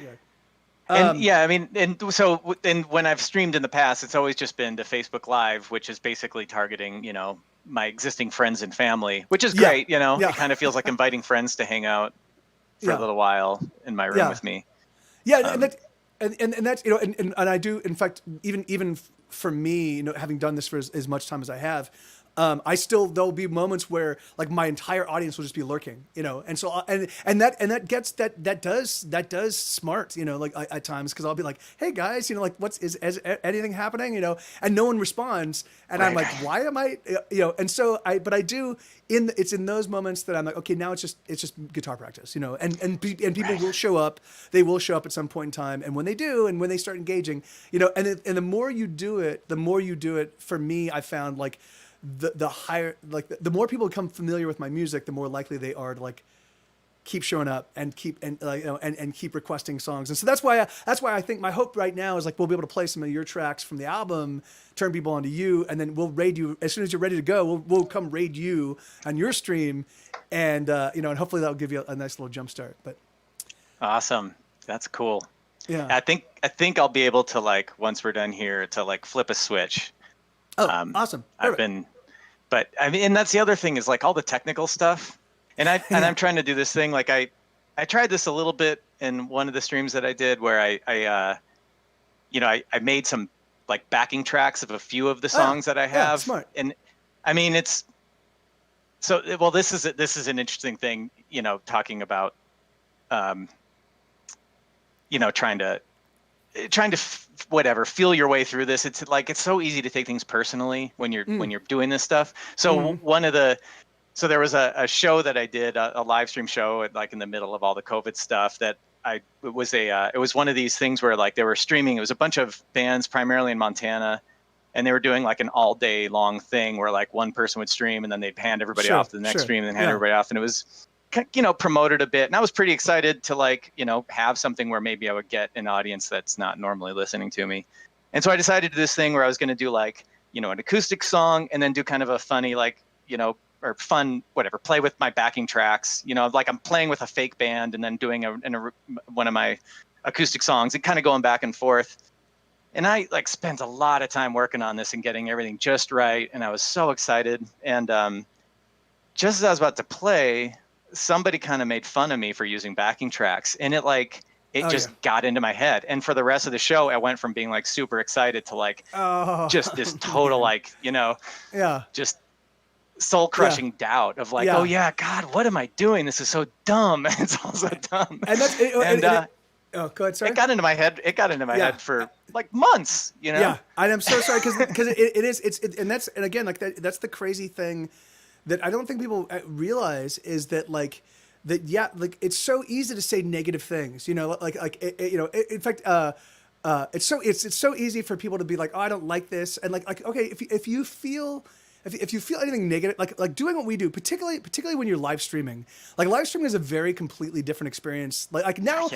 S1: Yeah.
S3: And when I've streamed in the past, it's always just been to Facebook Live, which is basically targeting, my existing friends and family, which is great. It kind of feels like inviting friends to hang out for a little while in my room with me.
S1: Yeah. And that's, and I do, in fact, even for me, having done this for as much time as I have, There'll be moments where like my entire audience will just be lurking, and so that does smart, like at times, because I'll be like, hey guys, like is anything happening, and no one responds, and I'm like, why am I, and so but I do it's in those moments that I'm like, okay, now it's just guitar practice, and people will show up, they will show up at some point in time, and when they do, and when they start engaging, and the more you do it, for me, I found like the higher, like the more people become familiar with my music, the more likely they are to like keep showing up and keep and keep requesting songs. And so that's why I think my hope right now is like we'll be able to play some of your tracks from the album, turn people onto you, and then we'll raid you as soon as you're ready to go. We'll come raid you on your stream, and and hopefully that'll give you a nice little jump start. But
S3: awesome, that's cool.
S1: Yeah,
S3: I think I'll be able to, like, once we're done here, to like flip a switch.
S1: Oh, awesome. Perfect.
S3: But I mean, and that's the other thing is like all the technical stuff. And I'm trying to do this thing. Like I tried this a little bit in one of the streams that I did where I made some like backing tracks of a few of the songs that I have.
S1: Yeah, smart.
S3: And I mean, this is an interesting thing, talking about, trying to whatever, feel your way through this. It's like, it's so easy to take things personally when you're doing this stuff. So so there was a show that I did, a live stream show like in the middle of all the COVID stuff that it was one of these things where like they were streaming. It was a bunch of bands primarily in Montana, and they were doing like an all day long thing where like one person would stream and then they'd hand everybody off to the next stream and then hand everybody off. And it was, promoted a bit. And I was pretty excited to like, have something where maybe I would get an audience that's not normally listening to me. And so I decided to do this thing where I was going to do like, an acoustic song and then do kind of a funny, like, or fun, whatever, play with my backing tracks, like I'm playing with a fake band and then doing one of my acoustic songs and kind of going back and forth. And I like spent a lot of time working on this and getting everything just right. And I was so excited. And just as I was about to play, somebody kind of made fun of me for using backing tracks, and it just got into my head. And for the rest of the show, I went from being like super excited to like just this total like, just soul crushing doubt of like, oh yeah, God, what am I doing? This is so dumb. It's all so dumb.
S1: And that's oh, go ahead, sorry.
S3: It got into my head. It got into my head for like months,
S1: Yeah, and I'm so sorry because and again, like that's the crazy thing that I don't think people realize is that like it's so easy to say negative things, in fact, it's so easy for people to be like, oh, I don't like this, and like okay, if you feel anything negative, like doing what we do, particularly when you're live streaming, like live streaming is a very completely different experience. Like now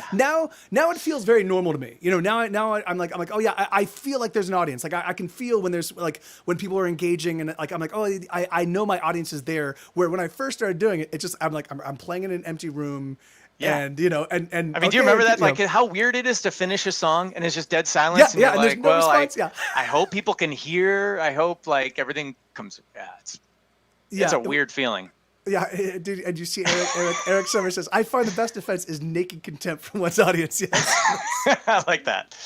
S1: it feels very normal to me. Now I'm like, oh yeah, I feel like there's an audience. Like I can feel when there's like when people are engaging, and like I'm like, oh, I know my audience is there. Where when I first started doing it, I'm like I'm playing in an empty room.
S3: Yeah.
S1: And and
S3: I mean, do you remember that? Like how weird it is to finish a song and it's just dead silence.
S1: Yeah,
S3: and
S1: there's
S3: like,
S1: no
S3: well,
S1: response.
S3: I hope people can hear. I hope like everything comes. It's a weird feeling.
S1: Yeah, dude, and you see Eric Summers says, I find the best defense is naked contempt from one's audience. Yes.
S3: I like that.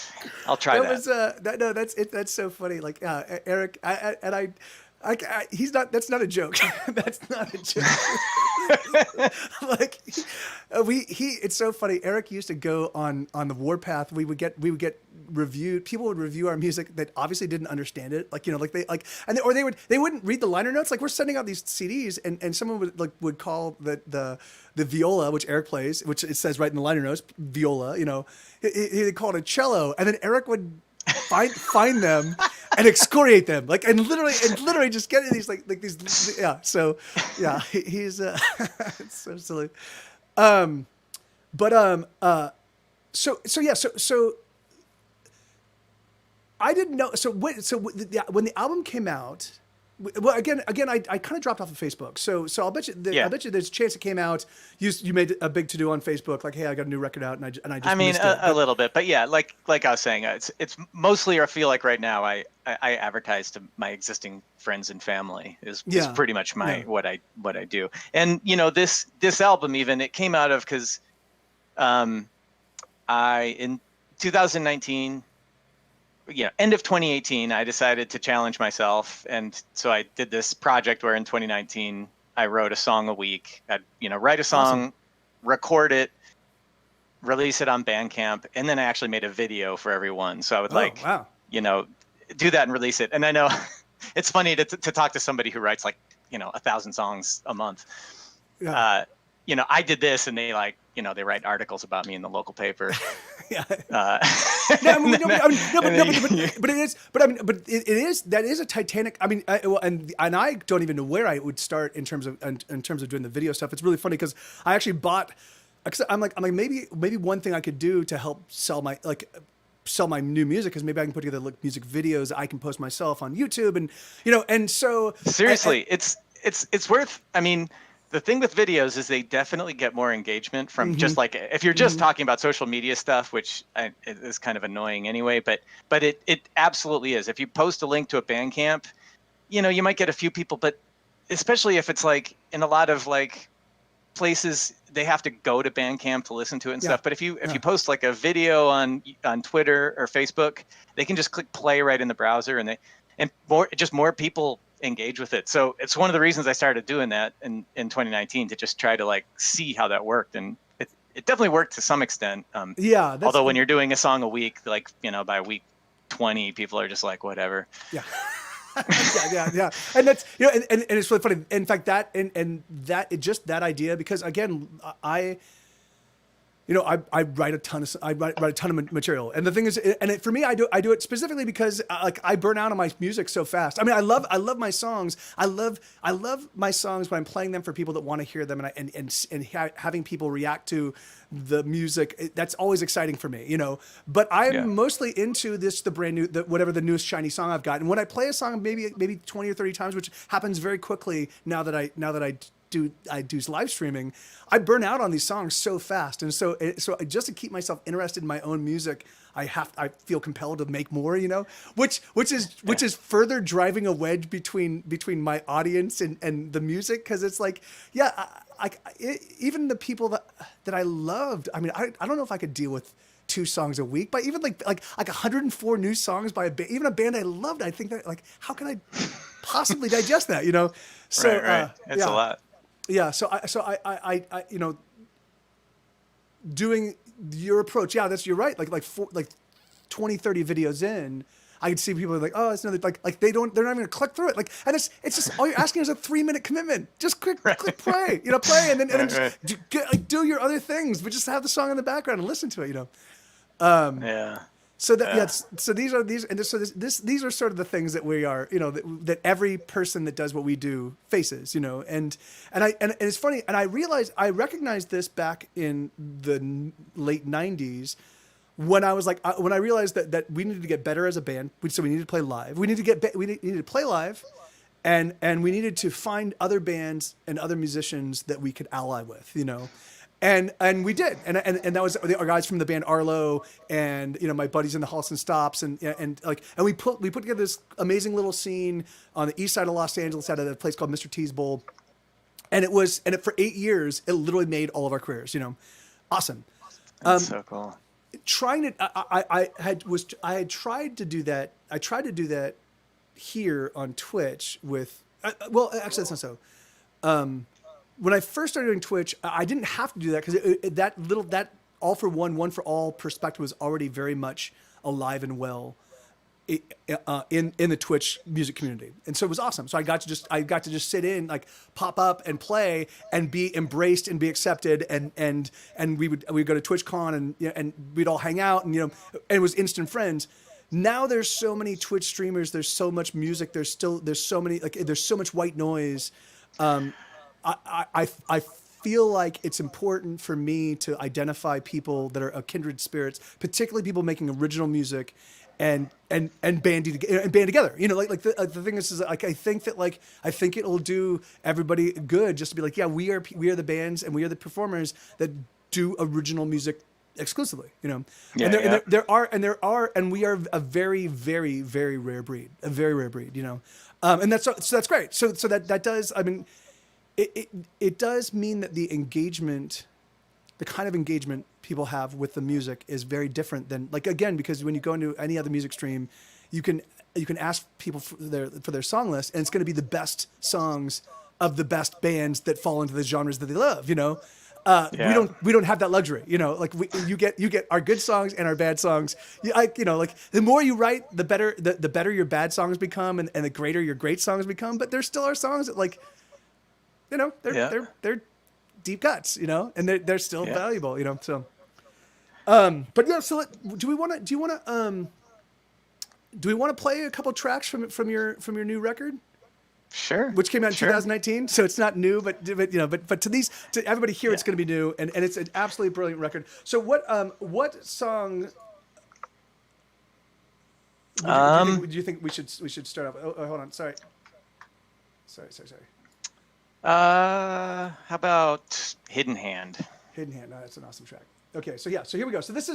S3: I'll try that.
S1: That's so funny. Like Eric, he's not. That's not a joke. That's not a joke. Like it's so funny. Eric used to go on the Warpath. We would get reviewed. People would review our music that obviously didn't understand it. Like they wouldn't read the liner notes. Like we're sending out these CDs, and someone would call the viola, which Eric plays, which it says right in the liner notes, viola. He'd call it a cello, and then Eric would find them and excoriate them, like and literally just get these like these so he's it's so silly. So I didn't know. When the album came out, well, again, I kind of dropped off of Facebook. So I'll bet you there's a chance it came out. You made a big to do on Facebook, like, hey, I got a new record out, and I just missed it.
S3: A little bit, but yeah, like I was saying, it's mostly, I feel like right now I advertise to my existing friends and family is pretty much what I do. And this album, even, it came out of because in 2019 end of 2018, I decided to challenge myself, and so I did this project where in 2019 I wrote a song a week. I'd write a song,
S1: Awesome.
S3: record it, release it on Bandcamp, and then I actually made a video for everyone. So I would
S1: Oh, wow.
S3: do that and release it. And I know it's funny to talk to somebody who writes 1,000 songs a month.
S1: Yeah.
S3: I did this, and they they write articles about me in the local paper.
S1: Yeah.
S3: Uh,
S1: No, I mean, no,
S3: and
S1: I mean, no,
S3: then
S1: but it is, but I mean, but it is, that is a Titanic. I mean, and I don't even know where I would start in terms of doing the video stuff. It's really funny because I actually bought. I'm like maybe one thing I could do to help sell my new music is maybe I can put together music videos that I can post myself on YouTube, and and so
S3: seriously, it's worth. I mean, the thing with videos is they definitely get more engagement from just if you're just talking about social media stuff, which is kind of annoying anyway. But it absolutely is. If you post a link to a Bandcamp, you might get a few people, but especially if it's in a lot of places they have to go to Bandcamp to listen to it and stuff. But if you post a video on Twitter or Facebook, they can just click play right in the browser, and more people engage with it. So it's one of the reasons I started doing that in 2019 to just try to see how that worked, and it definitely worked to some extent. Although when you're doing a song a week, by week 20, people are just whatever.
S1: Yeah. yeah. And that's, and it's really funny. In fact, that just that idea, because again, I write a ton of material, and the thing is, for me, I do it specifically because I burn out on my music so fast. I mean, I love my songs. I love my songs when I'm playing them for people that want to hear them, and having people react to the music. That's always exciting for me, But I'm mostly into the brand new, whatever the newest shiny song I've got. And when I play a song, maybe 20 or 30 times, which happens very quickly now that I do live streaming, I burn out on these songs so fast, and so just to keep myself interested in my own music, I feel compelled to make more, which is further driving a wedge between my audience and the music, because it's even the people that I loved. I mean, I don't know if I could deal with 2 songs a week, but even like 104 new songs by even a band I loved. I think that how can I possibly digest that, So
S3: right. It's a lot.
S1: Yeah, so I doing your approach. Yeah, you're right. Like 20, 30 videos in, I could see people oh, it's another they're not even gonna click through it. And it's just all you're asking is a 3-minute commitment. Just click play, play, and then just do your other things, but just have the song in the background and listen to it,
S3: Yeah.
S1: So these are sort of the things that we are, that every person that does what we do faces, and it's funny. And I recognized this back in the late 90s when I was when I realized that we needed to get better as a band. So we needed to play live. We needed to play live, and we needed to find other bands and other musicians that we could ally with, And we did, and that was our guys from the band Arlo, and my buddies in the Halston Stops, and we put together this amazing little scene on the east side of Los Angeles at a place called Mr. T's Bowl, and for 8 years it literally made all of our careers, awesome.
S3: That's so cool.
S1: I had tried to do that. I tried to do that here on Twitch with well, actually that's not so. When I first started doing Twitch, I didn't have to do that because that all for one for all perspective was already very much alive and well in the Twitch music community, and so it was awesome. So I got to just sit in, pop up and play and be embraced and be accepted, and we'd go to TwitchCon and we'd all hang out, and it was instant friends. Now there's so many Twitch streamers, there's so much music, there's so many there's so much white noise. I feel like it's important for me to identify people that are kindred spirits, particularly people making original music, and band together. The thing is I think it'll do everybody good just to be we are the bands and we are the performers that do original music exclusively.
S3: Yeah,
S1: and we are a very, very, very rare breed, and that's great. So that does, I mean. It does mean that the engagement the kind of engagement people have with the music is very different than, like, again, because when you go into any other music stream, you can ask people for their song list, and it's going to be the best songs of the best bands that fall into the genres that they love. You know, we don't have that luxury. You know, like you get our good songs and our bad songs. Like the more you write, the better your bad songs become, and the greater your great songs become. But there still are songs that, like, you know, they're deep cuts. You know, and they're still valuable. You know, so. But yeah, so do we want to play a couple tracks from your new record?
S3: Sure.
S1: Which came out in 2019, so it's not new, but you know, but to everybody here, it's going to be new, and it's an absolutely brilliant record. So what song? Do you think we should start off? Oh, hold on, sorry.
S3: How about Hidden Hand?
S1: Hidden Hand. No, that's an awesome track. Okay, so here we go. So this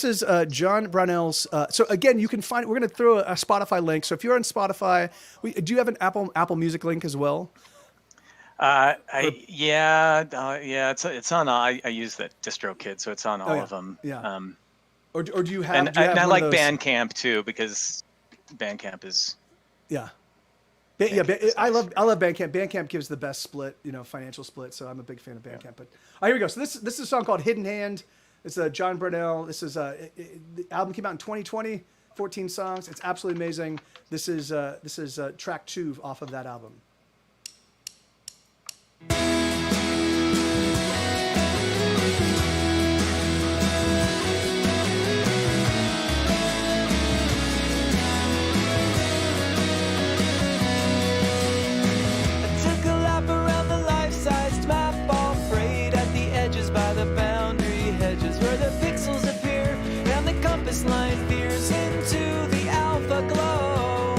S1: is John Brownell's. So again, you can find. We're going to throw a Spotify link. So if you're on Spotify, do you have an Apple Music link as well?
S3: It's on. I use that DistroKid, so it's on all of them.
S1: Yeah. Or do you have?
S3: And I like Bandcamp too, because Bandcamp is.
S1: Yeah. I love Bandcamp. Bandcamp gives the best split, you know, financial split. So I'm a big fan of Bandcamp. But here we go. So this is a song called Hidden Hand. It's John Brownell. This is the album came out in 2020. 14 songs. It's absolutely amazing. This is track 2 off of that album.
S4: Line veers into the alpha glow.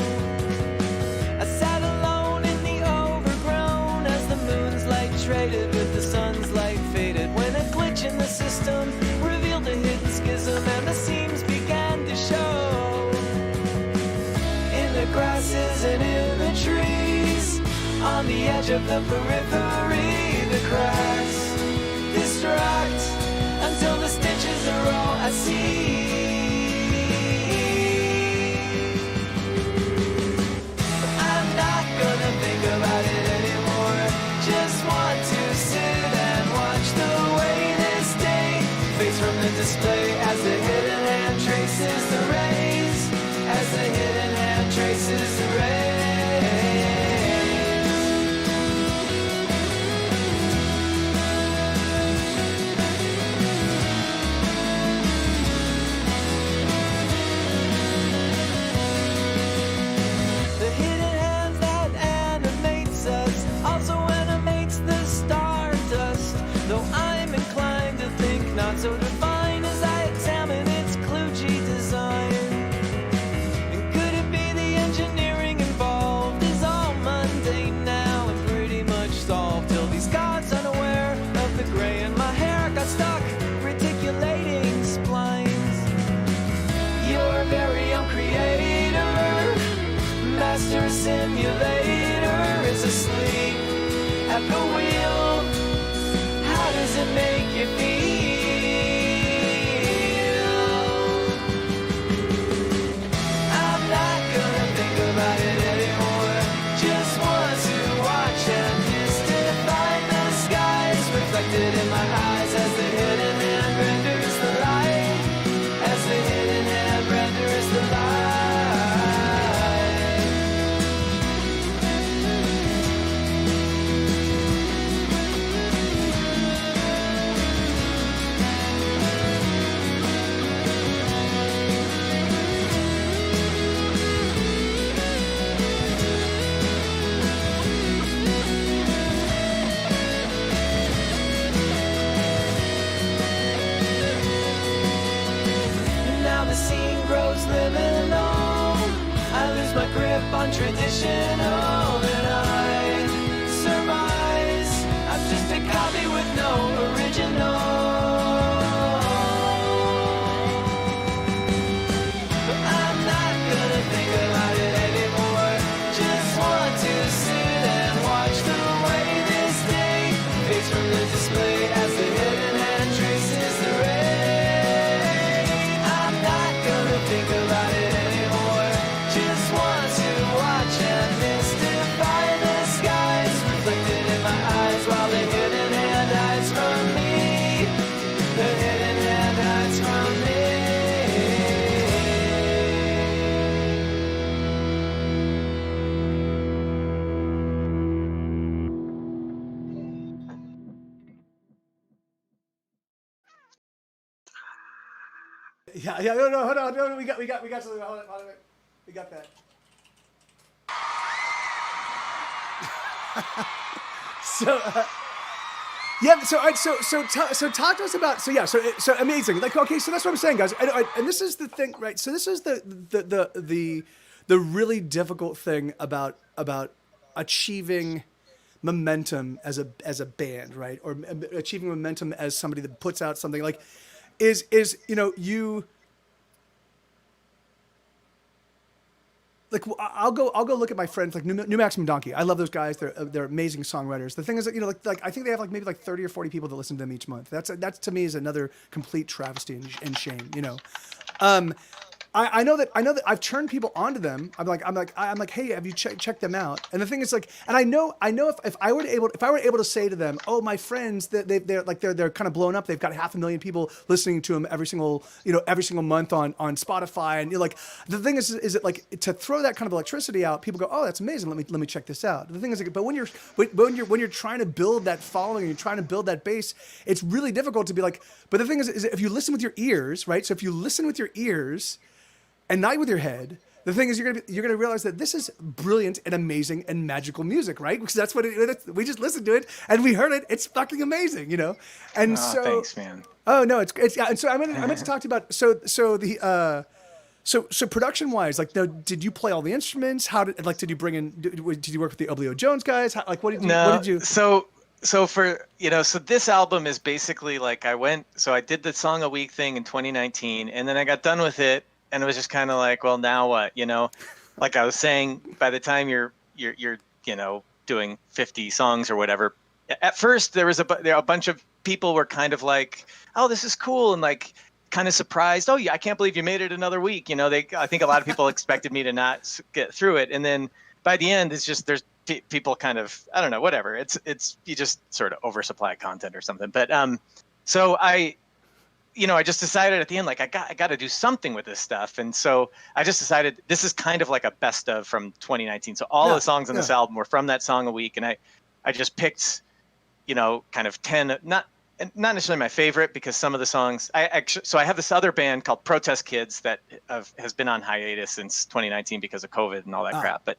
S4: I sat alone in the overgrown as the moon's light traded with the sun's light faded, when a glitch in the system revealed a hidden schism and the seams began to show. In the grasses and in the trees, on the edge of the periphery, the cracks distract until the stitches are all I see. About it anymore. Just want to sit and watch the way this day fades from the display as the hidden hand traces the rays, as the hidden hand traces the rays. So divine as I examine its kludgy design. And could it be the engineering involved is all mundane now and pretty much solved, till these gods unaware of the gray in my hair got stuck reticulating splines. Your very own creator, master simulator, is asleep at the wheel. How does it make you feel? About it anymore. Just want to watch and mystify the skies reflected in my eyes as the hidden hand renders the light, as the hidden hand renders the light. On traditional, and I surmise I'm just a copy with no original. But I'm not gonna think about it anymore. Just want to sit and watch the way this day fades from the display as the hidden
S1: Yeah. No, hold on. No, we got something. Hold on. We got that. So, yeah. So, all right. So talk to us about. So amazing. Like, okay. So that's what I'm saying, guys. And this is the thing, right? So this is the really difficult thing about achieving momentum as a band, right? Or achieving momentum as somebody that puts out something like is you. Like I'll go look at my friends like New Maximum Donkey. I love those guys. They're amazing songwriters. The thing is that like I think they have like maybe like 30 or 40 people that listen to them each month. That's to me is another complete travesty and shame. I know that I've turned people onto them. I'm like, hey, have you checked them out? And the thing is like, and I know if I were able to say to them, oh, my friends, they're kind of blown up. They've got 500,000 people listening to them every single month on Spotify. And you're like, the thing is it like to throw that kind of electricity out, people go, oh, that's amazing. Let me check this out. The thing is like, but when you're trying to build that following and you're trying to build that base, it's really difficult to be like, but the thing is if you listen with your ears, right? So if you listen with your ears, and not with your head, the thing is you're gonna realize that this is brilliant and amazing and magical music, right? Because that's what we just listened to it and we heard it. It's fucking amazing, And so,
S3: thanks, man.
S1: Oh no, it's yeah. And so I meant to talk to you about so production wise, like, did you play all the instruments? Did you bring in? Did you work with the Oblio Jones guys? What did you?
S3: So for so this album is basically like I did the song a week thing in 2019, and then I got done with it. And it was just kind of like, well, now what? Like I was saying, by the time you're doing 50 songs or whatever, at first there was a bunch of people were kind of like, oh, this is cool, and like kind of surprised. Oh, yeah, I can't believe you made it another week. I think a lot of people expected me to not get through it, and then by the end, it's just there's people kind of I don't know, whatever. It's you just sort of oversupply content or something. But so I just decided at the end, like, I got to do something with this stuff. And so I just decided this is kind of like a best of from 2019. So all the songs on this album were from that song a week. And I just picked, kind of 10, not necessarily my favorite because some of the songs so I have this other band called Protest Kids that has been on hiatus since 2019 because of COVID and all that crap. But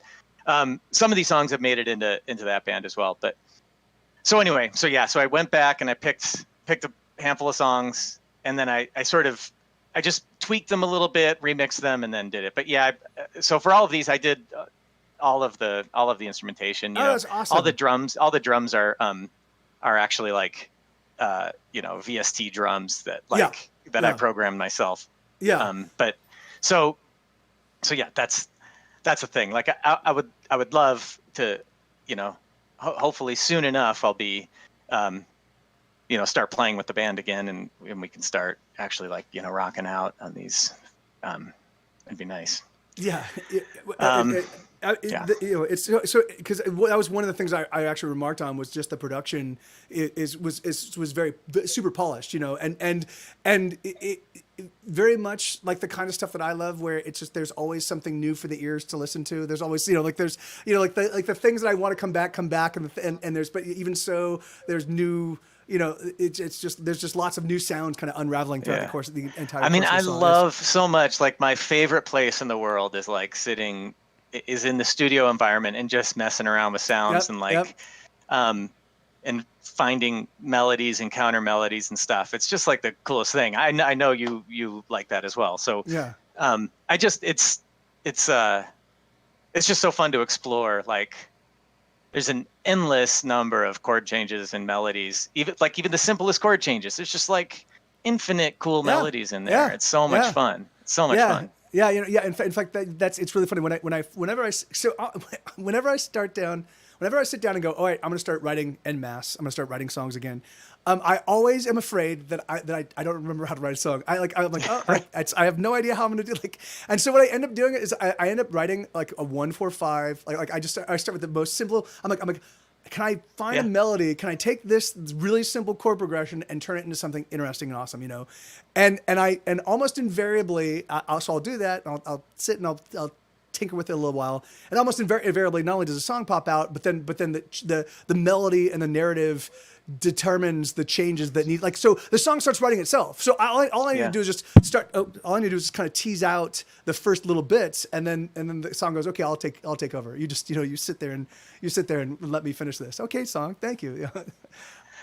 S3: some of these songs have made it into that band as well. But so anyway, so I went back and I picked a handful of songs. And then I just tweaked them a little bit, remixed them, and then did it. But yeah, so for all of these, I did all of the instrumentation.
S1: That's awesome.
S3: All the drums are actually like VST drums that I programmed myself.
S1: Yeah.
S3: But so yeah, that's the thing. Like I would love to, hopefully soon enough I'll be start playing with the band again and we can start actually rocking out on these. It'd be nice.
S1: Yeah.
S3: Yeah.
S1: It's so because that was one of the things I actually remarked on was just the production was very super polished, and it very much like the kind of stuff that I love where it's just there's always something new for the ears to listen to. There's always there's the things that I want to come back and there's but even so there's new. It's just there's just lots of new sounds kind of unraveling throughout the course of the entire.
S3: I mean,
S1: I
S3: love so much. Like my favorite place in the world is like is in the studio environment and just messing around with sounds and finding melodies and counter melodies and stuff. It's just like the coolest thing. I know you like that as well. So
S1: yeah.
S3: It's just so fun to explore. Like there's an endless number of chord changes and melodies. Even the simplest chord changes. There's just like infinite cool melodies in there. It's so much fun. It's so much fun.
S1: Yeah, In fact, it's really funny whenever I sit down and go, all right, I'm going to start writing en masse. I'm going to start writing songs again. I always am afraid that I don't remember how to write a song. I'm like, oh, I have no idea how I'm going to do and so what I end up doing is I end up writing like a 1-4-5. Like I start with the most simple. I'm like, can I find a melody? Can I take this really simple chord progression and turn it into something interesting and awesome? And almost invariably, I'll do that. And I'll sit and I'll tinker with it a little while, and almost invariably, not only does a song pop out, but then the melody and the narrative determines the changes that need, like, so the song starts writing itself. So all I need to do is just start. All I need to do is just kind of tease out the first little bits, and then the song goes, okay, I'll take over. You just, you sit there and let me finish this. Okay, song, thank you.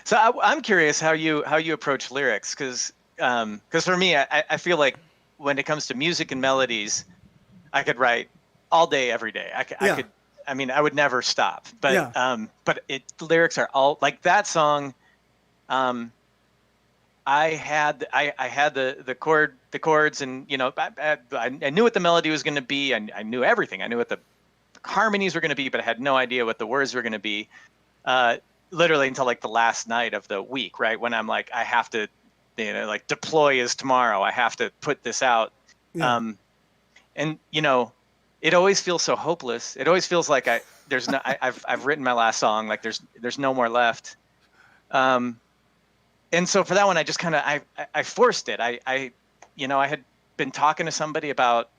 S3: So I'm curious how you approach lyrics, because for me, I feel like when it comes to music and melodies, I could write all day, every day. I could. I mean, I would never stop. But lyrics are all like that song. I had the chords, and I knew what the melody was going to be. I knew everything. I knew what the harmonies were going to be, but I had no idea what the words were going to be. Literally until like the last night of the week, right? When I'm like, I have to, like, deploy is tomorrow. I have to put this out. Yeah. And it always feels so hopeless. It always feels like I've written my last song. Like there's no more left. And so for that one, I just kind of, I forced it. I had been talking to somebody about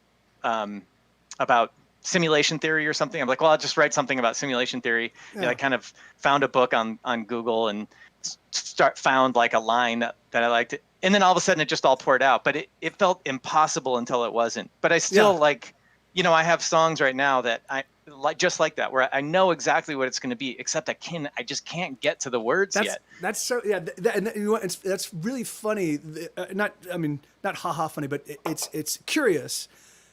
S3: simulation theory or something. I'm like, well, I'll just write something about simulation theory. Yeah. I kind of found a book on Google and found like a line that I liked. And then all of a sudden it just all poured out, but it felt impossible until it wasn't. But I still I have songs right now that I like, just like that, where I know exactly what it's going to be, except I just can't get to the words yet.
S1: That's so, yeah. That's really funny. Not haha funny, but it's curious.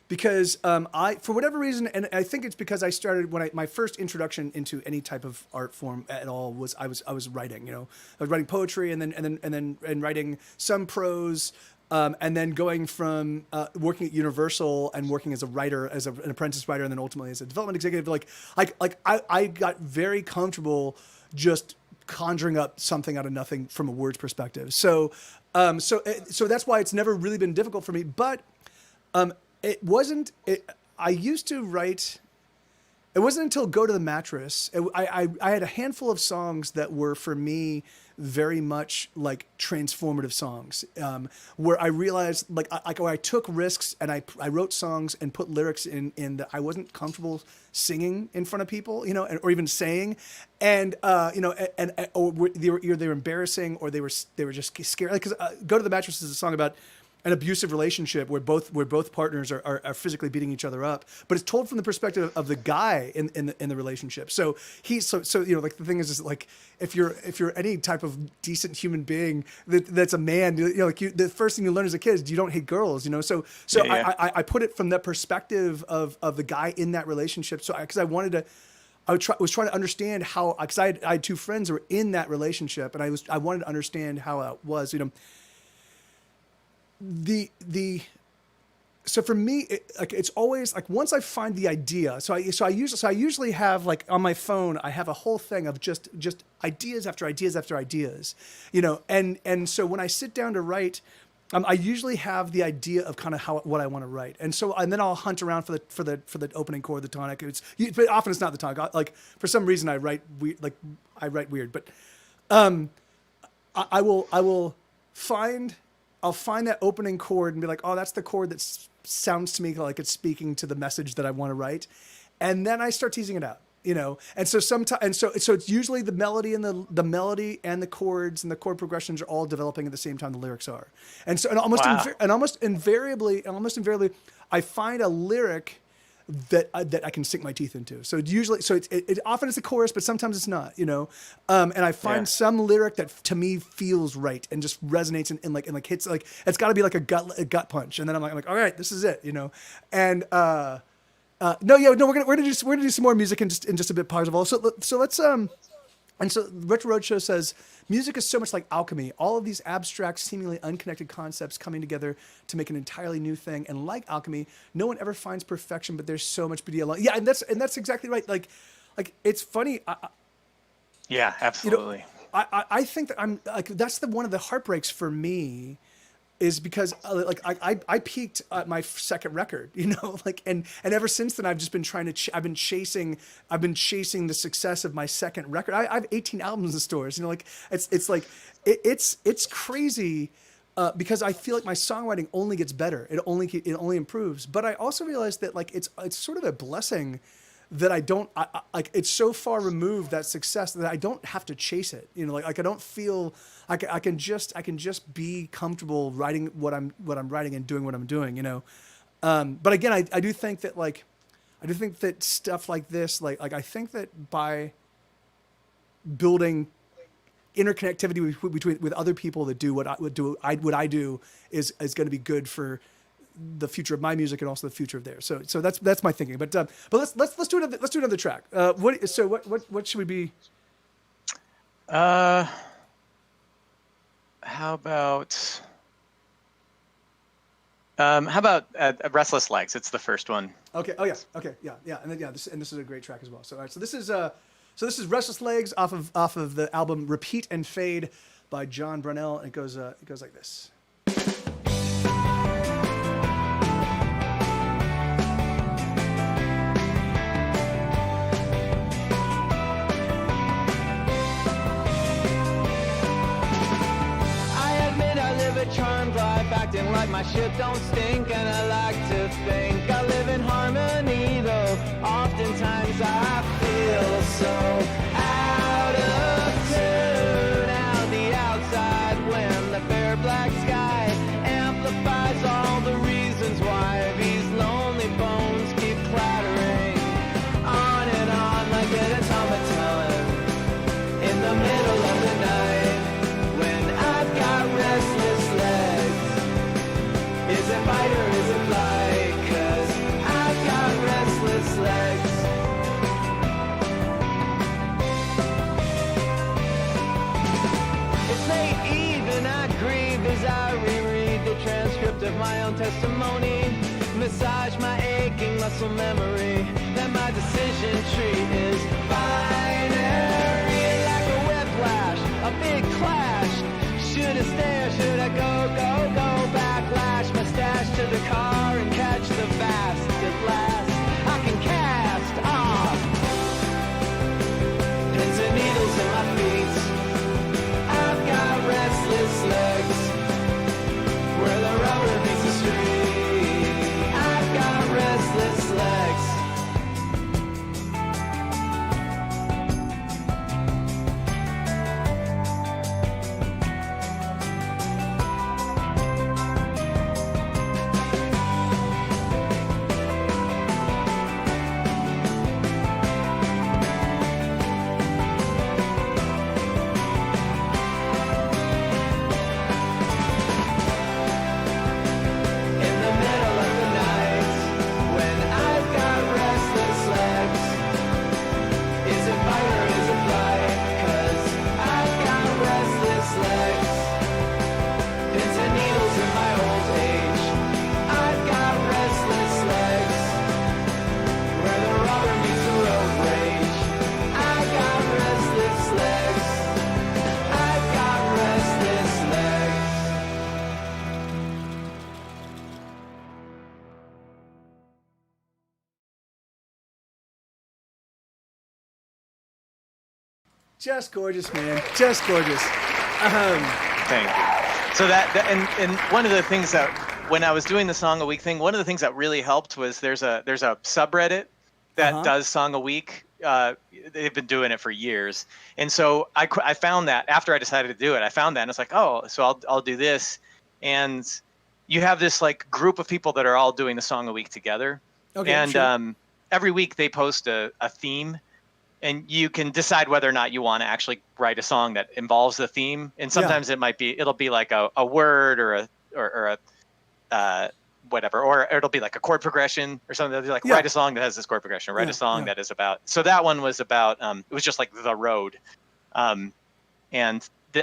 S1: Because for whatever reason, and I think it's because I started my first introduction into any type of art form at all was I was writing. I was writing poetry and then writing some prose, and then going from working at Universal and working as a writer, as an apprentice writer, and then ultimately as a development executive. I got very comfortable just conjuring up something out of nothing from a words perspective. So that's why it's never really been difficult for me, but. I used to write, it wasn't until Go to the Mattress. I had a handful of songs that were, for me, very much like transformative songs, where I realized I took risks and I wrote songs and put lyrics in that I wasn't comfortable singing in front of people, or even saying, and or they were embarrassing, or they were just scared. Because Go to the Mattress is a song about an abusive relationship where both partners are physically beating each other up, but it's told from the perspective of the guy in the relationship. So the thing is like, if you're any type of decent human being that's a man, the first thing you learn as a kid is you don't hate girls, So I put it from that perspective of the guy in that relationship. So because I was trying to understand how, because I had two friends who were in that relationship, and I wanted to understand how it was, So for me, it's always like, once I find the idea, so I usually have, like, on my phone, I have a whole thing of just ideas after ideas after ideas, and so when I sit down to write, I usually have the idea of kind of what I want to write, and then I'll hunt around for the opening chord, the tonic. But often it's not the tonic. Like, for some reason I write weird, but I'll find that opening chord and be like, oh, that's the chord that sounds to me like it's speaking to the message that I want to write. And then I start teasing it out, And so so it's usually the melody and the melody and the chords and the chord progressions are all developing at the same time the lyrics are. And so, almost invariably, I find a lyric that I can sink my teeth into. So it often is the chorus, but sometimes it's not, and I find some lyric that to me feels right and just resonates and hits, like, it's got to be like a gut punch. And then I'm like, all right, this is it, and we're gonna do some more music in just a bit, Parzival. So let's And so Retro Roadshow says, music is so much like alchemy. All of these abstract, seemingly unconnected concepts coming together to make an entirely new thing. And like alchemy, no one ever finds perfection, but there's so much beauty along. Yeah, and that's exactly right. Like it's funny.
S3: Yeah, absolutely.
S1: I think that I'm like, that's one of the heartbreaks for me, is because I peaked at my second record, and ever since then I've just been I've been chasing the success of my second record. I have 18 albums in stores, it's crazy. because I feel like my songwriting only gets better. It only improves. But I also realized that like it's sort of a blessing that I don't like. It's so far removed, that success, that I don't have to chase it. Like I don't feel I can just be comfortable writing what I'm writing and doing what I'm doing. But again, I do think that stuff like this, like I think that by building interconnectivity with other people that do what I do is going to be good for the future of my music and also the future of theirs. So that's my thinking. But let's do another track. What should we be?
S3: How about Restless Legs? It's the first one.
S1: Okay. Oh yeah. Okay. Yeah. And then this is a great track as well. So all right. So this is Restless Legs off of the album Repeat and Fade by John Brunell, and it goes like this.
S4: Charmed life, acting like my shit don't stink, and I like to think I live in harmony, though oftentimes I feel so out of tune, out the outside when the fair black sky amplifies all the reasons why these lonely bones keep clattering on and on like an automaton in the middle of the night when I've got restless legs. Is it bite or is it fly? 'Cause I've got restless legs. It's late eve and I grieve as I reread the transcript of my own testimony. Massage my aching muscle memory that my decision tree is binary, like a whiplash, a big clash. Should I stare? Should I go? Backlash my stash to the car and catch the fast. At last, I can cast off pins and needles in my feet. I've got restless legs where the rubber meets the street. I've got restless legs.
S1: Just gorgeous, man. Just gorgeous.
S3: Thank you. So and one of the things that when I was doing the song a week thing, one of the things that really helped was there's a subreddit that does song a week. They've been doing it for years, and so I found that after I decided to do it, I found that and it's like, oh, so I'll do this, and you have this like group of people that are all doing the song a week together, and sure. Every week they post a theme. And you can decide whether or not you want to actually write a song that involves the theme. And sometimes it'll be like a word or a whatever, or it'll be like a chord progression or something. They'll be like, write a song that has this chord progression, write a song that is about. So that one was about, it was just like the road. And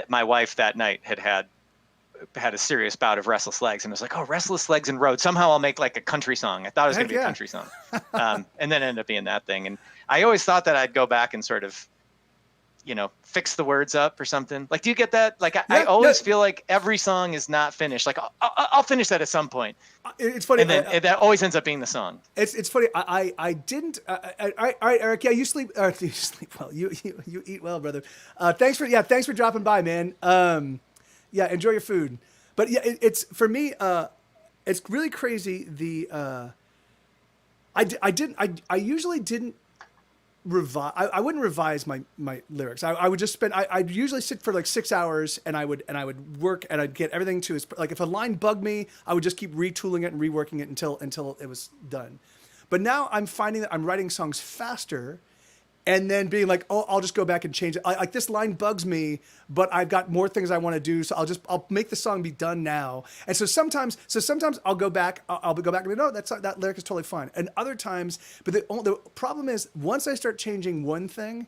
S3: my wife that night had a serious bout of restless legs and was like, oh, restless legs and road. Somehow I'll make like a country song. I thought it was going to be a country song. And then ended up being that thing. And I always thought that I'd go back and sort of, fix the words up or something. Like, do you get that? Like, I always feel like every song is not finished. Like, I'll finish that at some point.
S1: It's funny.
S3: And then that always ends up being the song.
S1: It's funny. I didn't. All right, Eric. Yeah, you sleep. You sleep well. You eat well, brother. Thanks for dropping by, man. Yeah, enjoy your food. But yeah, it's for me. It's really crazy. I usually didn't revise. I wouldn't revise my lyrics. I would just spend. I'd usually sit for like 6 hours, and I would work, and I'd get everything to as like if a line bugged me, I would just keep retooling it and reworking it until it was done. But now I'm finding that I'm writing songs faster, and then being like, oh, I'll just go back and change it. Like this line bugs me, but I've got more things I want to do, so I'll make the song be done now. And so sometimes I'll go back, I'll go back and be, no, that lyric is totally fine. And other times, but the problem is once I start changing one thing,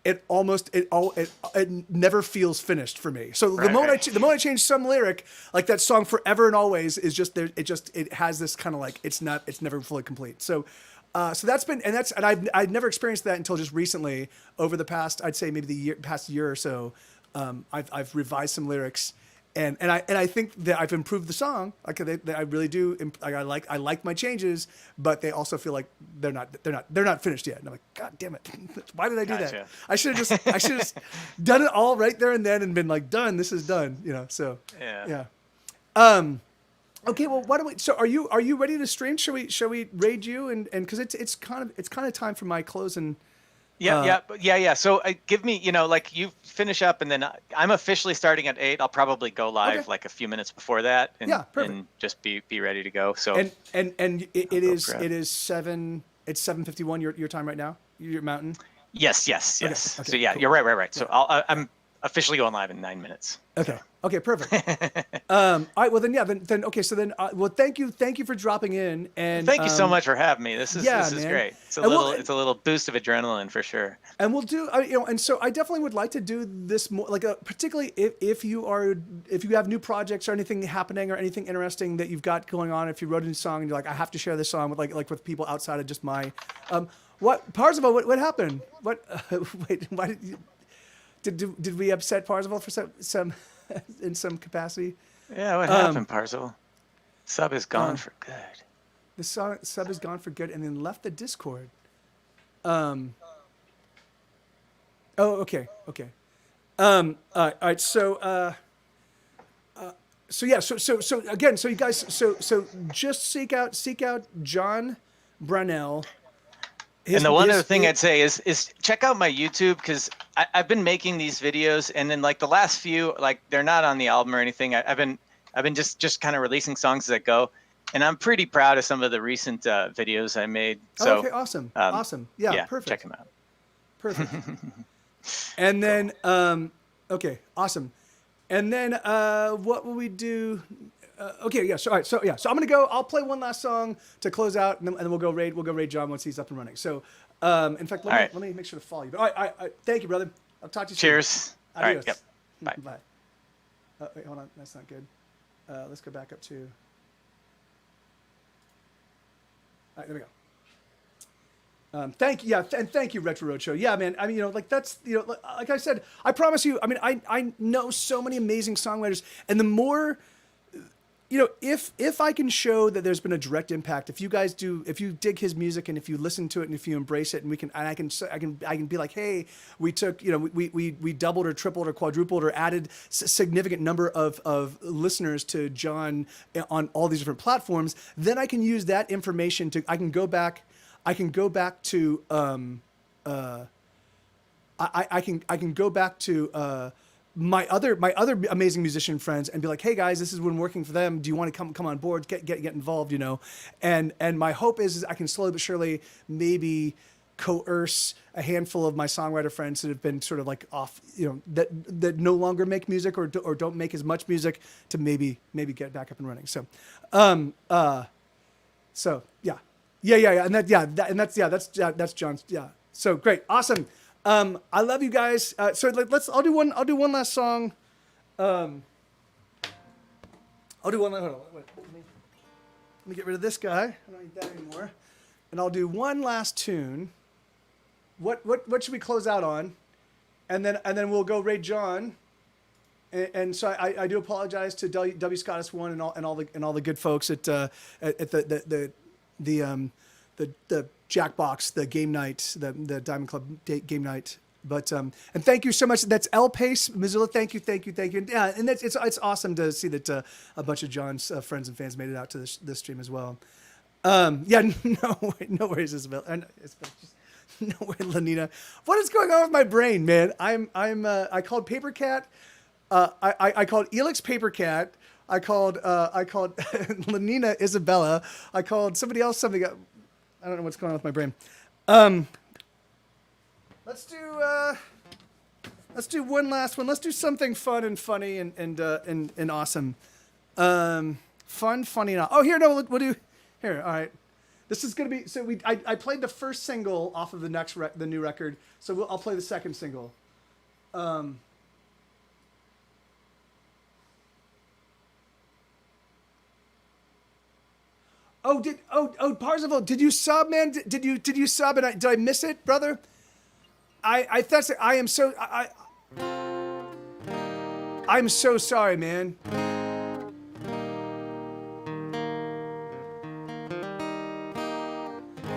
S1: it never feels finished for me. So the moment I change some lyric, like that song "Forever and Always" is just there. It has this kind of like it's never fully complete. So that's been and I've never experienced that until just recently. Over the past, I'd say maybe past year or so, I've revised some lyrics. And I think that I've improved the song. Like I really do. I like my changes, but they also feel like they're not finished yet. And I'm like, God damn it! Why did I do that? I should have just done it all right there and then and been like, done. This is done. So yeah. Okay. Well, why don't we? So are you ready to stream? Shall we raid you and because it's kind of time for my closing.
S3: Yeah. So give me, like you finish up and then I'm officially starting at 8. I'll probably go live like a few minutes before that and, and just be ready to go. So
S1: and it is 7:51 your time right now. Your mountain.
S3: Yes.
S1: Okay,
S3: So yeah, cool. You're right. So I'm officially going live in 9 minutes.
S1: Okay, perfect. All right, well then okay, so then well thank you for dropping in and
S3: thank you so much for having me. This is great. It's a little boost of adrenaline for sure.
S1: And we'll do and so I definitely would like to do this more like particularly if you have new projects or anything happening or anything interesting that you've got going on. If you wrote a new song and you're like, I have to share this song with like with people outside of just my what Parzival, what happened? What wait, why did you Did we upset Parzival for some in some capacity?
S3: Yeah, what happened, Parzival? Sub is gone for good.
S1: The sub is gone for good, and then left the Discord. Okay. All right. So yeah. So again. So you guys. So just seek out John Brownell.
S3: And the one other thing I'd say is check out my YouTube because I've been making these videos and then like the last few, like they're not on the album or anything. I've been just kind of releasing songs as I go, and I'm pretty proud of some of the recent videos I made. So
S1: okay, awesome. Yeah, perfect.
S3: Check them out.
S1: Perfect. And then okay, awesome. And then what will we do? Okay, yeah. So all right, so yeah. So I'm gonna go. I'll play one last song to close out, and then we'll go raid. We'll go raid John once he's up and running. So, in fact, let me make sure to follow you. But all right, thank you, brother. I'll talk to you soon.
S3: Cheers.
S1: Adios.
S3: All right. Yep. Bye.
S1: Bye. Wait, hold on. That's not good. Let's go back up to. All right, there we go. Thank you, and thank you, Retro Roadshow. Yeah, man. I mean, like that's like I said, I promise you. I mean, I know so many amazing songwriters, and the more. If I can show that there's been a direct impact, if you dig his music and if you listen to it and if you embrace it, and I can be like, hey, we took, we doubled or tripled or quadrupled or added significant number of listeners to John on all these different platforms, then I can use that information I can go back to my other amazing musician friends and be like, hey guys, this has been working for them. Do you want to come on board, get involved, And my hope is I can slowly but surely maybe coerce a handful of my songwriter friends that have been sort of like off, that no longer make music or don't make as much music to maybe get back up and running. So, that's John's. Yeah. So great. Awesome. I love you guys. So I'll do one last song. I'll do one. Hold on. Wait, let me get rid of this guy. I don't need that anymore. And I'll do one last tune. What should we close out on? And then we'll go raid John. And so I do apologize to W Scott S1 and all the good folks at the Jackbox, the game night, the Diamond Club game night. But and thank you so much. That's L Pace, Missoula. Thank you. And, yeah, and it's awesome to see that a bunch of John's friends and fans made it out to this stream as well. Yeah, no worries, Isabel. It's just, no way, Lanina. What is going on with my brain, man? I called Paper Cat. I called Elix Paper Cat. I called Lanina Isabella. I called somebody else something. I don't know what's going on with my brain. Let's do one last one. Let's do something fun and funny and awesome. Fun, funny, and oh, here, no, we'll do here. All right, this is gonna be so. I played the first single off of the new record, so I'll play the second single. Parzival, did you sub, man? Did you sub and did I miss it, brother? I'm so sorry, man.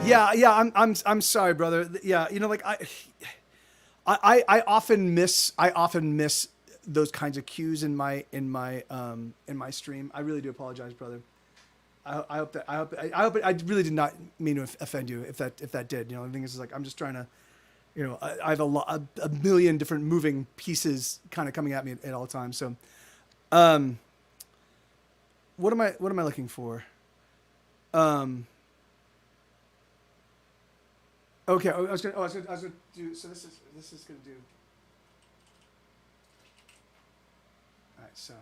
S1: Yeah, I'm sorry, brother. Yeah, like I often miss those kinds of cues in my stream. I really do apologize, brother. I hope I really did not mean to offend you if that did. The thing is like I'm just trying to. I have a million different moving pieces kind of coming at me at all times. So, what am I looking for? Okay. I was gonna do. So this is gonna do. All right. So.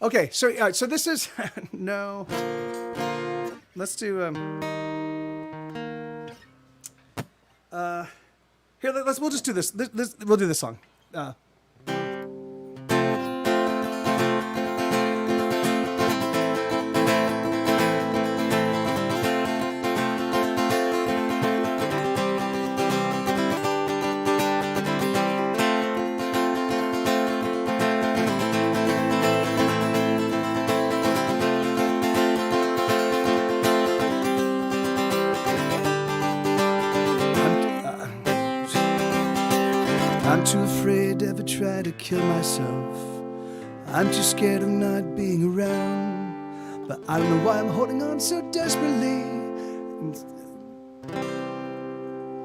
S1: Okay, so this is no. Let's do here. We'll just do this. We'll do this song. I'm too afraid to ever try to kill myself. I'm too scared of not being around. But I don't know why I'm holding on so desperately.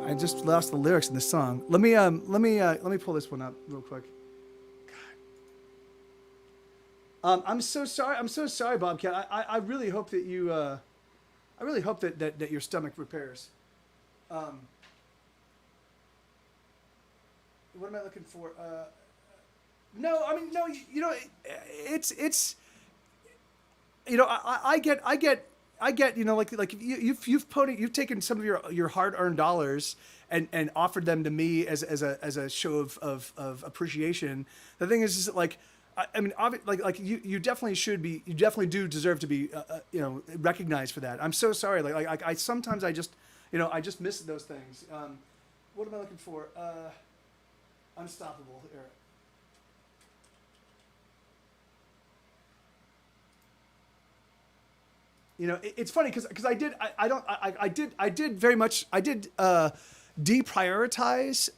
S1: I just lost the lyrics in this song. Let me pull this one up real quick. God. I'm so sorry, Bobcat. I really hope that you I really hope that your stomach repairs. What am I looking for? No, it's I get like you've taken some of your hard-earned dollars and offered them to me as a show of appreciation. The thing is that like you definitely do deserve to be recognized for that. I'm so sorry. Like I sometimes I just miss those things. What am I looking for? Unstoppable here. It's funny because I did very much deprioritize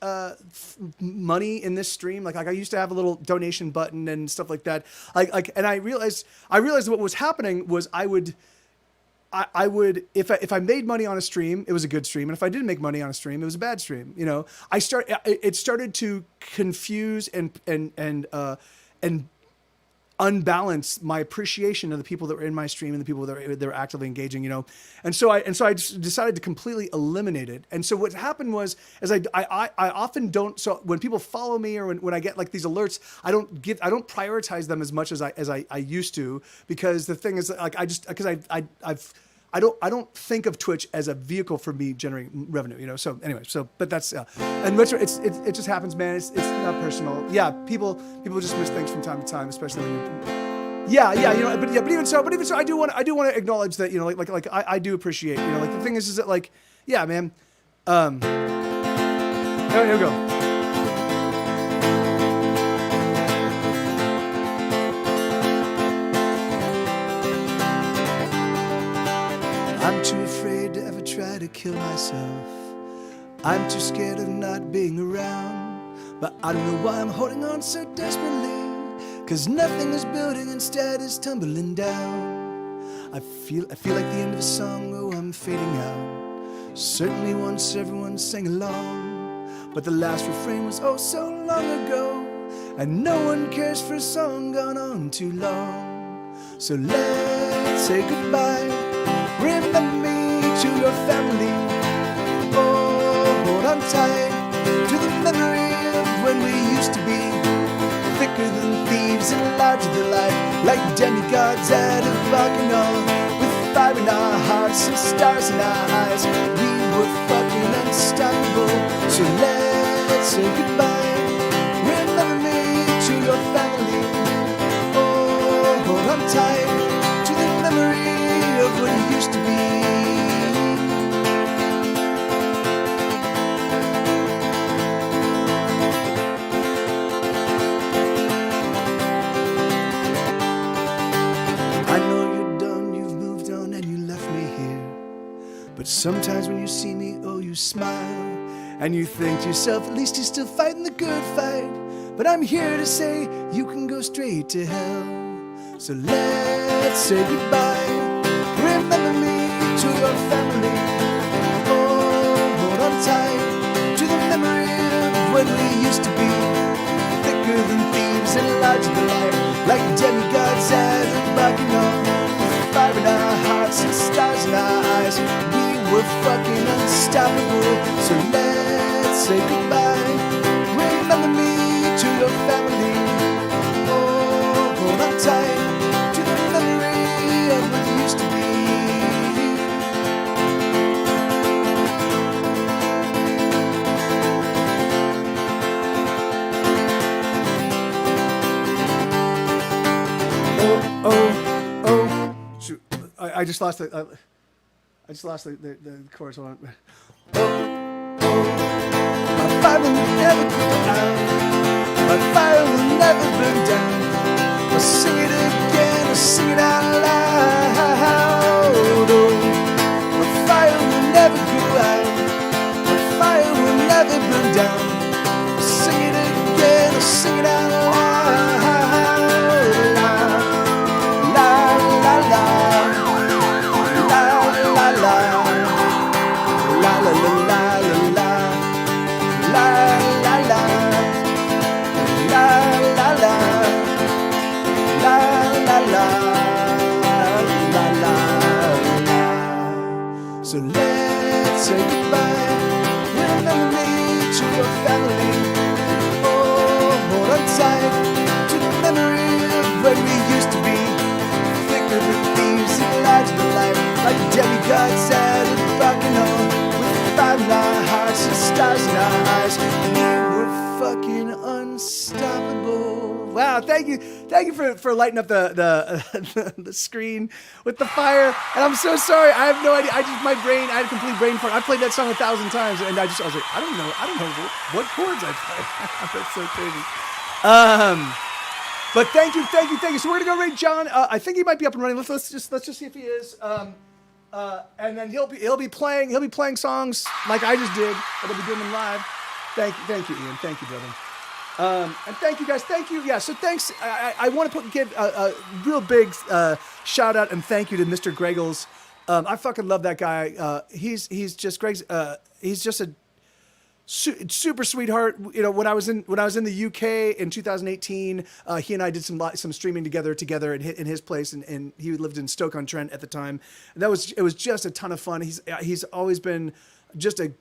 S1: money in this stream. Like I used to have a little donation button and stuff like that. And I realized what was happening was I would if I made money on a stream, it was a good stream, and if I didn't make money on a stream, it was a bad stream. It started to confuse and unbalance my appreciation of the people that were in my stream and the people that were actively engaging. And so I just decided to completely eliminate it. And so what happened was, I often don't. So when people follow me or when I get like these alerts, I don't prioritize them as much as I used to, because the thing is like I don't think of Twitch as a vehicle for me generating revenue, So anyway, but that's and it just happens, man. It's not personal. Yeah, people just miss things from time to time, especially when but even so, I do want to acknowledge that like I do appreciate like the thing is that like yeah, man. Here we go. afraid to ever try to kill myself. I'm too scared of not being around. But I don't know why I'm holding on so desperately. 'Cause nothing is building, instead is tumbling down. I feel like the end of a song, oh, I'm fading out. Certainly once everyone sang along, but the last refrain was oh so long ago, and no one cares for a song gone on too long. So let's say goodbye. Remember me to your family. Oh, hold on tight to the memory of when we used to be thicker than thieves and larger than life, like demigods at a bacchanal, with fire in our hearts and stars in our eyes. We were fucking unstoppable. So let's say goodbye. Remember me to your family. Oh, hold on tight to the memory of what it used to be. But sometimes when you see me, oh, you smile, and you think to yourself, at least he's still fighting the good fight. But I'm here to say you can go straight to hell. So let's say goodbye. Remember me to your family. Oh, hold on tight to the memory of when we used to be thicker than thieves and larger than life, like demigods at a bacchanal, with fire in our hearts and stars in our eyes. We're fucking unstoppable. So let's say goodbye. Remember me to your family. Oh, hold on tight to the memory of what used to be. Oh. Shoot. I just lost it. I just lost the chorus. Hold on. My fire will never go out. My fire will never burn down. I'll sing it again, I'll sing it out loud. Oh, my fire will never go out. My fire will never burn down. I'll sing it again, I'll sing it out loud. So let's say goodbye. Remember me to your family. Oh, hold on tight to the memory of when we used to be thicker than thieves and larger than life, like demigods at a bacchanal, with fire in our hearts and stars in our eyes. We were fucking unstoppable. Wow, thank you for lighting up the screen with the fire. And I'm so sorry, I have no idea. I had a complete brain fart. I played that song 1,000 times, and I was like, I don't know what chords I play. That's so crazy. But thank you. So we're gonna go rate John. I think he might be up and running. Let's just see if he is. And then he'll be playing songs like I just did, but he'll be doing them live. Thank you, Ian. Thank you, brother. And thank you guys. Thank you. Yeah. So thanks. I want to give a real big shout out and thank you to Mr. Greggles. I fucking love that guy. He's just Greg's. He's just a super sweetheart. You know, when I was in the UK in 2018, he and I did some streaming together in his place, and he lived in Stoke-on-Trent at the time. And it was just a ton of fun. He's always been just a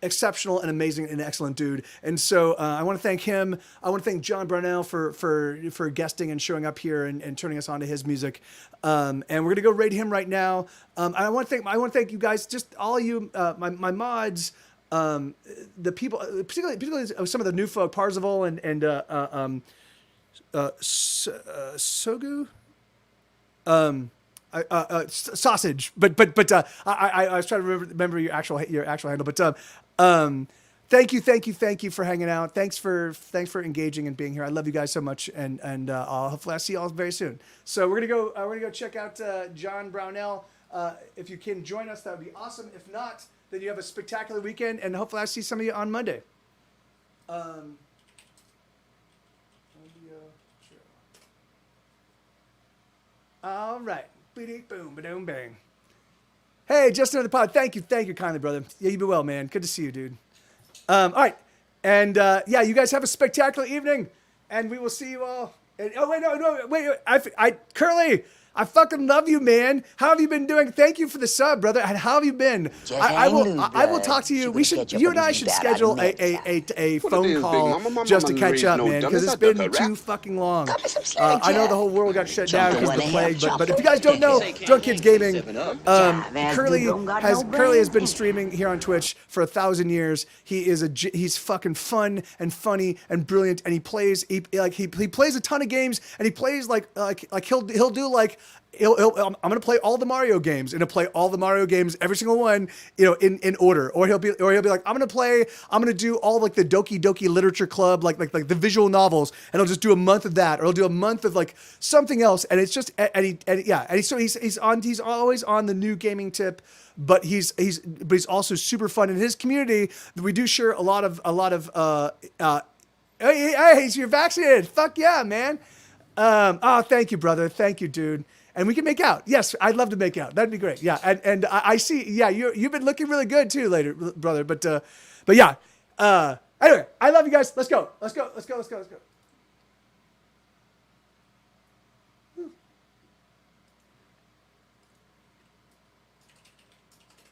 S1: exceptional and amazing and excellent dude. And so I want to thank him. I want to thank John Brownell for guesting and showing up here and turning us on to his music. And we're gonna go rate him right now. And I want to thank you guys, just all of you, my mods, the people, particularly some of the new folk, Parzival and Sogu. Sausage, but I was trying to remember your actual handle. But thank you for hanging out. Thanks for engaging and being here. I love you guys so much, and hopefully I see you all very soon. So we're gonna go check out John Brownell. If you can join us, that would be awesome. If not, then you have a spectacular weekend, and hopefully I see some of you on Monday. All right. Boom, ba-doom, bang. Hey, just another pod. Thank you kindly, brother. Yeah, you be well, man. Good to see you, dude. All right. And yeah, you guys have a spectacular evening, and we will see you all. And, oh, wait. Curly, I fucking love you, man. How have you been doing? Thank you for the sub, brother. And how have you been? I will talk to you. You and I should schedule a phone call just to catch up, man, because it's been too fucking long. I know the whole world got shut down because of the plague, but if you guys don't know, Drunk Kids Gaming, Curly has been streaming here on Twitch for 1,000 years. He's fucking fun and funny and brilliant, and he plays a ton of games, and he plays he'll do like. I'm gonna play all the Mario games, and he'll play all the Mario games, every single one, in order. Or he'll be like, I'm gonna do all like the Doki Doki Literature Club, like the visual novels, and he'll just do a month of that, or he'll do a month of like something else, and it's just he's always on the new gaming tip. But he's also super fun in his community. We do share a lot of hey, so you're vaccinated. Fuck yeah, man. Thank you, brother. Thank you, dude. And we can make out. Yes, I'd love to make out. That'd be great. Yeah, and I see. Yeah, you've been looking really good too, later, brother. But yeah. Anyway, I love you guys. Let's go.